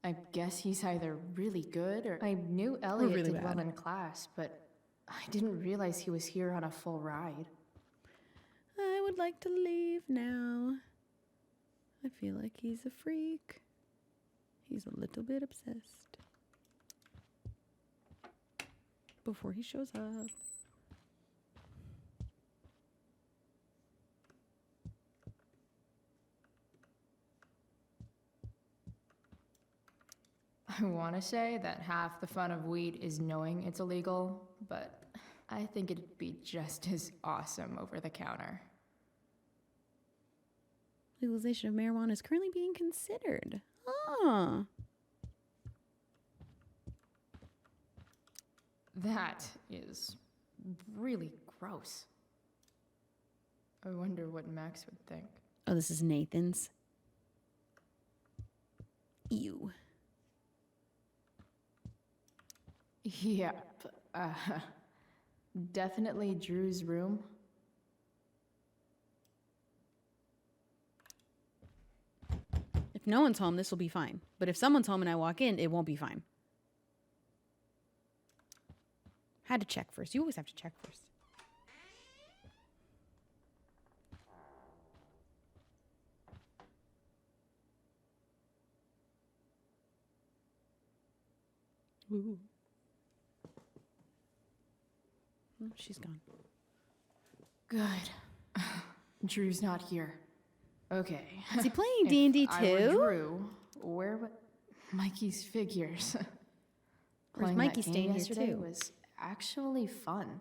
I guess he's either really good or... I knew Elliot really did well bad. in class, but I didn't realize he was here on a full ride. I would like to leave now. I feel like he's a freak. He's a little bit obsessed. Before he shows up. I want to say that half the fun of weed is knowing it's illegal, but I think it'd be just as awesome over the counter. Legalization of marijuana is currently being considered. Ah. That is really gross. I wonder what Max would think. Oh, this is Nathan's. Ew. Yep. Definitely Drew's room. If no one's home, this will be fine. But if someone's home and I walk in, it won't be fine. Had to check first. You always have to check first. Ooh. Oh, she's gone. Good. Drew's not here. Okay. Is he playing If D&D I were too? Drew, where would Mikey's figures? Where's Playing Mikey that game staying here yesterday too? was actually fun.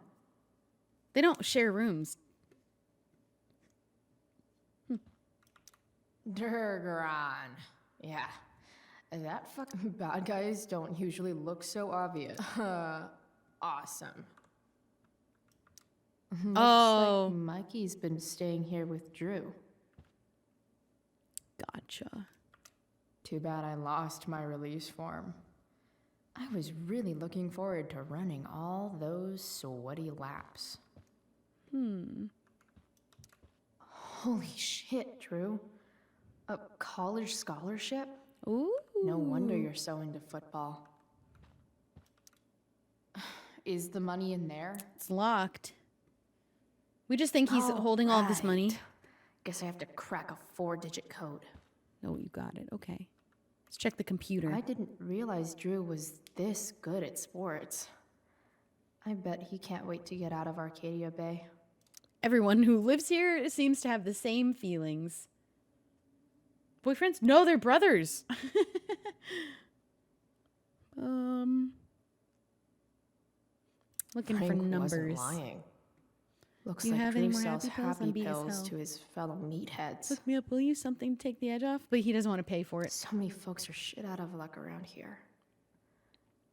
They don't share rooms. Durgaron. Yeah. That fucking bad guys don't usually look so obvious. Awesome. Looks Oh. like Mikey's been staying here with Drew. Gotcha. Too bad I lost my release form. I was really looking forward to running all those sweaty laps. Holy shit, Drew. A college scholarship? Ooh. No wonder you're so into football. Is the money in there? It's locked. We just think he's holding all this money. Right. Guess I have to crack a 4-digit code. No, you got it. Okay. Let's check the computer. I didn't realize Drew was this good at sports. I bet he can't wait to get out of Arcadia Bay. Everyone who lives here seems to have the same feelings. Boyfriends? No, they're brothers. Looking for Frank numbers. wasn't lying. Looks Do you like have Drew any more sells happy pills? I'm happy beat as pills hell. to his fellow meatheads. Hook me up, will you? Something to take the edge off? But he doesn't want to pay for it. So many folks are shit out of luck around here.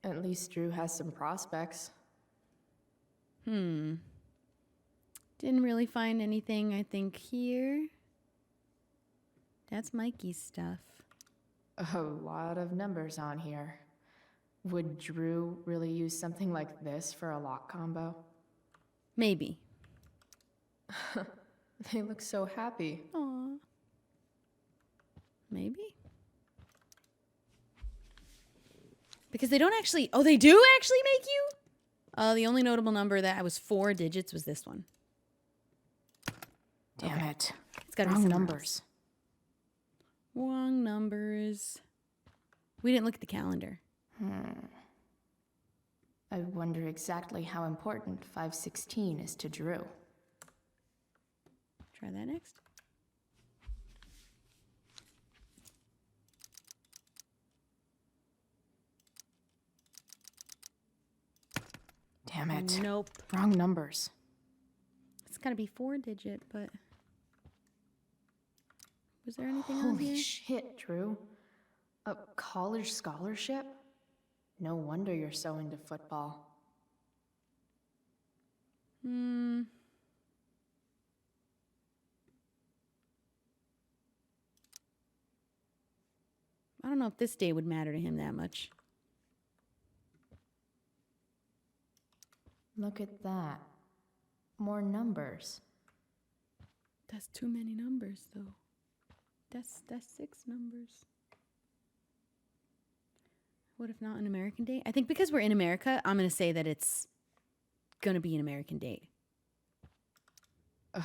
At least Drew has some prospects. Didn't really find anything, I think, here. That's Mikey's stuff. A lot of numbers on here. Would Drew really use something like this for a lock combo? Maybe. They look so happy. Aw. Maybe. Because they don't actually... Oh, they do actually make you? The only notable number that was 4 digits was this one. Damn it. It's got to be Wrong somewhere numbers. else. Wrong numbers. We didn't look at the calendar. I wonder exactly how important 516 is to Drew. Try that next. Damn it. Nope. Wrong numbers. It's got to be 4 digit, but... Was there anything on Holy here? shit, Drew. A college scholarship? No wonder you're so into football. I don't know if this day would matter to him that much. Look at that. More numbers. That's too many numbers, though. That's 6 numbers. What if not an American date? I think because we're in America, I'm going to say that it's going to be an American date.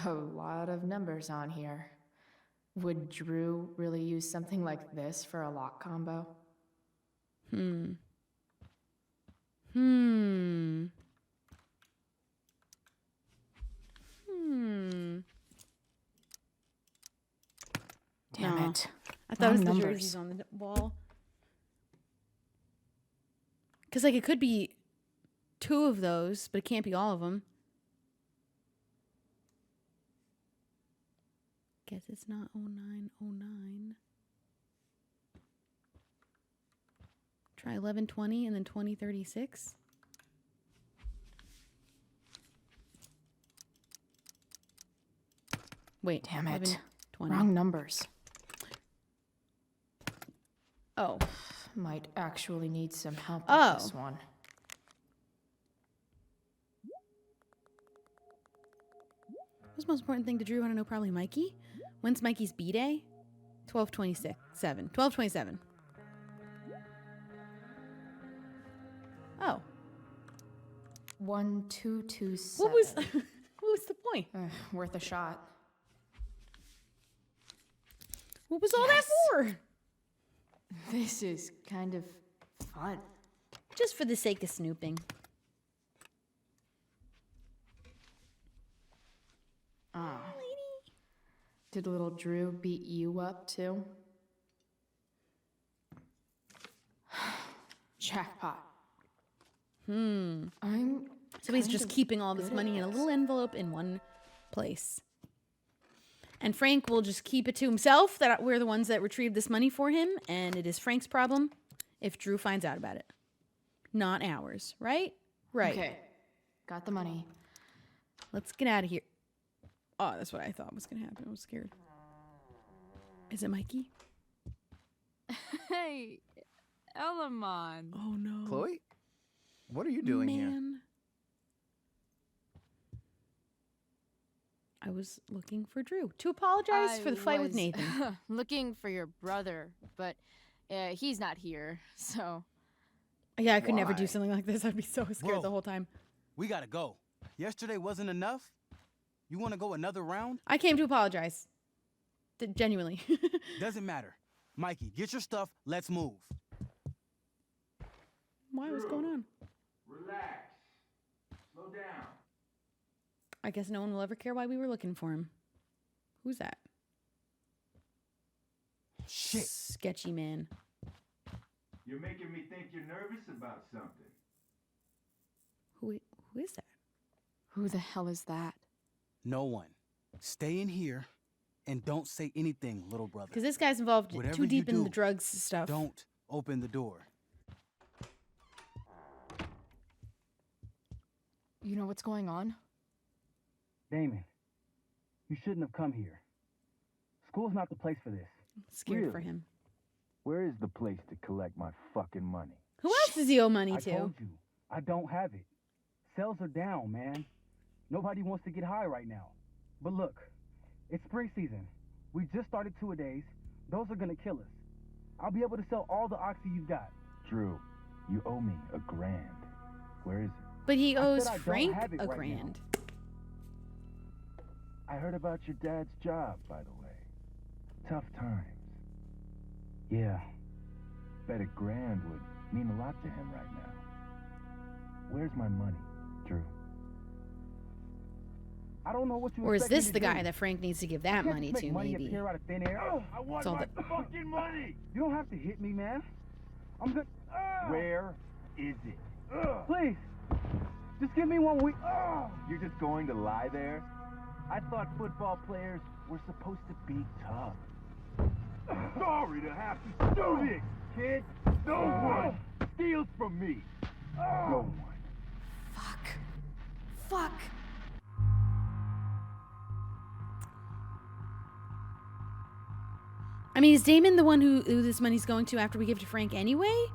A lot of numbers on here. Would Drew really use something like this for a lock combo? Damn it. I thought it was the numbers. jerseys on the wall. Because, like, it could be 2 of those, but it can't be all of them. Guess it's not 0909. Try 1120 and then 2036. Wait, Damn it. 1120. Wrong numbers. Oh. Might actually need some help Oh. with this one. What's the most important thing to Drew? I don't know, probably Mikey. When's Mikey's B-Day? 12/27. 12/27. Oh. 1227. What was the point? Worth a shot. What was all that for? This is kind of fun. Just for the sake of snooping. Oh. Did little Drew beat you up too? Jackpot. I'm So he's kind just of keeping all this good money at in a this. little envelope in one place. And Frank will just keep it to himself that we're the ones that retrieved this money for him, and it is Frank's problem if Drew finds out about it. Not ours, right? Right. Okay. Got the money. Let's get out of here. Oh, that's what I thought was going to happen. I was scared. Is it Mikey? Hey, Elamon. Oh, no. Chloe? What are you doing here? Man. I was looking for Drew to apologize for the fight with was Nathan. looking for your brother, but he's not here, so. Yeah, I could never Why? do something like this. I'd be so scared Bro. the whole time. We gotta go. Yesterday wasn't enough? You wanna go another round? I came to apologize. Genuinely. Doesn't matter. Mikey, get your stuff. Let's move. Why? What's going on? Relax. Slow down. I guess no one will ever care why we were looking for him. Who's that? Shit. Sketchy man. You're making me think you're nervous about something. Who is that? Who the hell is that? No one. Stay in here and don't say anything, little brother. Because this guy's involved Whatever too you deep in the do, drugs stuff. Don't open the door. You know what's going on? Damon, you shouldn't have come here. School's not the place for this. Scared for Really? him. Where is the place to collect my fucking money? Who else does he owe money I to? told you, I don't have it. Sales are down, man. Nobody wants to get high right now. But look, it's spring season. We just started 2-a-days. Those are gonna kill us. I'll be able to sell all the oxy you've got. Drew, you owe me $1,000. Where is it? But he I said owes I don't Frank have it a right grand. I heard about your dad's job, by the way. Tough times. Yeah. Bet $1,000 would mean a lot to him right now. Where's my money, Drew? I don't know what you Or is expect me this to the do. guy that Frank needs to give that I can't money just to, make money maybe? appear out of thin air. I want It's all my the- fucking money! You don't have to hit me, man. I'm good. Where is it? Please, just give me 1 week. You're just going to lie there? I thought football players were supposed to be tough. Sorry to have to do this, kid. No one steals from me. No one. Fuck. I mean, is Damon the one who this money's going to after we give it to Frank anyway?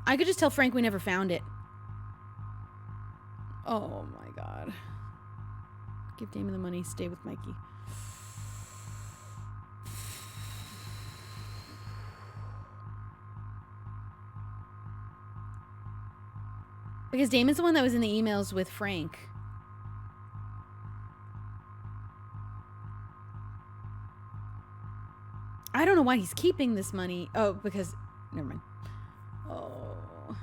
I could just tell Frank we never found it. Oh my god. Give Damon the money, stay with Mikey. Because Damon's the one that was in the emails with Frank. I don't know why he's keeping this money. Oh, because... Never mind. Oh.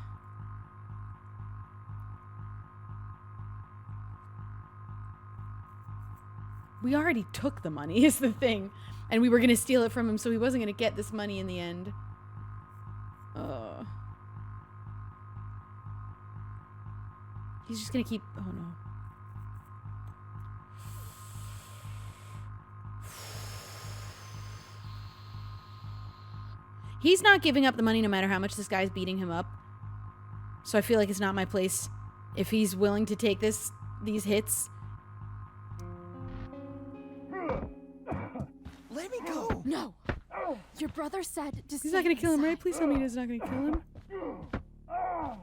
We already took the money, is the thing. And we were going to steal it from him, so he wasn't going to get this money in the end. He's just going to keep... Oh, no. He's not giving up the money no matter how much this guy's beating him up. So I feel like it's not my place. If he's willing to take these hits... Let me go! No! Your brother said to He's not gonna kill him, right? Please tell me he's not gonna kill him.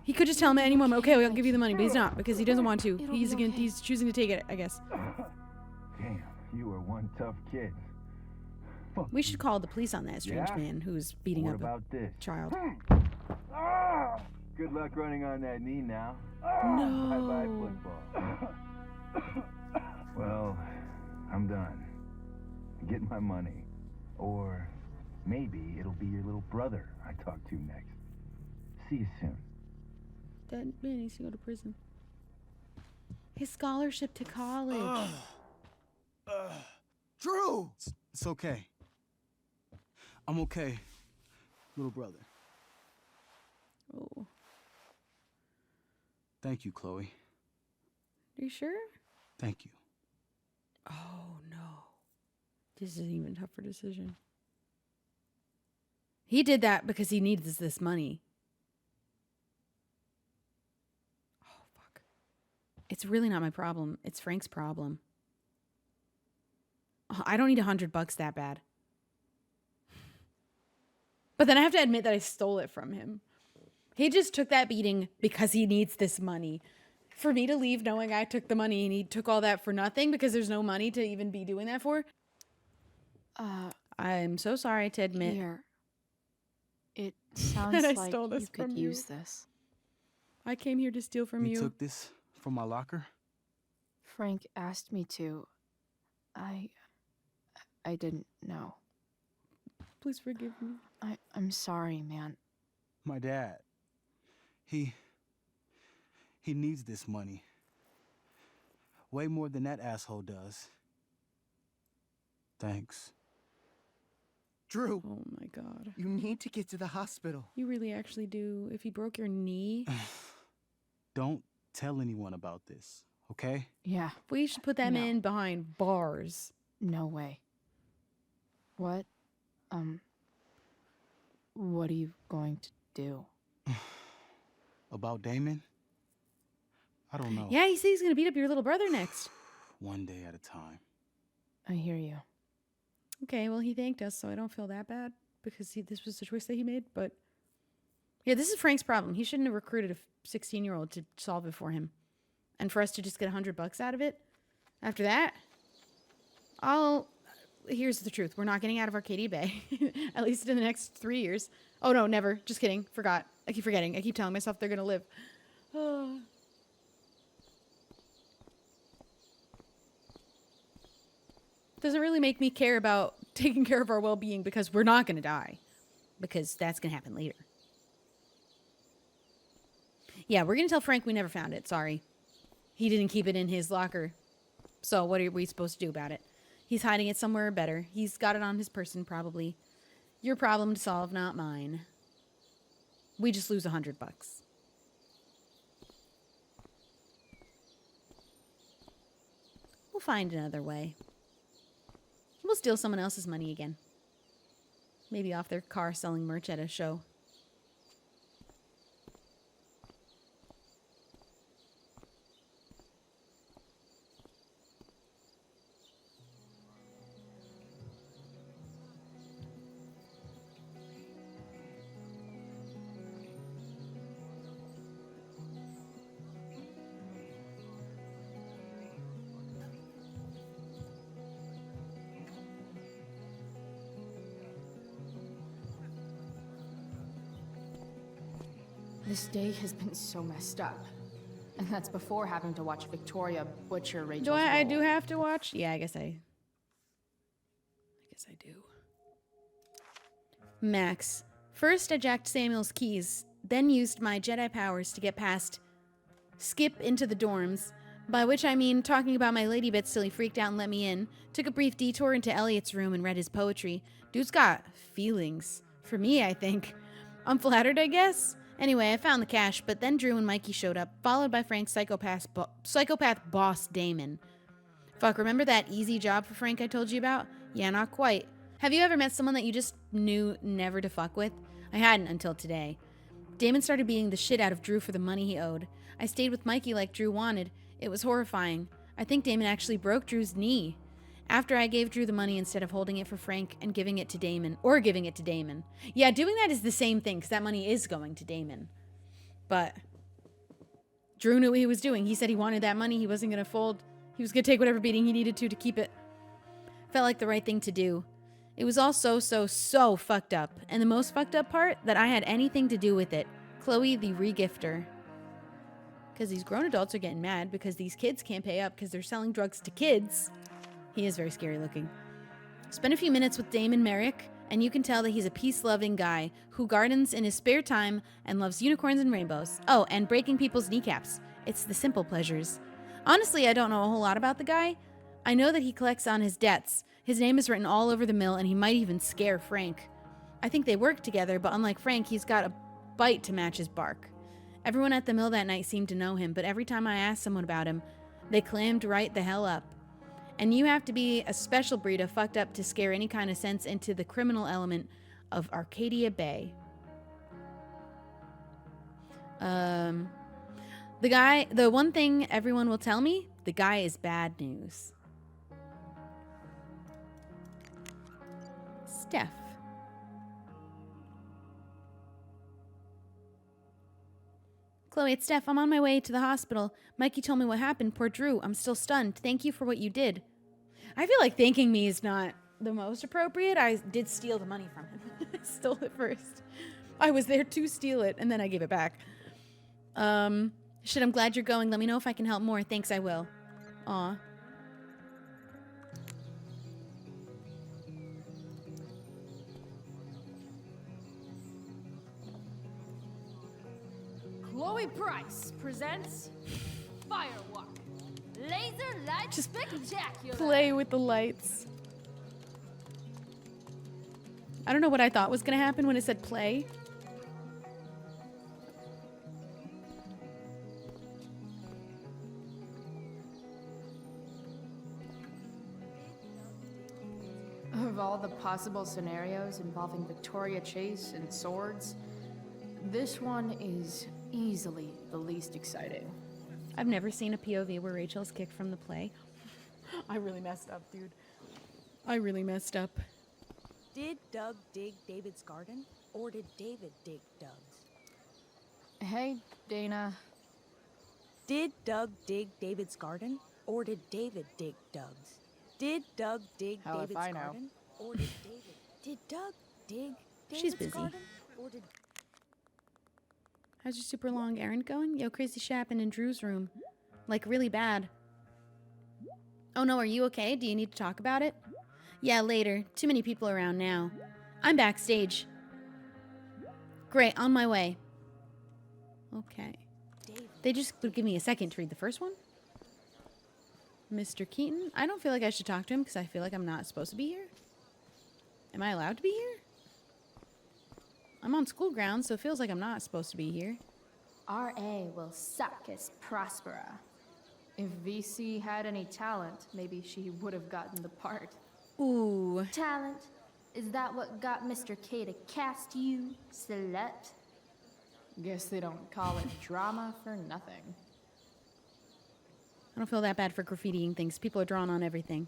He could just tell him at any moment, okay, I'll give you the money, but he's not, because he doesn't want to. He's choosing to take it, I guess. Damn, you are one tough kid. We should call the police on that strange Yeah? man who's beating What up about a this? child. Good luck running on that knee now. No. Bye-bye, football. Well, I'm done. Get my money. Or maybe it'll be your little brother I talk to next. See you soon. That man needs to go to prison. His scholarship to college. Drew! It's okay. I'm okay, little brother. Oh. Thank you, Chloe. Are you sure? Thank you. Oh, no. This is an even tougher decision. He did that because he needs this money. Oh, fuck. It's really not my problem. It's Frank's problem. Oh, I don't need $100 that bad. But then I have to admit that I stole it from him. He just took that beating because he needs this money. For me to leave knowing I took the money and he took all that for nothing because there's no money to even be doing that for. I'm so sorry to admit. Here. It sounds that I like stole this you could from use this. I came here to steal from you. You took this from my locker? Frank asked me to. I didn't know. Please forgive me. I'm sorry, man. My dad. He needs this money. Way more than that asshole does. Thanks. Drew. Oh my God. You need to get to the hospital. You really actually do. If he broke your knee. Don't tell anyone about this, okay? Yeah. We should put that man behind bars. No way. What? What are you going to do? About Damon? I don't know. Yeah, he says he's going to beat up your little brother next. One day at a time. I hear you. Okay, well, he thanked us, so I don't feel that bad because this was the choice that he made. But yeah, this is Frank's problem. He shouldn't have recruited a 16-year-old to solve it for him. And for us to just get $100 out of it, after that, here's the truth. We're not getting out of Arcadia Bay, at least in the next 3 years. Oh, no, never. Just kidding. Forgot. I keep forgetting. I keep telling myself they're going to live. Oh. Doesn't really make me care about taking care of our well-being because we're not going to die. Because that's going to happen later. Yeah, we're going to tell Frank we never found it. Sorry. He didn't keep it in his locker. So what are we supposed to do about it? He's hiding it somewhere better. He's got it on his person, probably. Your problem to solve, not mine. We just lose $100. We'll find another way. We'll steal someone else's money again. Maybe off their car selling merch at a show. This day has been so messed up. And that's before having to watch Victoria butcher Rachel's Do I role. do have to watch? Yeah, I guess I do. Max. First, I jacked Samuel's keys, then used my Jedi powers to get past Skip into the dorms, by which I mean talking about my lady bits till he freaked out and let me in. Took a brief detour into Elliot's room and read his poetry. Dude's got feelings. For me, I think. I'm flattered, I guess. Anyway, I found the cash, but then Drew and Mikey showed up, followed by Frank's psychopath boss, Damon. Fuck, remember that easy job for Frank I told you about? Yeah, not quite. Have you ever met someone that you just knew never to fuck with? I hadn't until today. Damon started beating the shit out of Drew for the money he owed. I stayed with Mikey like Drew wanted. It was horrifying. I think Damon actually broke Drew's knee. After I gave Drew the money instead of holding it for Frank and giving it to Damon. Yeah, doing that is the same thing, because that money is going to Damon. But Drew knew what he was doing. He said he wanted that money. He wasn't going to fold. He was going to take whatever beating he needed to keep it. Felt like the right thing to do. It was all so fucked up. And the most fucked up part, that I had anything to do with it. Chloe, the regifter. Because these grown adults are getting mad because these kids can't pay up because they're selling drugs to kids. He is very scary looking. Spent a few minutes with Damon Merrick, and you can tell that he's a peace-loving guy who gardens in his spare time and loves unicorns and rainbows. Oh, and breaking people's kneecaps. It's the simple pleasures. Honestly, I don't know a whole lot about the guy. I know that he collects on his debts. His name is written all over the mill, and he might even scare Frank. I think they work together, but unlike Frank, he's got a bite to match his bark. Everyone at the mill that night seemed to know him, but every time I asked someone about him, they clammed right the hell up. And you have to be a special breed of fucked up to scare any kind of sense into the criminal element of Arcadia Bay. The one thing everyone will tell me, the guy is bad news. Steph. Chloe, it's Steph. I'm on my way to the hospital. Mikey told me what happened. Poor Drew. I'm still stunned. Thank you for what you did. I feel like thanking me is not the most appropriate. I did steal the money from him. I stole it first. I was there to steal it, and then I gave it back. Shit, I'm glad you're going. Let me know if I can help more. Thanks, I will. Aw. Chloe Price presents Firewalk. Laser light spectacular. Play with the lights. I don't know what I thought was going to happen when it said play. Of all the possible scenarios involving Victoria Chase and swords, this one is easily the least exciting. I've never seen a POV where Rachel's kicked from the play. I really messed up, dude. I really messed up. Did Doug dig David's garden, or did David dig Doug's? Hey, Dana. Did Doug dig David's garden, or did David dig Doug's? Did Doug dig Hell if David's I know. garden, or did David? Did Doug dig David's She's busy. garden, or did? How's your super long errand going? Yo, crazy shit happened in Drew's room. Like, really bad. Oh no, are you okay? Do you need to talk about it? Yeah, later. Too many people around now. I'm backstage. Great, on my way. Okay. They just would give me a second to read the first one? Mr. Keaton? I don't feel like I should talk to him because I feel like I'm not supposed to be here. Am I allowed to be here? I'm on school grounds, so it feels like I'm not supposed to be here. RA will suck as Prospera. If VC had any talent, maybe she would have gotten the part. Ooh. Talent? Is that what got Mr. K to cast you, slut? Guess they don't call it drama for nothing. I don't feel that bad for graffitiing things. People are drawing on everything.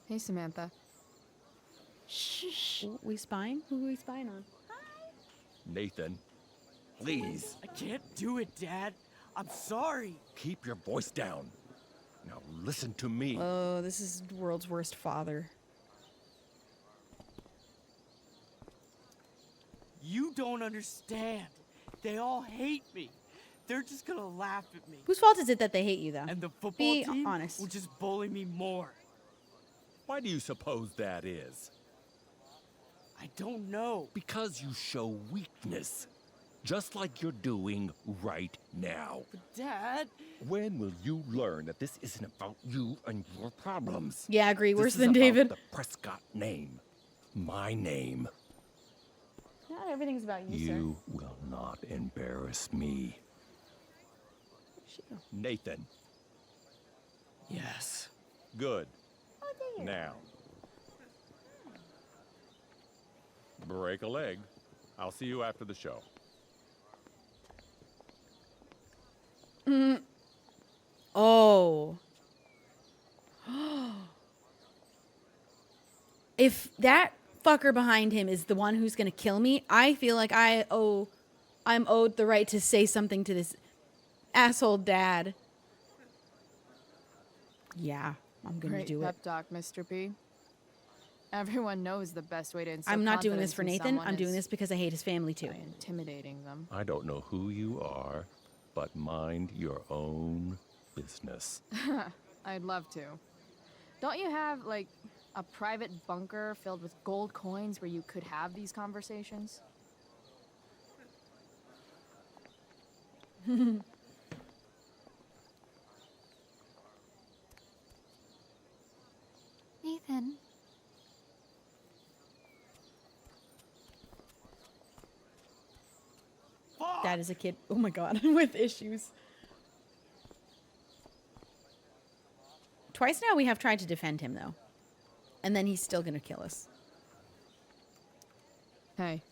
Hey, Samantha. Shh. We spying? Who are we spying on? Nathan, please. I can't do it, Dad. I'm sorry. Keep your voice down. Now listen to me. Oh, this is the world's worst father. You don't understand. They all hate me. They're just gonna laugh at me. Whose fault is it that they hate you, though? And the football Be team honest. will just bully me more. Why do you suppose that is? I don't know. Because you show weakness. Just like you're doing right now. But Dad... When will you learn that this isn't about you and your problems? Yeah, I agree. Worse This is than about David. the Prescott name. My name. Not everything's about you, sir. You will not embarrass me. Nathan. Yes. Good. Now. Break a leg. I'll see you after the show. Oh. If that fucker behind him is the one who's gonna kill me, I feel like I'm owed the right to say something to this asshole dad. Yeah, I'm gonna Great do it. pep talk, Mr. P. Everyone knows the best way to instill I'm not doing this confidence for in Nathan. someone I'm doing is this because I hate his family too. by intimidating them. I don't know who you are, but mind your own business. I'd love to. Don't you have, like, a private bunker filled with gold coins where you could have these conversations? Nathan. That is a kid. Oh my god, with issues. Twice now we have tried to defend him though. And then he's still gonna kill us. Hey,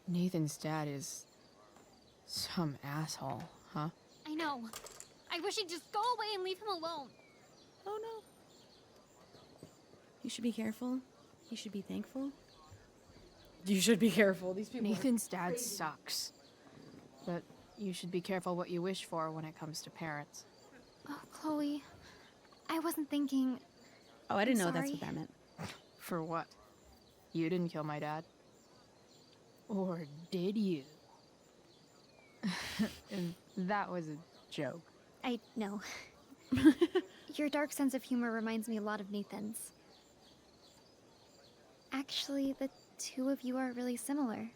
Nathan's dad is some asshole, huh? I know. I wish he'd just go away and leave him alone. Oh no. You should be careful. You should be thankful. You should be careful. These people. Nathan's dad sucks. But you should be careful what you wish for when it comes to parents. Oh, Chloe. I wasn't thinking... Oh, I didn't know I'm that's sorry. what that meant. For what? You didn't kill my dad? Or did you? And that was a joke. I know. Your dark sense of humor reminds me a lot of Nathan's. Actually, the two of you are really similar.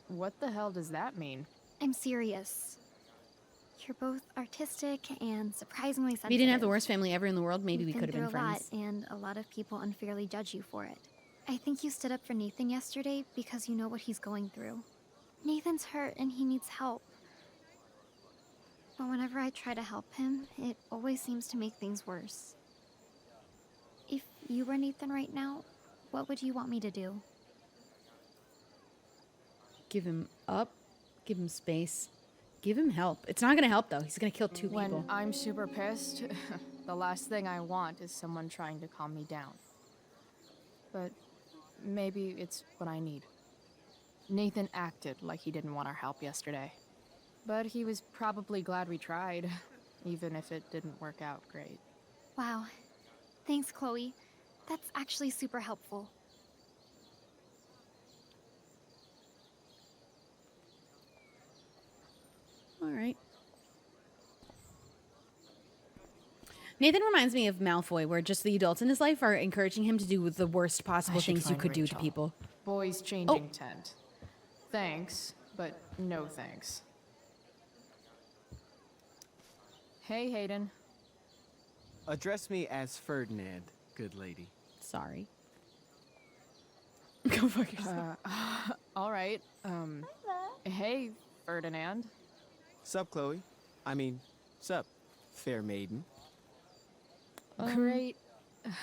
What the hell does that mean? I'm serious. You're both artistic and surprisingly sensitive. If you didn't have the worst family ever in the world, maybe we You've could have been through friends. a lot, and a lot of people unfairly judge you for it. I think you stood up for Nathan yesterday because you know what he's going through. Nathan's hurt and he needs help. But whenever I try to help him, it always seems to make things worse. If you were Nathan right now, what would you want me to do? Give him up. Give him space. Give him help. It's not gonna help though. He's gonna kill two When people. I'm super pissed, the last thing I want is someone trying to calm me down. But maybe it's what I need. Nathan acted like he didn't want our help yesterday. But he was probably glad we tried, even if it didn't work out great. Wow. Thanks, Chloe. That's actually super helpful. All right. Nathan reminds me of Malfoy, where just the adults in his life are encouraging him to do the worst possible should things you find could do to Rachel. people. Boys changing tent. Thanks, but no thanks. Hey, Hayden. Address me as Ferdinand, good lady. Sorry. Go fuck yourself. All right. Hey, Ferdinand. Sup, Chloe? I mean, sup, fair maiden. Great.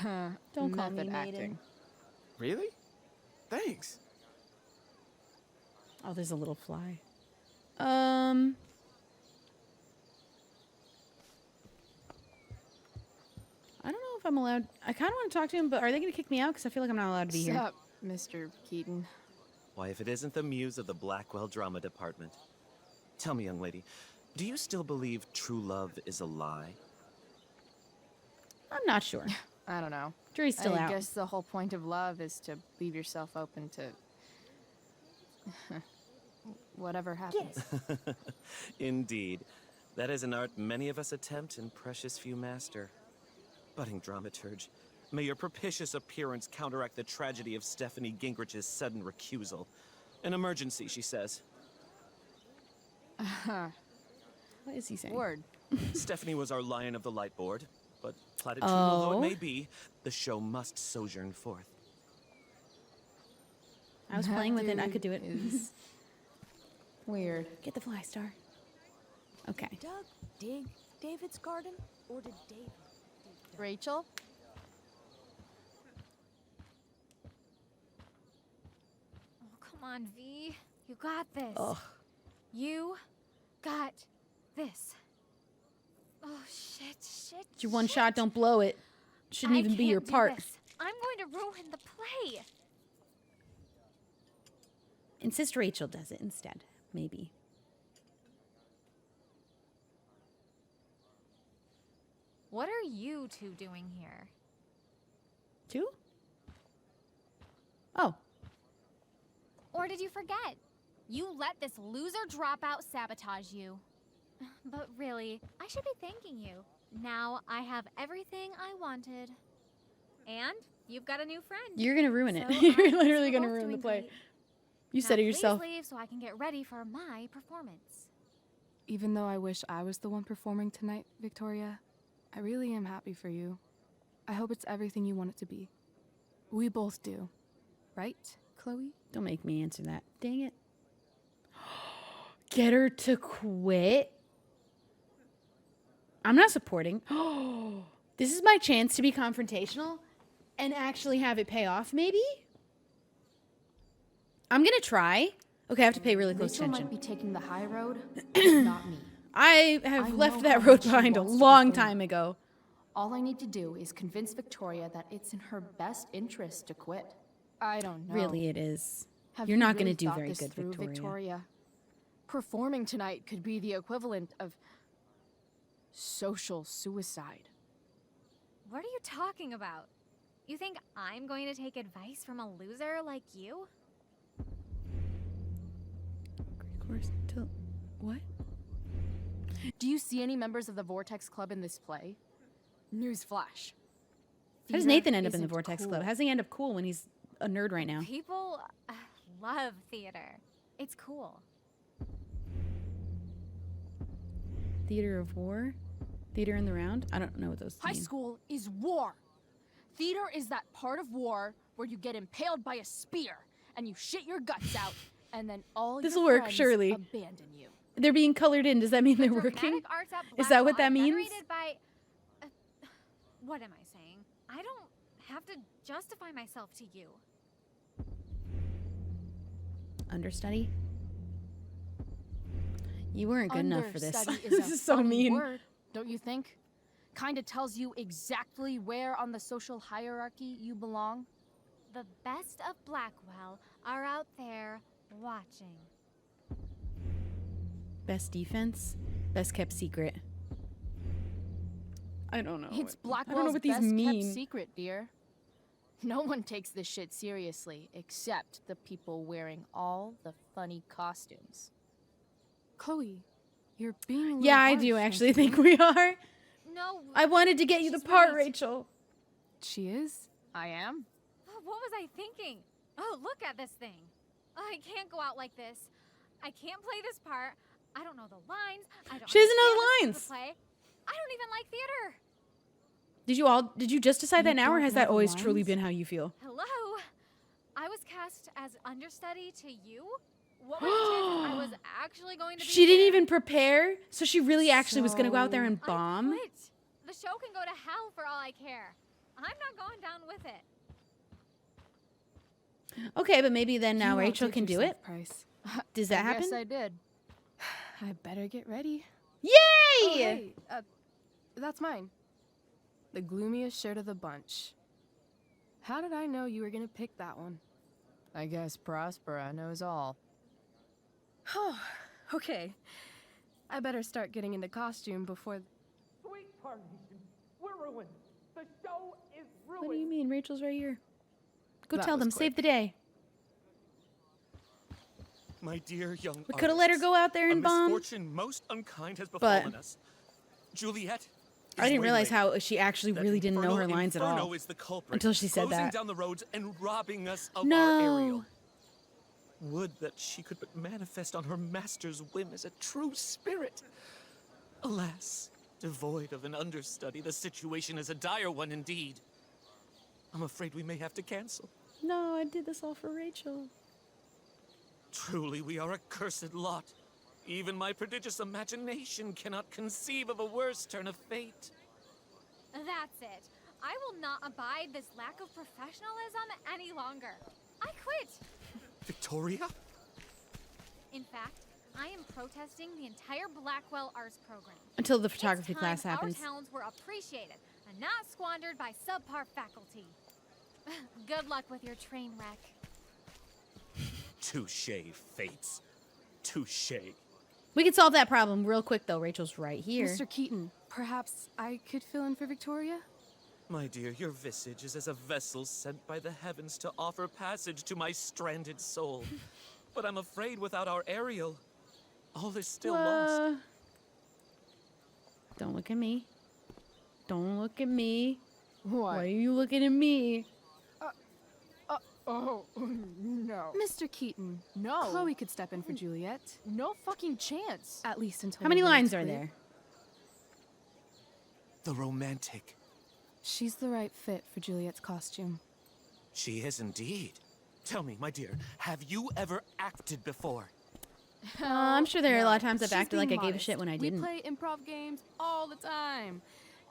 Don't call me method maiden. acting. Really? Thanks. Oh, there's a little fly. I don't know if I'm allowed. I kind of want to talk to him, but are they going to kick me out? Because I feel like I'm not allowed to be here. Sup, Mr. Keaton. Why, if it isn't the muse of the Blackwell Drama Department. Tell me, young lady, do you still believe true love is a lie? I'm not sure. I don't know. Jury's still I out. guess the whole point of love is to leave yourself open to whatever happens. Indeed. That is an art many of us attempt and precious few master. Budding dramaturge, may your propitious appearance counteract the tragedy of Stephanie Gingrich's sudden recusal. An emergency, she says. What is he saying? Word. Stephanie was our lion of the light board, but platitudinal though Oh. it may be, the show must sojourn forth. I was playing with it. I could do it. Weird. Get the fly star. Okay. Doug dig David's garden, or did David dig Rachel? Oh, come on, V. You got this. Ugh. You got this. Oh, shit. It's your one shot. Don't blow it. Shouldn't even be your can't do part. this. I'm going to ruin the play. Insist Rachel does it instead. Maybe. What are you two doing here? Two? Oh. Or did you forget? You let this loser dropout sabotage you. But really, I should be thanking you. Now I have everything I wanted. And you've got a new friend. You're going to ruin it. So You're I guess literally we're going to both ruin the doing play. great. You Now said it yourself. Please leave so I can get ready for my performance. Even though I wish I was the one performing tonight, Victoria, I really am happy for you. I hope it's everything you want it to be. We both do. Right, Chloe? Don't make me answer that. Dang it. Get her to quit? I'm not supporting. This is my chance to be confrontational and actually have it pay off, maybe? I'm going to try. Okay, I have to pay really close Rachel attention. might be taking the high road, but not me. I have I left know that how road much she behind a wants to long perform. time ago. All I need to do is convince Victoria that it's in her best interest to quit. I don't know. Really, it is. Have You're you not really going to do thought very this good, through, Victoria. Performing tonight could be the equivalent of social suicide. What are you talking about? You think I'm going to take advice from a loser like you? Course till what? Do you see any members of the Vortex Club in this play? Newsflash. How does Theater Nathan end up in the isn't Vortex cool. Club? How does he end up cool when he's a nerd right now? People love theater. It's cool. Theater of War? Theater in the Round? I don't know what those High mean. school is war. Theater is that part of war where you get impaled by a spear and you shit your guts out, and then all This'll your work, friends surely. abandon you. They're being colored in. Does that mean they're working? Dramatic arts at Is that what Blackwell that are means? venerated by, what am I saying? I don't have to justify myself to you. Understudy? You weren't good enough for this. Understudy This is a is so funny mean. word, don't you think? Kinda tells you exactly where on the social hierarchy you belong. The best of Blackwell are out there watching. Best defense? Best kept secret. I don't know. It's I don't know Blackwell's what these best mean. kept secret, dear. No one takes this shit seriously except the people wearing all the funny costumes. Chloe, you're being a little Yeah, I harsh, do don't actually you think we are. No. I wanted to get you the she's part, right. Rachel. She is? I am? Oh, what was I thinking? Oh, look at this thing. I can't go out like this. I can't play this part. I don't know the lines. I don't She doesn't know the understand lines. the play. I don't even like theater. Did you just decide that You now, or don't has know that the always truly lines? been how you feel? Hello? I was cast as understudy to you? What were the chances I was actually going to be She didn't there? even prepare, so she really actually was going to go out there and I bomb? quit. The show can go to hell for all I care. I'm not going down with it. Okay, but maybe then now You Rachel outdid can do yourself, it. Price. Does that happen? Yes, I did. I better get ready. Yay! Oh, hey, that's mine. The gloomiest shirt of the bunch. How did I know you were gonna pick that one? I guess Prospera knows all. Oh, okay. I better start getting into costume before. Sweet Carnation, we're ruined. The show is ruined. What do you mean? Rachel's right here. Go That tell was them. quick. Save the day. My dear young We could have let her go out there and a bomb. misfortune most unkind has befallen us. Juliet. I didn't realize how she actually really didn't know her lines at Inferno all is the culprit, until she said closing that. down the roads and robbing us of No. our Ariel. Would that she could but manifest on her master's whim as a true spirit. Alas, devoid of an understudy, the situation is a dire one indeed. I'm afraid we may have to cancel. No, I did this all for Rachel. Truly, we are a cursed lot. Even my prodigious imagination cannot conceive of a worse turn of fate. That's it. I will not abide this lack of professionalism any longer. I quit. Victoria? In fact, I am protesting the entire Blackwell Arts program. Until the photography It's class time happens. Our talents were appreciated and not squandered by subpar faculty. Good luck with your train wreck. Touché, fates. Touché. We can solve that problem real quick, though. Rachel's right here. Mr. Keaton, perhaps I could fill in for Victoria? My dear, your visage is as a vessel sent by the heavens to offer passage to my stranded soul. But I'm afraid without our Ariel, all is still lost. Don't look at me. Don't look at me. What? Why are you looking at me? Oh, no. Mr. Keaton, No. Chloe could step in for Juliet. No fucking chance. At least until How many the road's lines are clear. there? The romantic. She's the right fit for Juliet's costume. She is indeed. Tell me, my dear, have you ever acted before? I'm sure there are a lot of times I've She's acted like I being gave a modest. shit when I didn't. We play improv games all the time.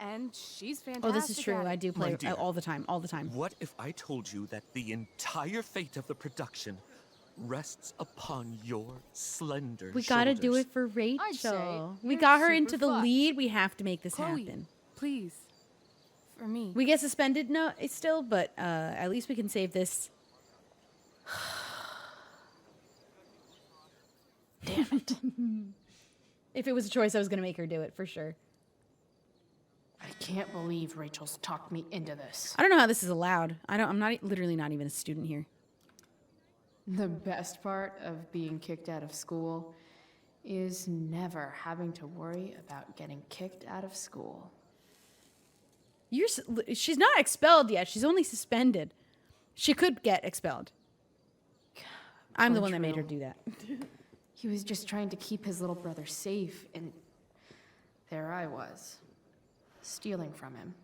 And she's fantastic. Oh, this is true. at I it. do play My dear, all the time. All the time. What if I told you that the entire fate of the production rests upon your slender We gotta do shoulders? it for say Rachel. We you're got her super into the fucked. lead. We have to make this Chloe, happen. please. For me. We get suspended still, but at least we can save this. Damn it. If it was a choice, I was gonna make her do it for sure. I can't believe Rachel's talked me into this. I don't know how this is allowed. I'm literally not even a student here. The best part of being kicked out of school is never having to worry about getting kicked out of school. She's not expelled yet. She's only suspended. She could get expelled. I'm the one that made her do that. He was just trying to keep his little brother safe, and there I was, stealing from him.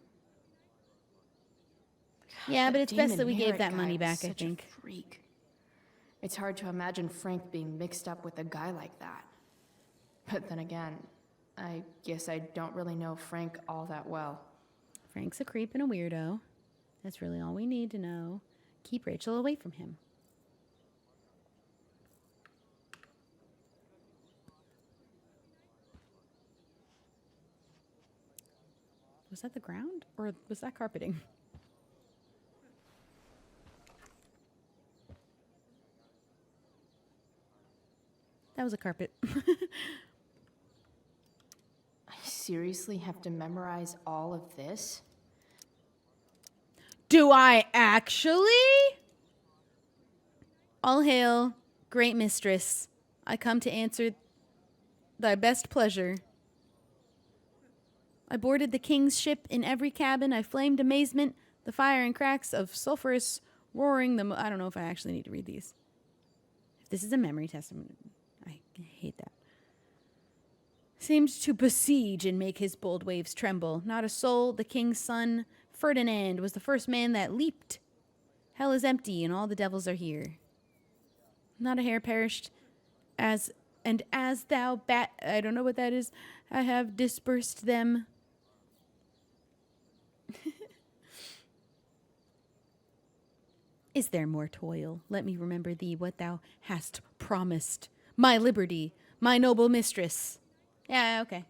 Yeah, but it's best Damon that we gave Merritt that guy money was back, I such a think. freak. It's hard to imagine Frank being mixed up with a guy like that. But then again, I guess I don't really know Frank all that well. Frank's a creep and a weirdo. That's really all we need to know. Keep Rachel away from him. Was that the ground? Or was that carpeting? That was a carpet. I seriously have to memorize all of this? Do I actually? All hail, great mistress. I come to answer thy best pleasure. I boarded the king's ship in every cabin. I flamed amazement, the fire and cracks of sulphurous roaring. I don't know if I actually need to read these. If this is a memory test, I hate that. Seemed to besiege and make his bold waves tremble. Not a soul, the king's son, Ferdinand, was the first man that leaped. Hell is empty and all the devils are here. Not a hair perished, as thou I don't know what that is. I have dispersed them. Is there more toil? Let me remember thee what thou hast promised. My liberty, my noble mistress. Yeah, okay.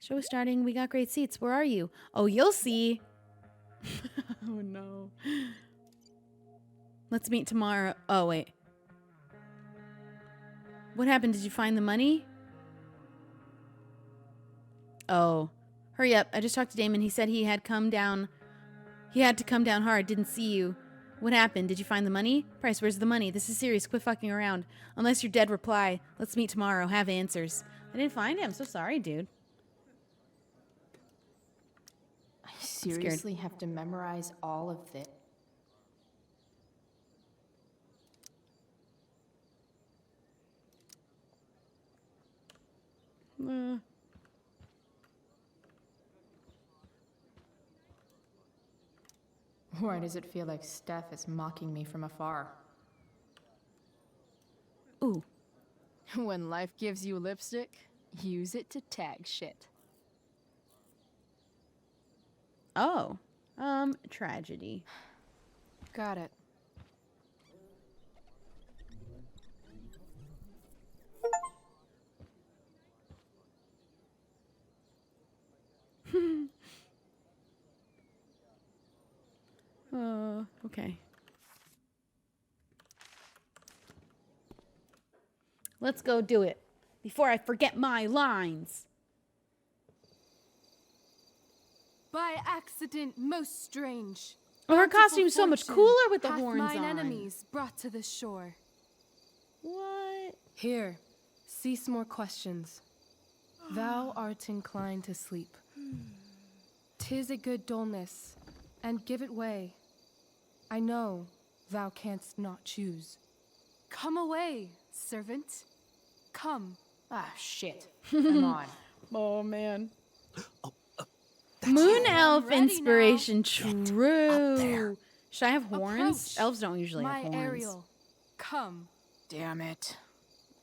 Show is starting. We got great seats. Where are you? Oh, you'll see. Oh, no. Let's meet tomorrow. Oh, wait. What happened? Did you find the money? Oh. Hurry up. I just talked to Damon. He said he had come down. He had to come down hard, didn't see you. What happened? Did you find the money? Price, where's the money? This is serious. Quit fucking around. Unless you're dead, reply. Let's meet tomorrow. Have answers. I didn't find him. So sorry, dude. I seriously have to memorize all of this. Why does it feel like Steph is mocking me from afar? Ooh. When life gives you lipstick, use it to tag shit. Oh. Tragedy. Got it. Okay. Let's go do it before I forget my lines. By accident, most strange. Oh, her costume's so much cooler with the hath horns mine on. enemies brought to the shore. What? Here, cease more questions. Thou art inclined to sleep. 'Tis a good dullness, and give it way. I know thou canst not choose. Come away, servant. Come. Ah, shit. I'm on. Oh, man. Moon elf inspiration, true. Should I have horns? Approach, Elves don't usually my have horns. Ariel. Come. Damn it.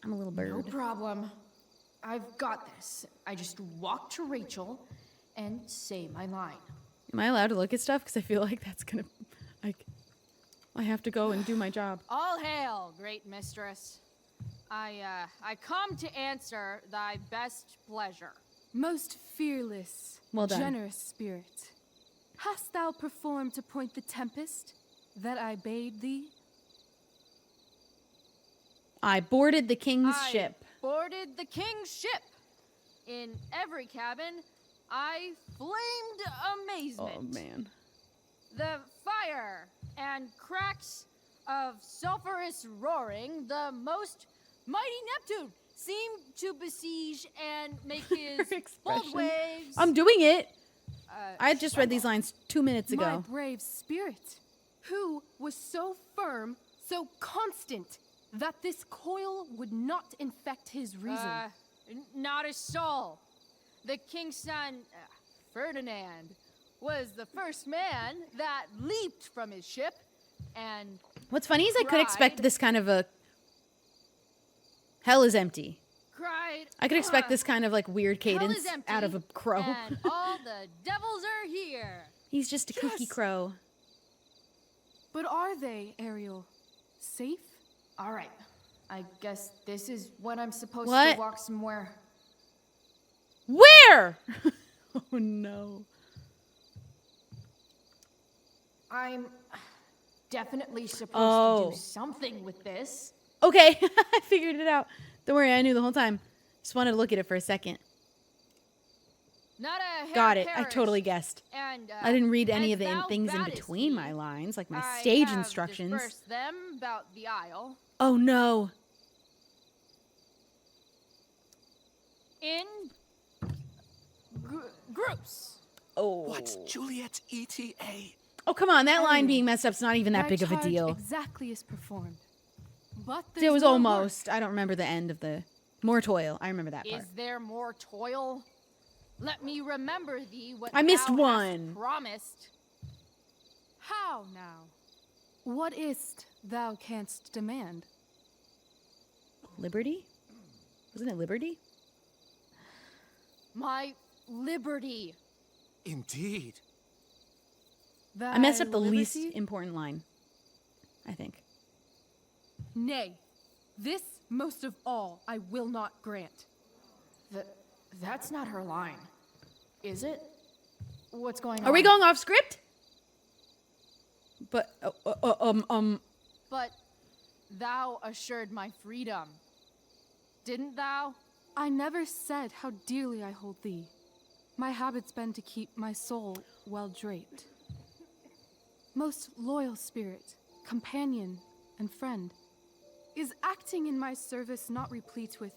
I'm a little bird. No problem. I've got this. I just walk to Rachel and say my line. Am I allowed to look at stuff? Because I feel like that's gonna, like, I have to go and do my job. All hail, great mistress. I come to answer thy best pleasure. Most fearless, Well done. generous spirit, hast thou performed to point the tempest that I bade thee? I boarded the king's I ship. boarded the king's ship. In every cabin, I flamed amazement. Oh, man. The fire and cracks of sulphurous roaring, the most mighty Neptune seemed to besiege and make his bold waves. I'm doing it. I just read these lines 2 minutes My ago. brave spirit, who was so firm, so constant, that this coil would not infect his reason. Not a soul. The king's son, Ferdinand, was the first man that leaped from his ship and What's funny is I could expect this kind of a... Hell is empty. cried, I could expect this kind of like weird "Hell cadence is empty, out of a crow. and all the devils are here. He's just a kooky crow. But are they, Ariel? Safe? All right. I guess this is when I'm supposed What? to walk somewhere. Where? Oh no. I'm definitely supposed to do something with this. Okay, I figured it out. Don't worry, I knew the whole time. Just wanted to look at it for a second. Not a hair Got it. I perish, totally guessed. And, I didn't read any as of the thou things in battest between me, my lines, like my I stage have instructions. dispersed them about the isle Oh no. in groups. Oh. What's Juliet's ETA? Oh, come on. That line being messed up's not even that My big of a charge deal. exactly is performed. But It there's was more almost. I don't remember the end of the... More toil. I remember that part. Is there more toil? Let me remember thee what I missed thou hast one. promised. How now? What is't thou canst demand? Liberty? Wasn't it liberty? My liberty. Indeed. I messed up Thy the least liberty? important line. I think. Nay, this most of all I will not grant. That's not her line. Is it? What's going on? Are we going off script? But, But thou assured my freedom. Didn't thou? I never said how dearly I hold thee. My habit's been to keep my soul well draped. most loyal spirit, companion, and friend. Is acting in my service not replete with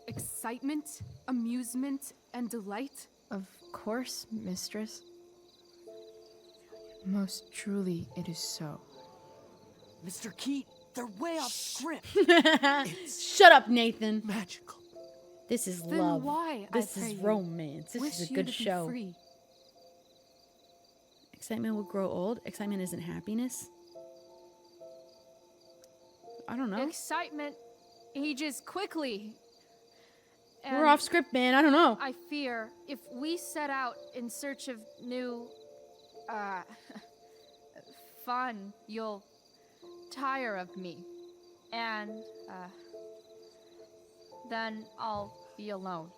excitement, amusement, and delight? Of course, mistress. Most truly, it is so. Mr. Keat, they're way off script. Shut up, Nathan. Magical. This is Then love. why, This I pray is you, romance. This wish is a you good to be show. free? Excitement will grow old. Excitement isn't happiness. I don't know. Excitement ages quickly. We're And off script, man. I don't know. I fear if we set out in search of new, fun, you'll tire of me. And, then I'll be alone.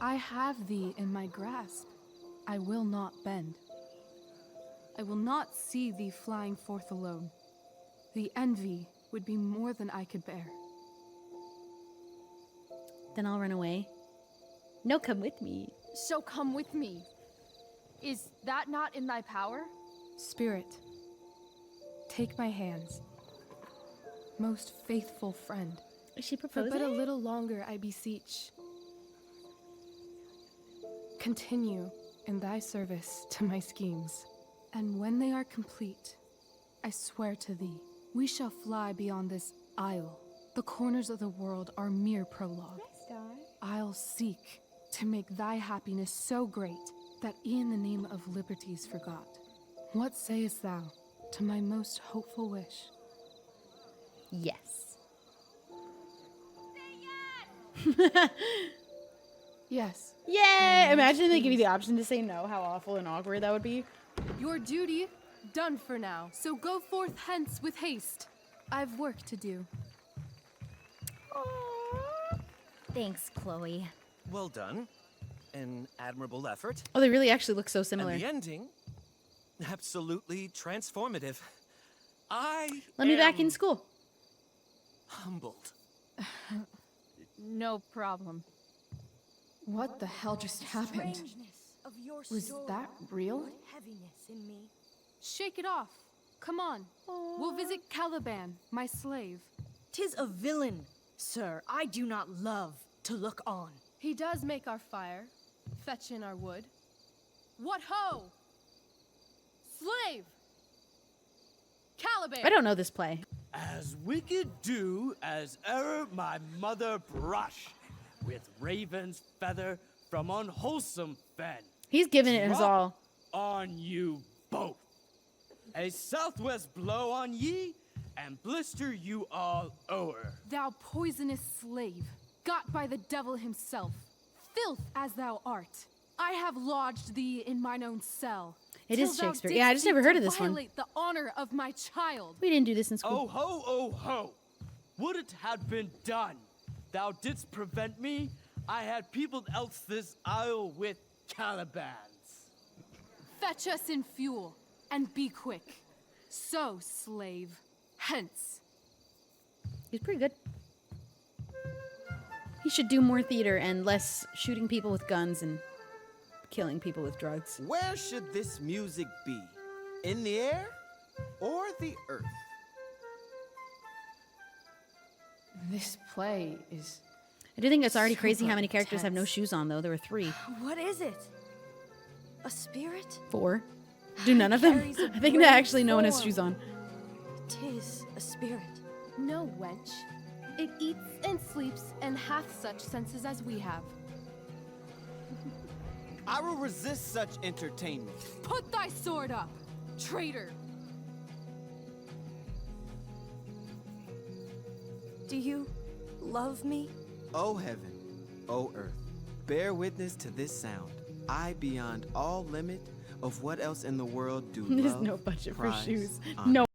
I have thee in my grasp. I will not bend. I will not see thee flying forth alone. The envy would be more than I could bear. Then I'll run away. No, come with me. So come with me. Is that not in thy power? Spirit, take my hands. Most faithful friend. Is she For proposing? but a little longer, I beseech. Continue in thy service to my schemes. And when they are complete, I swear to thee, we shall fly beyond this isle. The corners of the world are mere prologue. I'll seek to make thy happiness so great that e'en the name of liberty's forgot. What sayest thou to my most hopeful wish? Yes. Yes. Yay! Imagine they give you the option to say no. How awful and awkward that would be. Your duty done for now, so go forth hence with haste. I've work to do. Thanks, Chloe. Well done. An admirable effort. Oh, they really actually look so similar. And the ending, absolutely transformative. Let me back in school. Humbled. No problem. What the hell just happened? Was that real? Shake it off. Come on. We'll visit Caliban, my slave. 'Tis a villain, sir. I do not love to look on. He does make our fire, fetch in our wood. What ho! Slave! Caliban! I don't know this play. As wicked do as e'er my mother brush with raven's feather from unwholesome fen. He's giving it his all. On you both. A southwest blow on ye, and blister you all o'er. Thou poisonous slave, got by the devil himself, filth as thou art, I have lodged thee in mine own cell. It is till thou Shakespeare. didst Yeah, I just seek never heard to of this one. violate the honor of my child. We didn't do this in school. Oh ho, oh ho! Would it had been done? Thou didst prevent me. I had peopled else this isle with Calibans. Fetch us in fuel, and be quick. So, slave, hence. He's pretty good. He should do more theater and less shooting people with guns and killing people with drugs. Where should this music be? In the air or the earth? This play is... I do think it's already crazy how super many characters have no intense. shoes on, though. There were 3. What is it? A spirit? 4. Do none of them? Carries a I think great that actually no one has form. shoes on. 'Tis a spirit. No, wench. It eats and sleeps and hath such senses as we have. I will resist such entertainment. Put thy sword up, traitor! Do you love me? O heaven, O earth, bear witness to this sound. I beyond all limit of what else in the world do There's love, no budget for prize, shoes. honor. No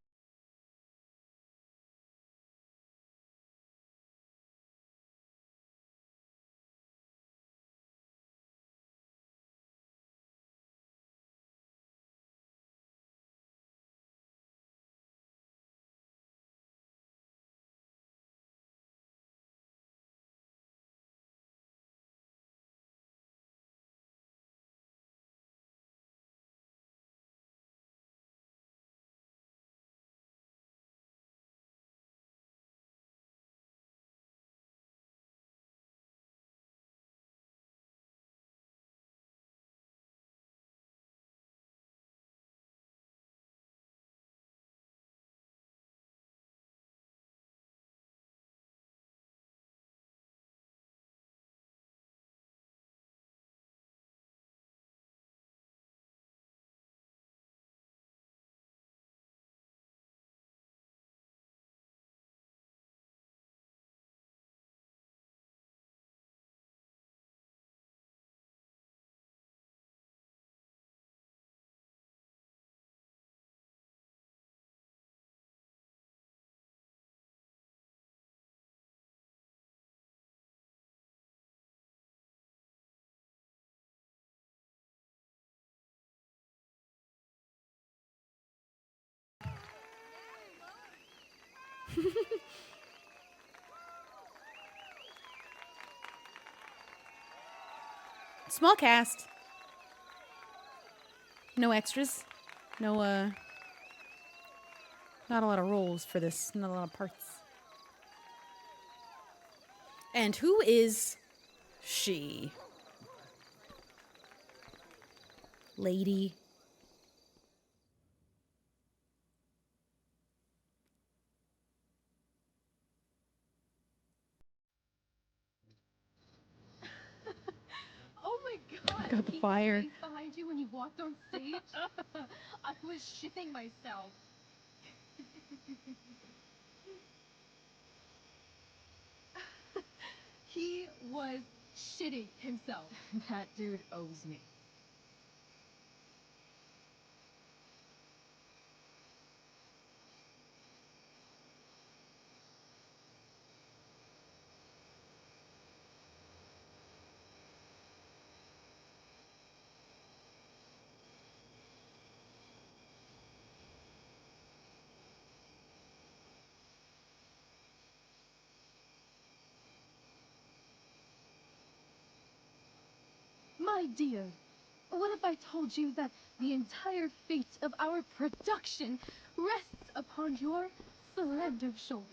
Small cast. No extras. No, not a lot of roles for this. Not a lot of parts. And who is she? Lady. Oh my god! Got the fire. He behind you when you walked on stage? I was shitting myself. He was shitting himself. That dude owes me. My dear, what if I told you that the entire fate of our production rests upon your slender shoulders?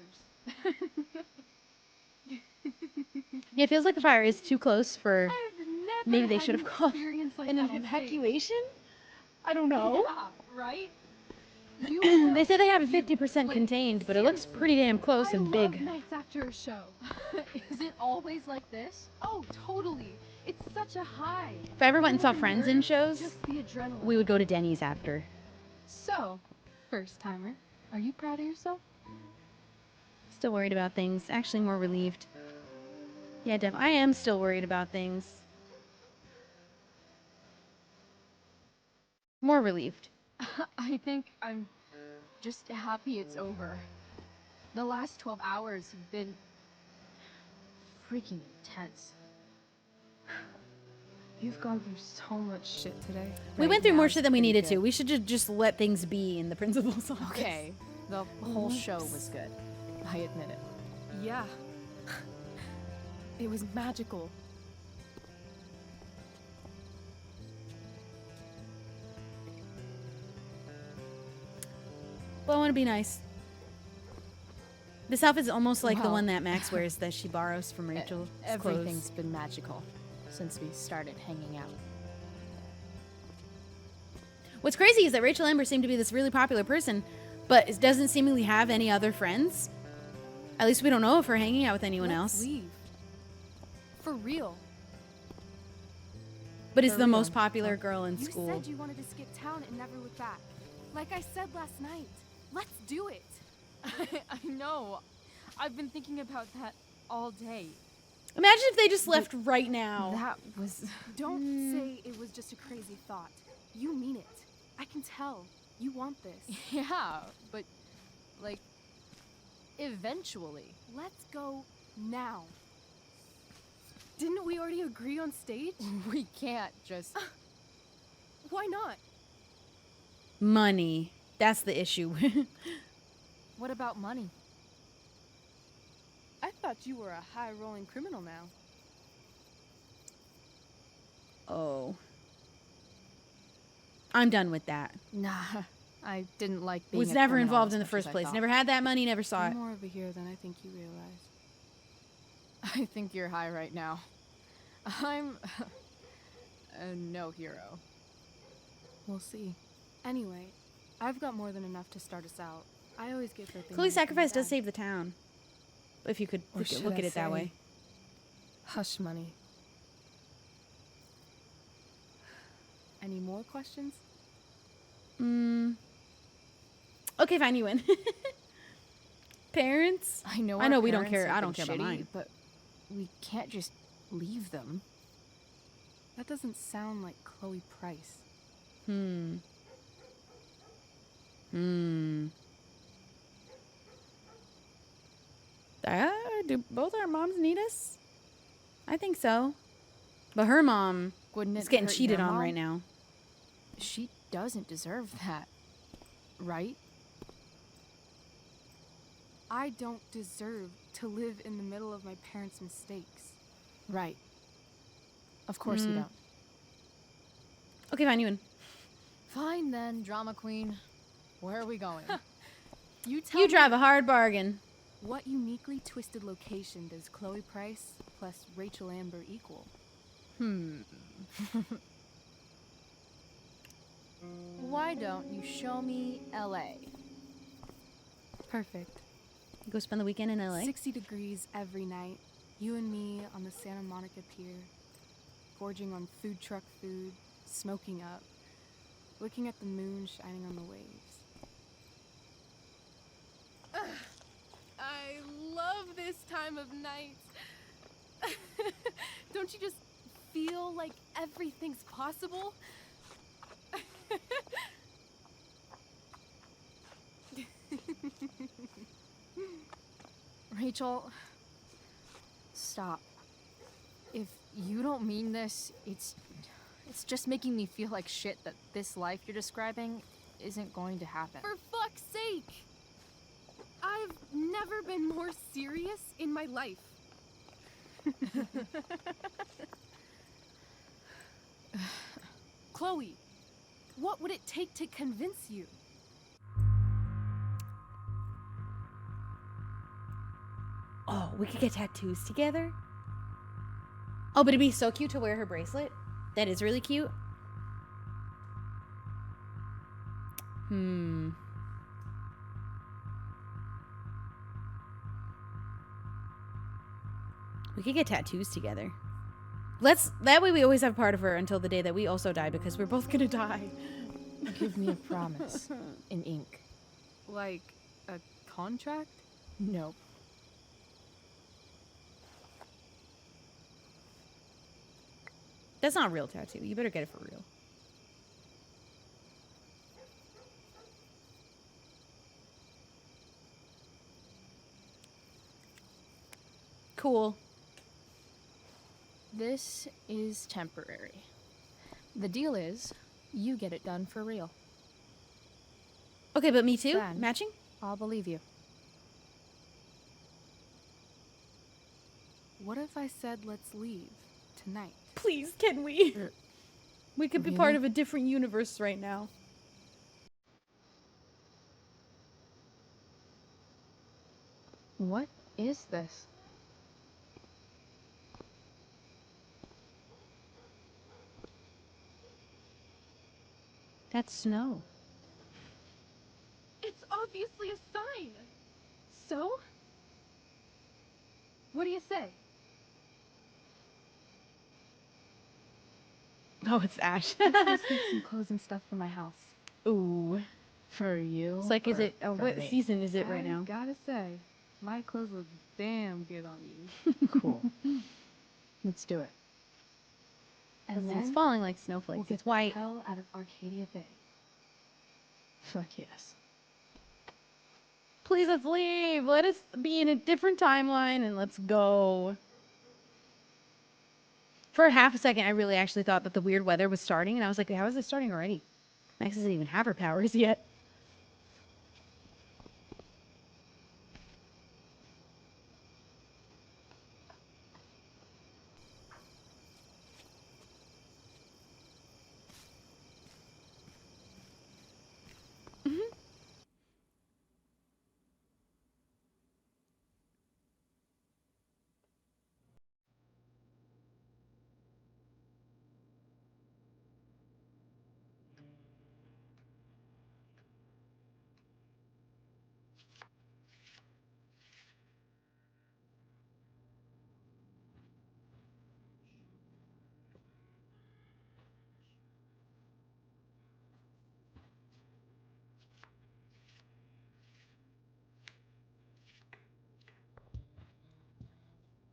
Yeah, it feels like the fire is too close for. I've never Maybe they had should have an called experience like an that on stage. evacuation? I don't know. Yeah, right? You They say they have it 50% contained, but it looks pretty damn close and love big. nights after a show. Is it always like this? Oh, totally. It's such a high. If I ever went and saw friends in shows, Just the adrenaline. we would go to Denny's after. So, first timer, are you proud of yourself? Still worried about things. Actually, more relieved. Yeah, Dev, I am still worried about things. More relieved. I think I'm just happy it's over. The last 12 hours have been freaking intense. You've gone through so much shit today. We went through more shit than we needed to. We should just let things be in the principal's office. Okay, the whole show was good. I admit it. Yeah. It was magical. Well, I want to be nice. This outfit's almost like the Well, one that Max wears that she borrows from Rachel's Everything's clothes. been magical since we started hanging out. What's crazy is that Rachel Amber seemed to be this really popular person, but it doesn't seemingly have any other friends. At least we don't know if we're hanging out with anyone else. Leave. For real. But it's For the real. most popular girl in You school. said you wanted to skip town and never look back. Like I said last night. Let's do it. I know. I've been thinking about that all day. Imagine if they just left right now. That was... Don't say it was just a crazy thought. You mean it. I can tell. You want this. Yeah, but, like, eventually. Let's go now. Didn't we already agree on stage? We can't just... Why not? Money. That's the issue. What about money? I thought you were a high-rolling criminal now. Oh. I'm done with that. Nah, I didn't like being Was a never criminal involved as in the much first as I place. thought. Never had that money, never saw You're it. more of a hero than I think you realize. I think you're high right now. I'm no hero. We'll see. Anyway, I've got more than enough to start us out. I always get the thing. Chloe's sacrifice does save the town. If you could Or look at it that way. Hush money. Any more questions? Okay, fine, you win. Parents? I know. I our know we don't parents care. have I don't been care about shitty, mine. But we can't just leave them. That doesn't sound like Chloe Price. Do both our moms need us? I think so. But her mom Wouldn't is it getting hurt cheated your on mom? right now. She doesn't deserve that, right? I don't deserve to live in the middle of my parents' mistakes. Right. Of course you don't. Okay, fine, you win. Fine then, drama queen. Where are we going? You tell You me, drive a hard bargain. what uniquely twisted location does Chloe Price plus Rachel Amber equal? Why don't you show me LA? Perfect. Go spend the weekend in LA? 60 degrees every night. You and me on the Santa Monica Pier, gorging on food truck food, smoking up, looking at the moon shining on the waves. I love this time of night. Don't you just feel like everything's possible? Rachel, stop. If you don't mean this, it's just making me feel like shit that this life you're describing isn't going to happen. For fuck's sake! I've never been more serious in my life. Chloe, what would it take to convince you? Oh, we could get tattoos together? Oh, but it'd be so cute to wear her bracelet. That is really cute. We could get tattoos together. That way we always have part of her until the day that we also die, because we're both gonna die. Give me a promise. In ink. Like a contract? Nope. That's not a real tattoo. You better get it for real. Cool. This is temporary. The deal is, you get it done for real. Okay, but me too? Then, Matching? I'll believe you. What if I said let's leave tonight? Please, can we? We could be part Really? of a different universe right now. What is this? That's snow. It's obviously a sign. So? What do you say? Oh, it's Ash. Let's get some clothes and stuff for my house. Ooh. For you? It's like, is it, for what me? season is it right now? Gotta say, my clothes look damn good on you. Cool. Let's do it. And it's falling like snowflakes. It's white. Hell out of Arcadia Bay. Fuck yes. Please, let's leave. Let us be in a different timeline and let's go. For half a second, I really actually thought that the weird weather was starting, and I was like, how is it starting already? Max doesn't even have her powers yet.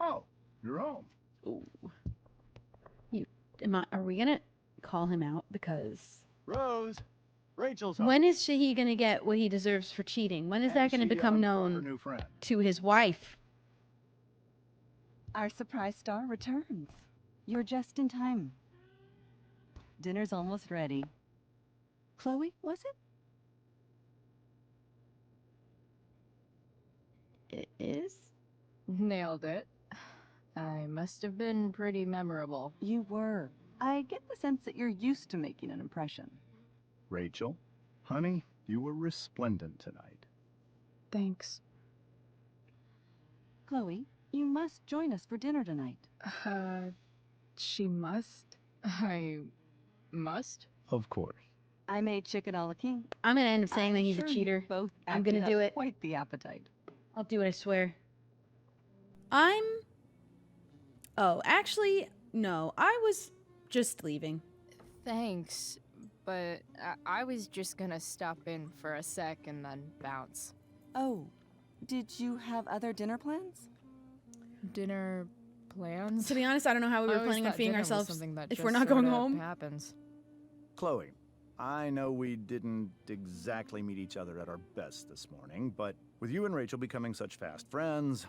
Oh, you're home. Ooh. Are we gonna call him out? Because Rose, Rachel's home. when is he gonna get what he deserves for cheating? When is that gonna She, become her known new friend. to his wife? Our surprise star returns. You're just in time. Dinner's almost ready. Chloe, was it? is? Nailed it. I must have been pretty memorable. You were. I get the sense that you're used to making an impression. Rachel, honey, you were resplendent tonight. Thanks. Chloe, you must join us for dinner tonight. She must? I must? Of course. I made chicken a la king. I'm gonna end up saying that he's sure a you cheater. Both I'm gonna acted do up it. Quite the appetite. I'll do it, I swear. Oh, actually, no. I was just leaving. Thanks, but I was just gonna stop in for a sec and then bounce. Oh, did you have other dinner plans? Dinner plans? To be honest, I don't know how we were I always planning on thought feeding dinner was ourselves something that if just we're not going sorta home. Happens. Chloe, I know we didn't exactly meet each other at our best this morning, but with you and Rachel becoming such fast friends,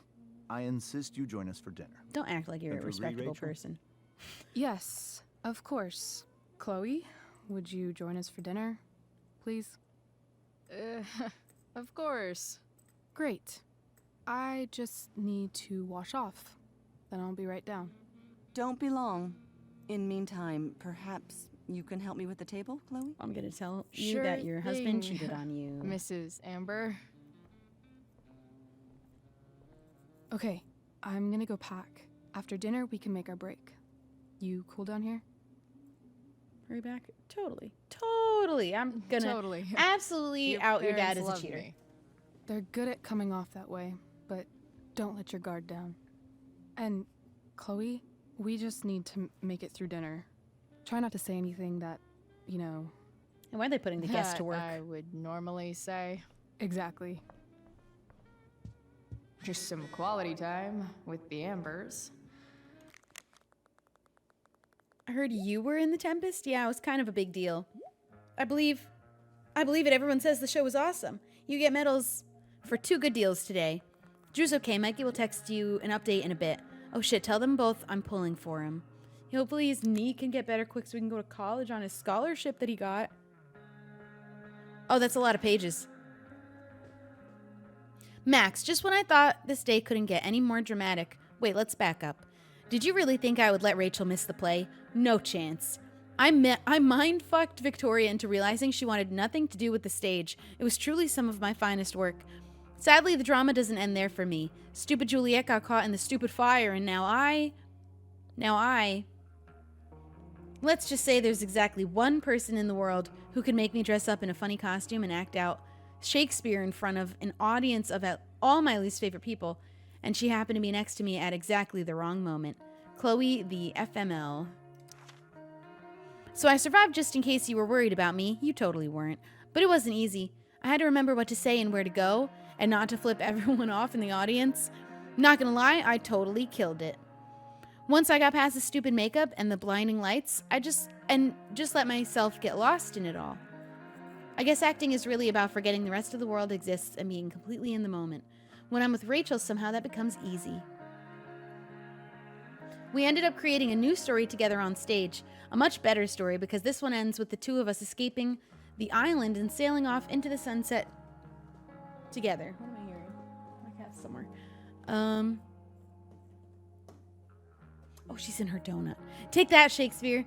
I insist you join us for dinner. Don't act like you're a Agree, respectable Rachel? person. Yes, of course. Chloe, would you join us for dinner, please? Of course. Great. I just need to wash off. Then I'll be right down. Don't be long. In meantime, perhaps you can help me with the table, Chloe? I'm gonna tell you Sure that your husband thing, cheated on you. Mrs. Amber. Okay, I'm gonna go pack. After dinner, we can make our break. You cool down here? Hurry back? Totally. Totally. I'm gonna Totally. absolutely out your dad parents as a love cheater. me. They're good at coming off that way, but don't let your guard down. And, Chloe, we just need to make it through dinner. Try not to say anything that, you know... And why are they putting the guests to That work? I would normally say. Exactly. Just some quality time with the Ambers. I heard you were in the Tempest? Yeah, it was kind of a big deal. I believe it. Everyone says the show was awesome. You get medals for 2 good deals today. Drew's okay. Mikey will text you an update in a bit. Oh shit, tell them both I'm pulling for him. Hopefully his knee can get better quick so we can go to college on his scholarship that he got. Oh, that's a lot of pages. Max, just when I thought this day couldn't get any more dramatic. Wait, let's back up. Did you really think I would let Rachel miss the play? No chance. I mind-fucked Victoria into realizing she wanted nothing to do with the stage. It was truly some of my finest work. Sadly, the drama doesn't end there for me. Stupid Juliet got caught in the stupid fire, and now I... Let's just say there's exactly one person in the world who can make me dress up in a funny costume and act out Shakespeare in front of an audience of all my least favorite people, and she happened to be next to me at exactly the wrong moment. Chloe, the FML. So I survived just in case you were worried about me. You totally weren't. But it wasn't easy. I had to remember what to say and where to go, and not to flip everyone off in the audience. Not gonna lie, I totally killed it. Once I got past the stupid makeup and the blinding lights, I just let myself get lost in it all. I guess acting is really about forgetting the rest of the world exists and being completely in the moment. When I'm with Rachel, somehow that becomes easy. We ended up creating a new story together on stage, a much better story because this one ends with the 2 of us escaping the island and sailing off into the sunset together. What am I hearing? My cat's somewhere. Oh, she's in her donut. Take that, Shakespeare.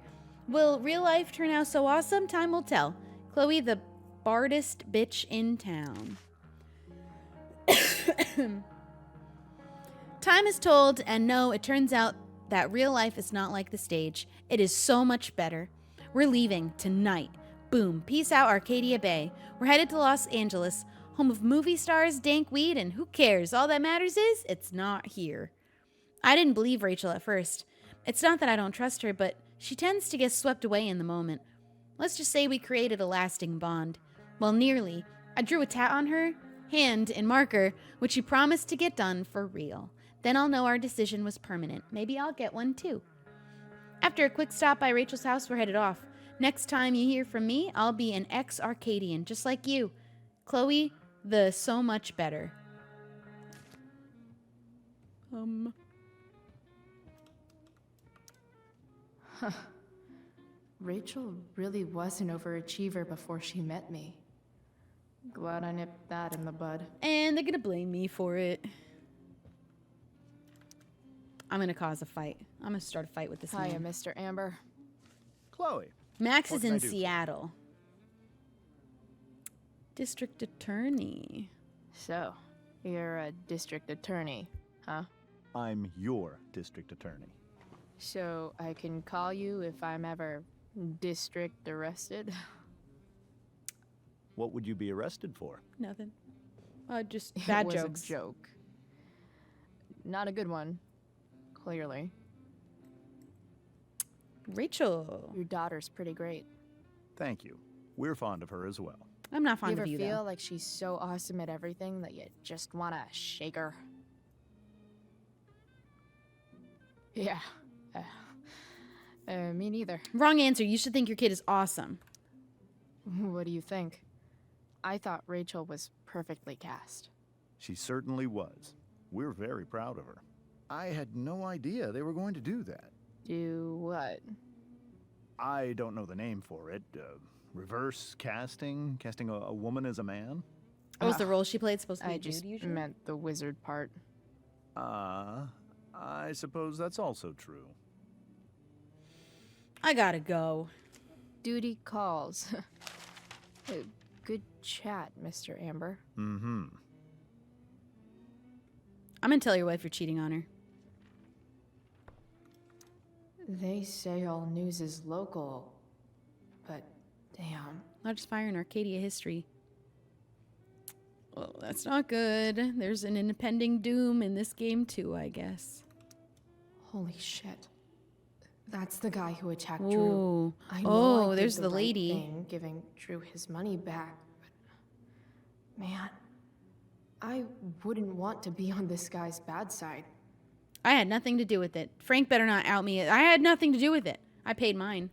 Will real life turn out so awesome? Time will tell. Chloe, the bardest bitch in town. Time is told, and no, it turns out that real life is not like the stage. It is so much better. We're leaving tonight. Boom. Peace out, Arcadia Bay. We're headed to Los Angeles, home of movie stars, dank weed, and who cares? All that matters is it's not here. I didn't believe Rachel at first. It's not that I don't trust her, but she tends to get swept away in the moment. Let's just say we created a lasting bond. Well, nearly. I drew a tat on her hand in marker, which she promised to get done for real. Then I'll know our decision was permanent. Maybe I'll get one too. After a quick stop by Rachel's house, we're headed off. Next time you hear from me, I'll be an ex-Arcadian, just like you. Chloe, the so much better. Huh. Rachel really was an overachiever before she met me. Glad I nipped that in the bud. And they're gonna blame me for it. I'm gonna cause a fight. I'm gonna start a fight with this Hiya, man. Mr. Amber. Chloe. Max What is can I in do for you? Seattle. District attorney. So, you're a district attorney, huh? I'm your district attorney. So, I can call you if I'm ever district arrested? What would you be arrested for? Nothing. Just bad it was jokes. A joke. Not a good one, clearly. Rachel. Your daughter's pretty great. Thank you. We're fond of her as well. I'm not fond you of ever you, feel though. like she's so awesome at everything that you just want to shake her? Yeah. Me neither. Wrong answer. You should think your kid is awesome. What do you think? I thought Rachel was perfectly cast. She certainly was. We're very proud of her. I had no idea they were going to do that. Do what? I don't know the name for it. Reverse casting? Casting a woman as a man? What was the role she played supposed to be? I a dude just usually? meant the wizard part. I suppose that's also true. I gotta go. Duty calls. Good chat, Mr. Amber. Mm-hmm. I'm gonna tell your wife you're cheating on her. They say all news is local, but damn. Largest fire in Arcadia history. Well, that's not good. There's an impending doom in this game too, I guess. Holy shit. That's the guy who attacked Ooh. Drew. I know Oh, I did there's the the right lady. thing, giving Drew his money back, but man, I wouldn't want to be on this guy's bad side. I had nothing to do with it. Frank better not out me. I had nothing to do with it. I paid mine.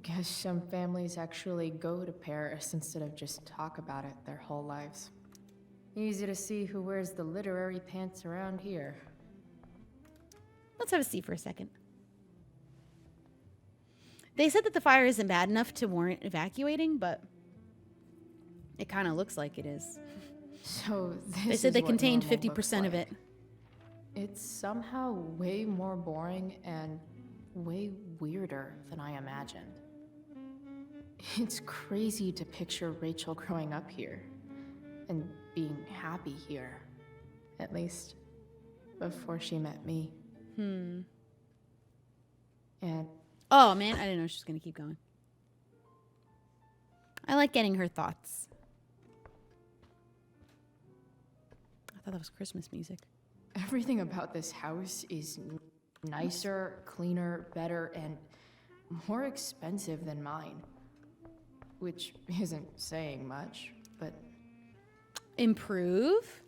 Guess some families actually go to Paris instead of just talk about it their whole lives. Easy to see who wears the literary pants around here. Let's have a seat for a second. They said that the fire isn't bad enough to warrant evacuating, but it kind of looks like it is. So this They said is they what contained normal 50% looks of it. like. It's somehow way more boring and way weirder than I imagined. It's crazy to picture Rachel growing up here and being happy here. At least before she met me. And Oh, man. I didn't know she was going to keep going. I like getting her thoughts. I thought that was Christmas music. everything about this house is nicer, cleaner, better, and more expensive than mine. Which isn't saying much, but... Improve?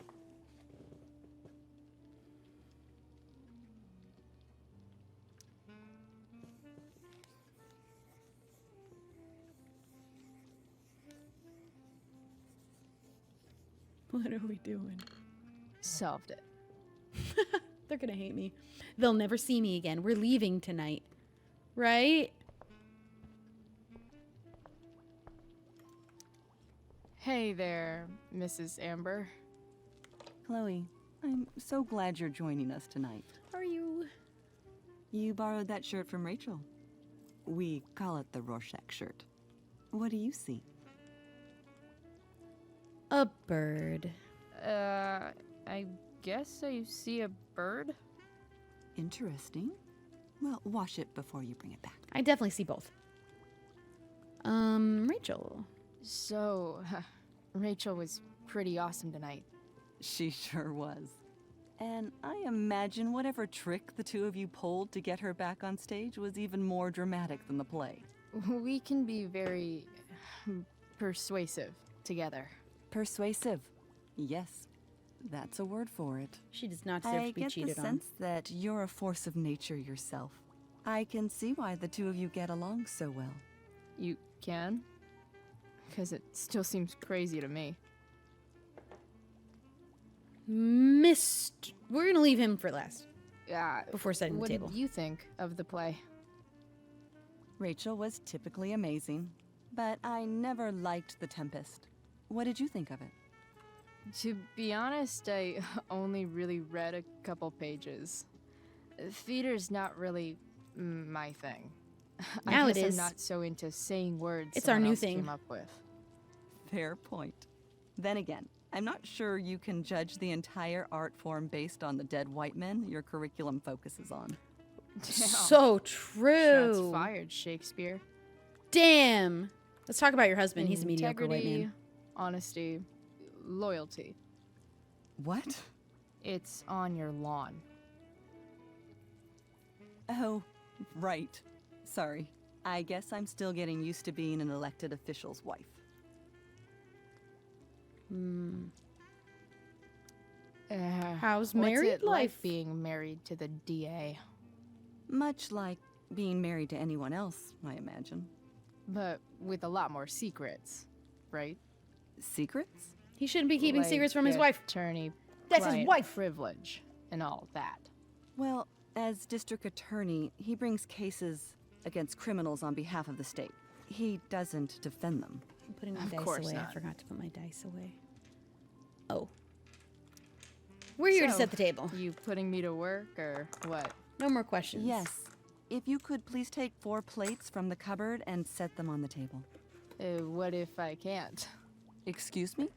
What are we doing? Solved it. They're gonna hate me. They'll never see me again. We're leaving tonight. Right? Hey there, Mrs. Amber. Chloe, I'm so glad you're joining us tonight. Are you? You borrowed that shirt from Rachel. We call it the Rorschach shirt. What do you see? A bird. I guess I see a bird. Interesting. Well, wash it before you bring it back. I definitely see both. Rachel. So, Rachel was pretty awesome tonight. She sure was. And I imagine whatever trick the two of you pulled to get her back on stage was even more dramatic than the play. We can be very persuasive together. Persuasive. Yes, that's a word for it. She does not deserve to be cheated I get the on. sense that you're a force of nature yourself. I can see why the two of you get along so well. You can? Because it still seems crazy to me. We're gonna leave him for last. Yeah. Before setting the What table. did you think of the play? Rachel was typically amazing, but I never liked The Tempest. What did you think of it? To be honest, I only really read a couple pages. Theater's not really my thing. Now I it guess is. I'm not so into saying words It's our someone new else thing. came up with. Fair point. Then again, I'm not sure you can judge the entire art form based on the dead white men your curriculum focuses on. So true. Shots fired, Shakespeare. Damn. Let's talk about your husband. He's a mediocre white Integrity, man. honesty, loyalty. What? It's on your lawn. Oh, right. Sorry. I guess I'm still getting used to being an elected official's wife. How's What's married it life? like being married to the DA? Much like being married to anyone else, I imagine. But with a lot more secrets, right? Secrets? He shouldn't be keeping Like secrets from his wife. Attorney, That's his client wife. privilege, and all that. Well, as district attorney, he brings cases against criminals on behalf of the state. He doesn't defend them. I'm putting my Of dice course away. I not. forgot to put my dice away. Oh. We're here to So, set the table. You putting me to work or what? No more questions. Yes. If you could please take 4 plates from the cupboard and set them on the table. What if I can't? Excuse me?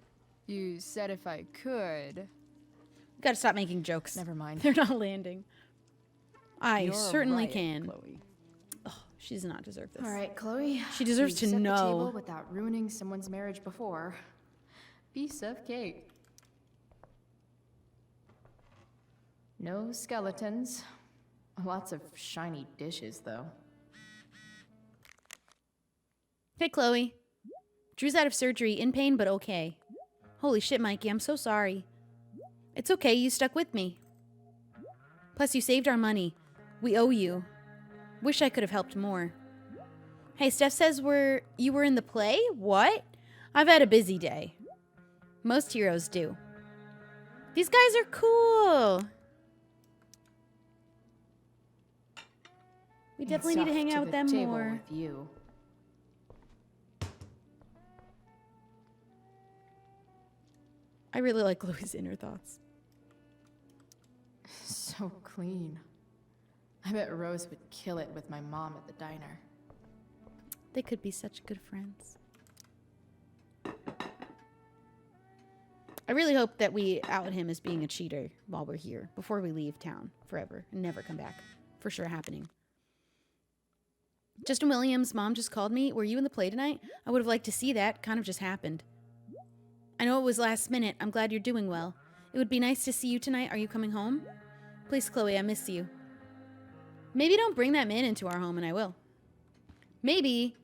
You said if I could. Gotta stop making jokes. Never mind. They're not landing. I You're a certainly riot, can. Chloe. Oh, she does not deserve this. All right, Chloe. She deserves You to set know. The table without ruining someone's marriage before. Piece of cake. No skeletons. Lots of shiny dishes, though. Hey, Chloe. Drew's out of surgery, in pain, but okay. Holy shit, Mikey, I'm so sorry. It's okay, you stuck with me. Plus, you saved our money. We owe you. Wish I could have helped more. Hey, Steph says you were in the play? What? I've had a busy day. Most heroes do. These guys are cool. We definitely need to hang out with them more. With you. I really like Chloe's inner thoughts. So clean. I bet Rose would kill it with my mom at the diner. They could be such good friends. I really hope that we out him as being a cheater while we're here, before we leave town forever and never come back. For sure happening. Justin Williams' mom just called me. Were you in the play tonight? I would have liked to see that. Kind of just happened. I know it was last minute. I'm glad you're doing well. It would be nice to see you tonight. Are you coming home? Please, Chloe, I miss you. Maybe don't bring that man into our home, and I will. Maybe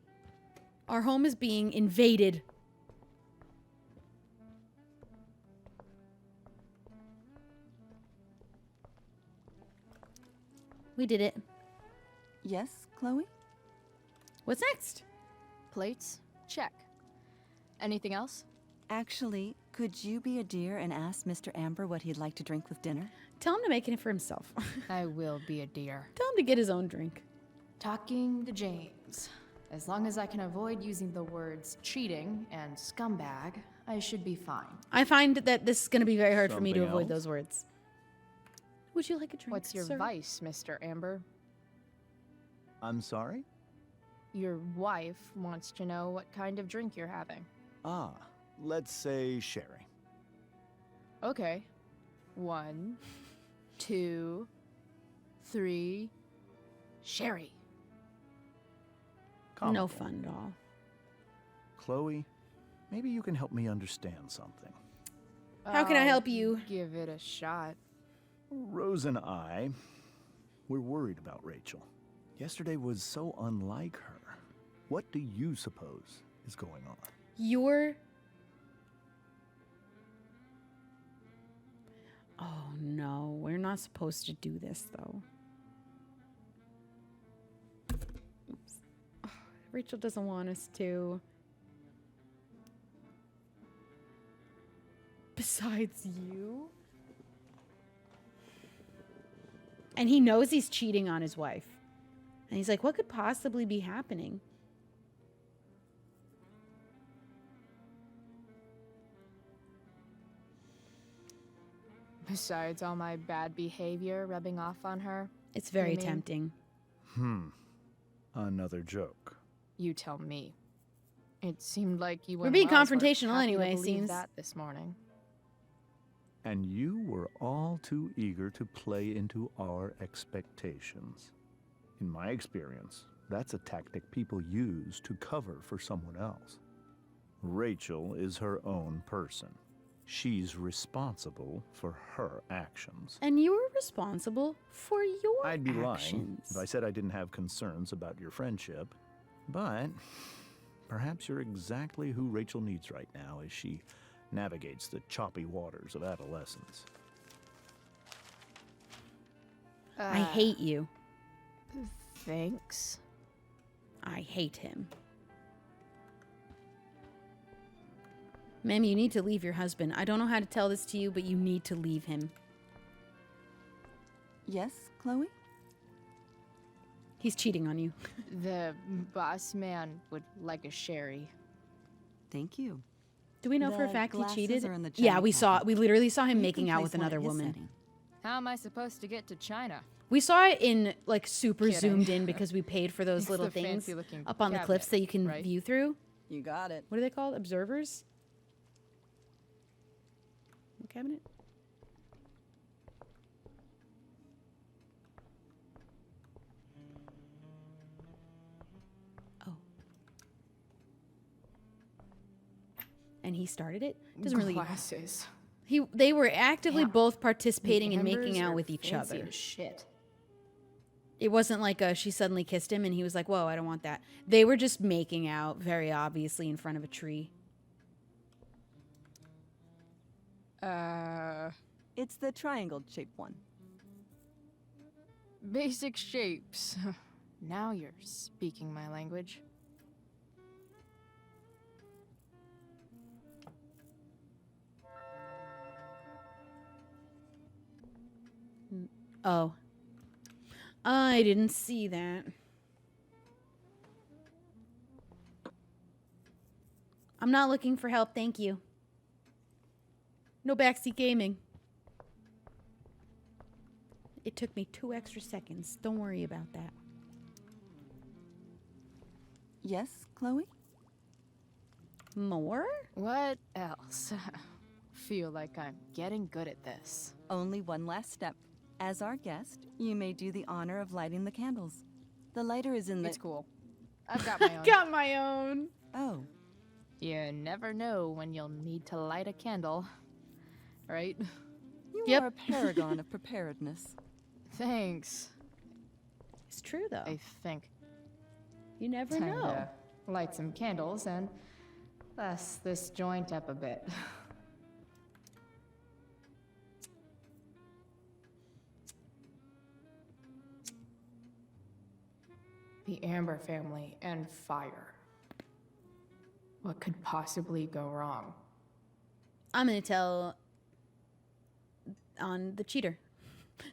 our home is being invaded. We did it. Yes, Chloe? What's next? Plates? Check. Anything else? Actually, could you be a dear and ask Mr. Amber what he'd like to drink with dinner? Tell him to make it for himself. I will be a dear. Tell him to get his own drink. Talking to James. As long as I can avoid using the words cheating and scumbag, I should be fine. I find that this is going to be very hard for me to Something avoid else? those words. Would you like a drink, What's your sir? vice, Mr. Amber? I'm sorry? Your wife wants to know what kind of drink you're having. Ah, let's say sherry. Okay. 1, 2, 3. Sherry. No fun at all. Chloe, maybe you can help me understand something. How can I help you? Give it a shot. Rose and I, we're worried about Rachel. Yesterday was so unlike her. What do you suppose is going on? You're... Oh, no. We're not supposed to do this, though. Oops. Oh, Rachel doesn't want us to. Besides you? And he knows he's cheating on his wife. And he's like, what could possibly be happening? Besides all my bad behavior rubbing off on her? It's very You mean? tempting. Another joke. You tell me. It seemed like you We're and being Wells were confrontational happy anyway, to believe seems. that this morning. And you were all too eager to play into our expectations. In my experience, that's a tactic people use to cover for someone else. Rachel is her own person. She's responsible for her actions. And you were responsible for your I'd be lying actions. if I said I didn't have concerns about your friendship, but perhaps you're exactly who Rachel needs right now as she navigates the choppy waters of adolescence. I hate you. Thanks. I hate him. Ma'am, you need to leave your husband. I don't know how to tell this to you, but you need to leave him. Yes, Chloe? He's cheating on you. The boss man would like a sherry. Thank you. Do we know for a The fact he glasses cheated? are in the Yeah, china we cabinet. we literally saw him You making can out place with one at another his woman. setting. How am I supposed to get to China? We saw it in like super Kidding. zoomed in because we paid for those It's little the things fancy-looking up on the cliffs cabinet, that you can right? view through. You got it. What are they called? Observers? What cabinet? Oh. And he started it? Doesn't really. Glasses. They were actively Damn. both participating The in making Ambers out are with each fancy other. as shit. It wasn't like she suddenly kissed him and he was like, whoa, I don't want that. They were just making out very obviously in front of a tree. It's the triangle-shaped one. Basic shapes. Now you're speaking my language. Oh. I didn't see that. I'm not looking for help, thank you. No backseat gaming. It took me 2 extra seconds. Don't worry about that. Yes, Chloe? More? What else? Feel like I'm getting good at this. Only one last step. As our guest, you may do the honor of lighting the candles. The lighter is in the... It's cool. I've got my own. Got my own. Oh. You never know when you'll need to light a candle. Right? You are a paragon of preparedness. Thanks. It's true, though. I think. You never Time know. to light some candles and bust this joint up a bit. The Amber family and fire. What could possibly go wrong? I'm going to tell on the cheater.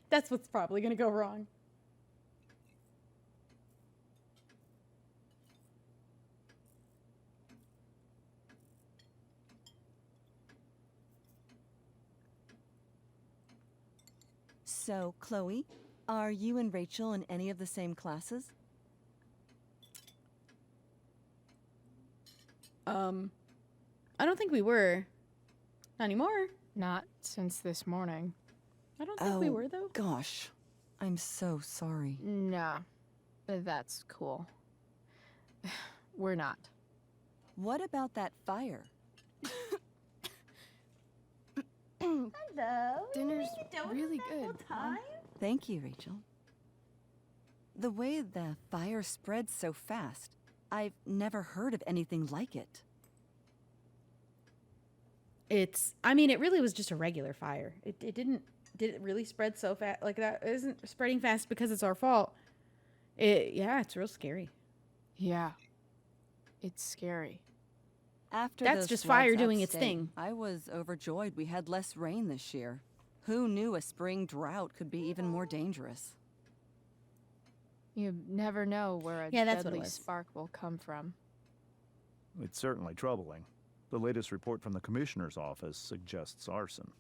That's what's probably going to go wrong. So, Chloe, are you and Rachel in any of the same classes? I don't think we were. Not anymore. Not since this morning. I don't think we were, though. Gosh, I'm so sorry. Nah, that's cool. We're not. What about that fire? Hello. Dinner's really good. Thank you, Rachel. The way the fire spread so fast, I've never heard of anything like it. I mean, it really was just a regular fire. It did it really spread so fast like that? It isn't spreading fast because it's our fault. Yeah, it's real scary. Yeah. It's scary. After That's those just floods fire doing its upstate, thing. I was overjoyed we had less rain this year. Who knew a spring drought could be even more dangerous? You never know where a Yeah, that's what it deadly was. spark will come from. It's certainly troubling. The latest report from the commissioner's office suggests arson.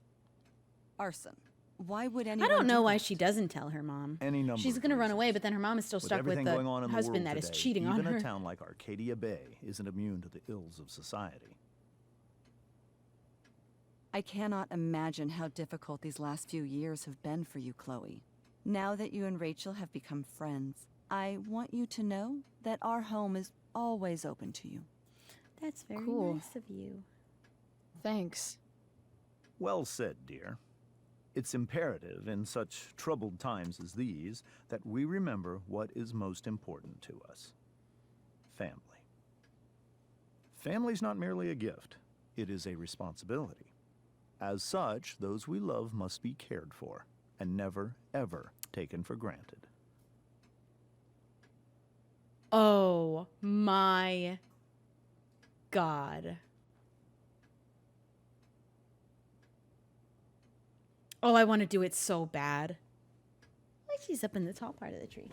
Arson. Why would anyone I don't know do why that? she doesn't tell her mom. Any number She's of gonna run reasons. away, but then her mom is still With stuck with everything the going on in the husband world that is today, cheating on even her. a town like Arcadia Bay isn't immune to the ills of society. I cannot imagine how difficult these last few years have been for you, Chloe. Now that you and Rachel have become friends, I want you to know that our home is always open to you. That's very Cool. nice of you. Thanks. Well said, dear. It's imperative in such troubled times as these that we remember what is most important to us. Family. Family's not merely a gift, it is a responsibility. As such, those we love must be cared for and never, ever taken for granted. Oh my God. Oh, I want to do it so bad. Like she's up in the tall part of the tree.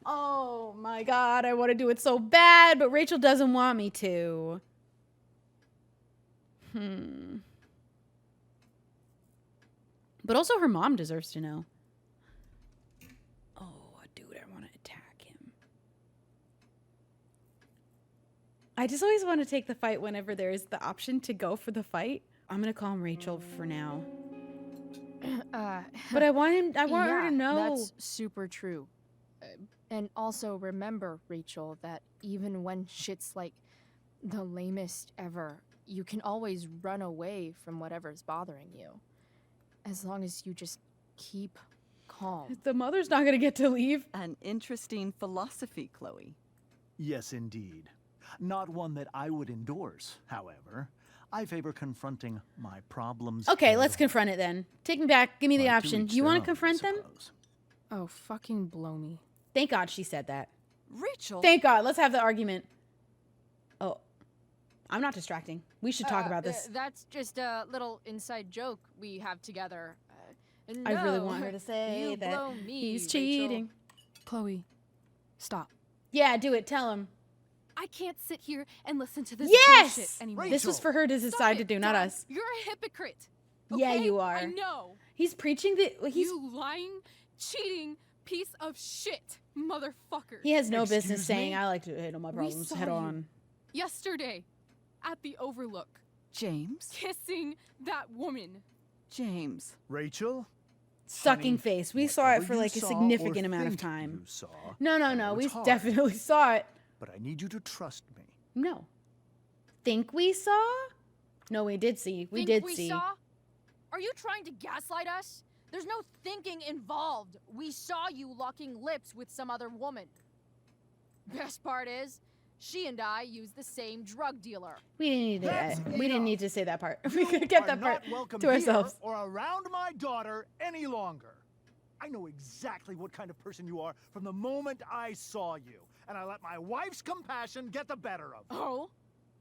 Oh my God, I want to do it so bad, but Rachel doesn't want me to. But also her mom deserves to know. Oh, dude, I want to attack him. I just always want to take the fight whenever there is the option to go for the fight. I'm going to call him Rachel for now. But I want her to know. That's super true. And also remember, Rachel, that even when shit's like the lamest ever, you can always run away from whatever's bothering you. As long as you just keep calm. The mother's not going to get to leave. An interesting philosophy, Chloe. Yes, indeed. Not one that I would endorse, however. I favor confronting my problems. Okay, let's confront it then. Take me back. Give me the Well, to option. each Do you their want own, to confront them? Oh, fucking blow me. Thank God she said that. Rachel. Thank God. Let's have the argument. Oh, I'm not distracting. We should talk about this. That's just a little inside joke we have together. I really No, want her to say you that blow me, he's Rachel. cheating. Chloe, stop. Yeah, do it. Tell him. I can't sit here and listen to this Yes! bullshit anymore. This was for her to decide to do, not Dad. us. You're a hypocrite. Yeah, okay? you are. I know. He's preaching the. He's. You lying, cheating piece of shit, motherfucker. He has no business saying, "I like to handle my We problems saw head you on." Yesterday, at the Overlook, James. kissing that woman. James. Rachel? Sucking face. We saw it whatever for you like a saw significant or amount of think time. you saw, No. I know We it's hard, definitely saw it. But I need you to trust me. No. Think we saw? No, we did see. We did see. Saw? Are you trying to gaslight us? There's no thinking involved. We saw you locking lips with some other woman. Best part is, she and I used the same drug dealer. We didn't need That's to. We didn't enough. need to say that part. We could get that part welcome to ourselves. here or around my daughter any longer. I know exactly what kind of person you are from the moment I saw you, and I let my wife's compassion get the better of me. Oh?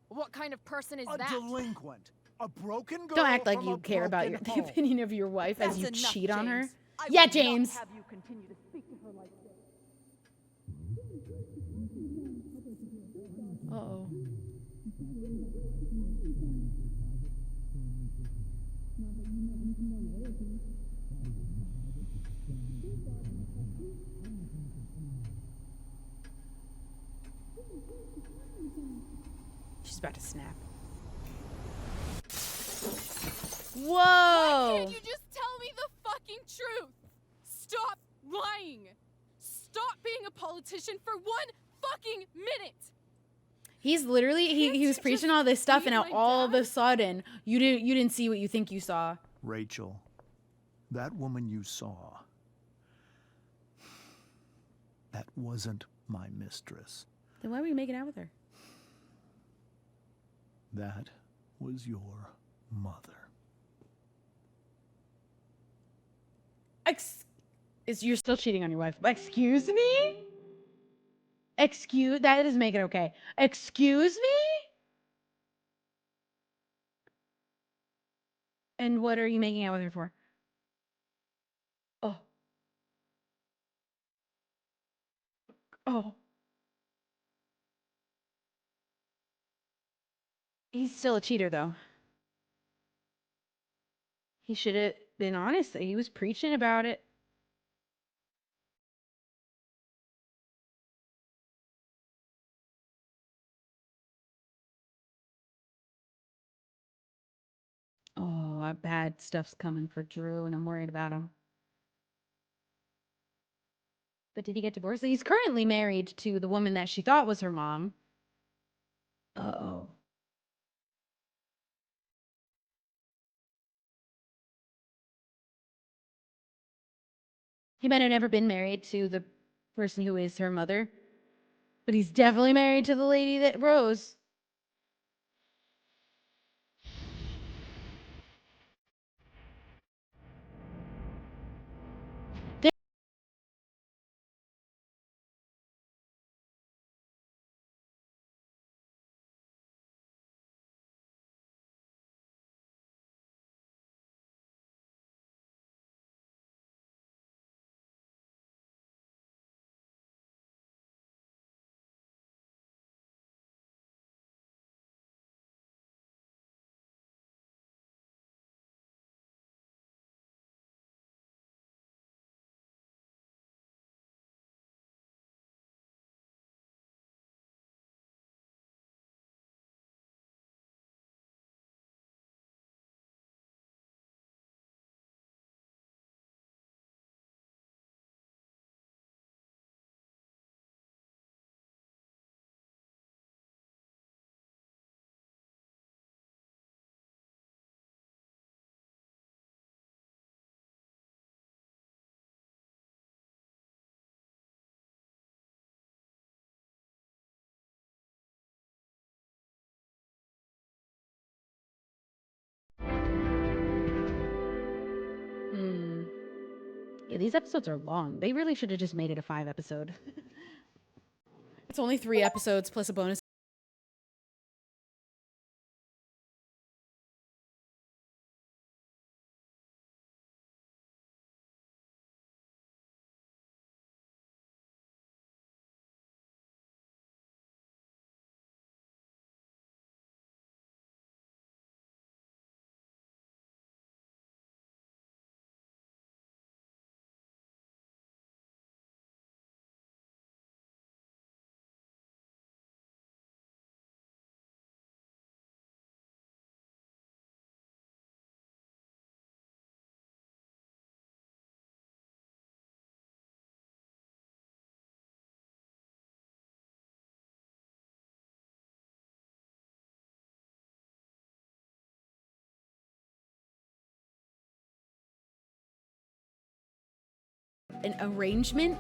What kind of person is A that? delinquent. A broken girl. Don't act like from you a care about broken the home. opinion of your wife as you That's enough, cheat on her. James. I Yeah, will not James. have you continue to speak to her like this. Uh-oh. She's about to snap. Whoa! Why can't you just tell me the fucking truth? Stop lying. Stop being a politician for one fucking minute. He's literally he was preaching all this stuff, and now all of a sudden you didn't see what you think you saw. Rachel, that woman you saw, that wasn't my mistress. Then why were you making out with her? That was your mother. You're still cheating on your wife. Excuse me? That doesn't make it okay. Excuse me? And what are you making out with her for? Oh. Oh. He's still a cheater, though. He should have been honest. He was preaching about it. Oh, bad stuff's coming for Drew, and I'm worried about him. But did he get divorced? He's currently married to the woman that she thought was her mom. Uh-oh. He might have never been married to the person who is her mother, but he's definitely married to the lady that Rose. Yeah, these episodes are long. They really should have just made it a 5-episode. It's only 3 episodes plus a bonus. An arrangement,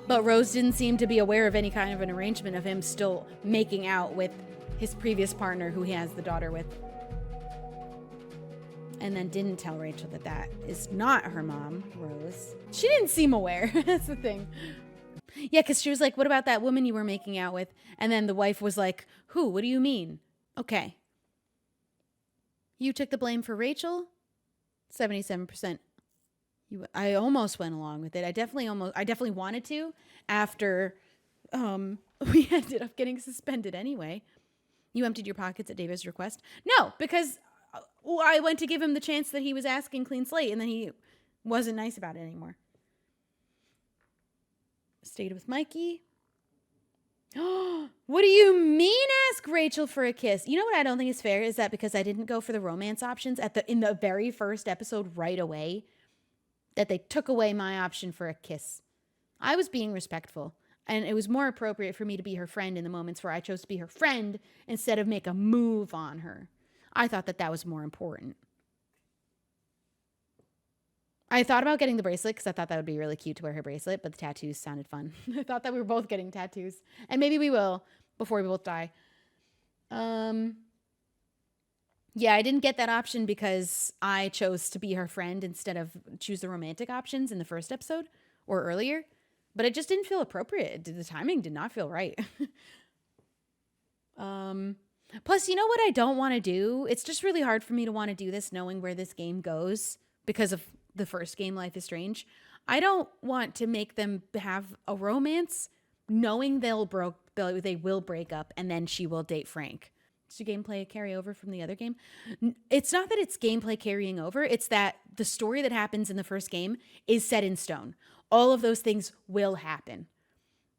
but Rose didn't seem to be aware of any kind of an arrangement of him still making out with his previous partner who he has the daughter with. And then didn't tell Rachel that that is not her mom, Rose. She didn't seem aware. That's the thing. Yeah, because she was like, what about that woman you were making out with? And then the wife was like, who? What do you mean? Okay. You took the blame for Rachel? 77%. I almost went along with it. I definitely wanted to after we ended up getting suspended anyway. You emptied your pockets at David's request? No, because I went to give him the chance that he was asking clean slate, and then he wasn't nice about it anymore. Stayed with Mikey. What do you mean ask Rachel for a kiss? You know what I don't think is fair is that because I didn't go for the romance options in the very first episode right away, that they took away my option for a kiss. I was being respectful, and it was more appropriate for me to be her friend in the moments where I chose to be her friend instead of make a move on her. I thought that that was more important. I thought about getting the bracelet because I thought that would be really cute to wear her bracelet, but the tattoos sounded fun. I thought that we were both getting tattoos, and maybe we will before we both die. Yeah, I didn't get that option because I chose to be her friend instead of choose the romantic options in the first episode or earlier. But it just didn't feel appropriate. The timing did not feel right. Plus, you know what I don't want to do? It's just really hard for me to want to do this knowing where this game goes because of the first game, Life is Strange. I don't want to make them have a romance knowing they will break up and then she will date Frank. gameplay carry over from the other game. It's not that it's gameplay carrying over. It's that the story that happens in the first game is set in stone. All of those things will happen.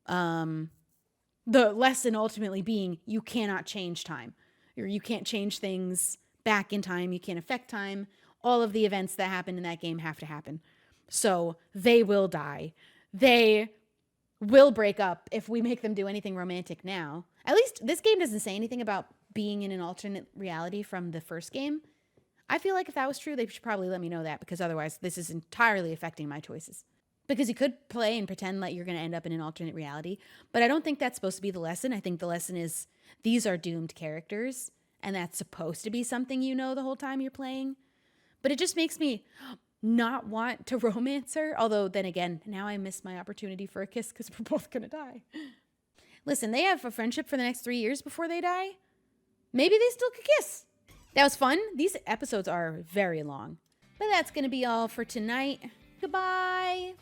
The lesson ultimately being you cannot change time, or you can't change things back in time. You can't affect time. All of the events that happen in that game have to happen. So they will die. They will break up if we make them do anything romantic now. At least this game doesn't say anything about being in an alternate reality from the first game. I feel like if that was true, they should probably let me know that, because otherwise this is entirely affecting my choices. Because you could play and pretend like you're going to end up in an alternate reality, but I don't think that's supposed to be the lesson. I think the lesson is these are doomed characters, and that's supposed to be something you know the whole time you're playing. But it just makes me not want to romance her. Although then again, now I miss my opportunity for a kiss because we're both going to die. Listen, they have a friendship for the next 3 years before they die. Maybe they still could kiss. That was fun. These episodes are very long. But that's going to be all for tonight. Goodbye.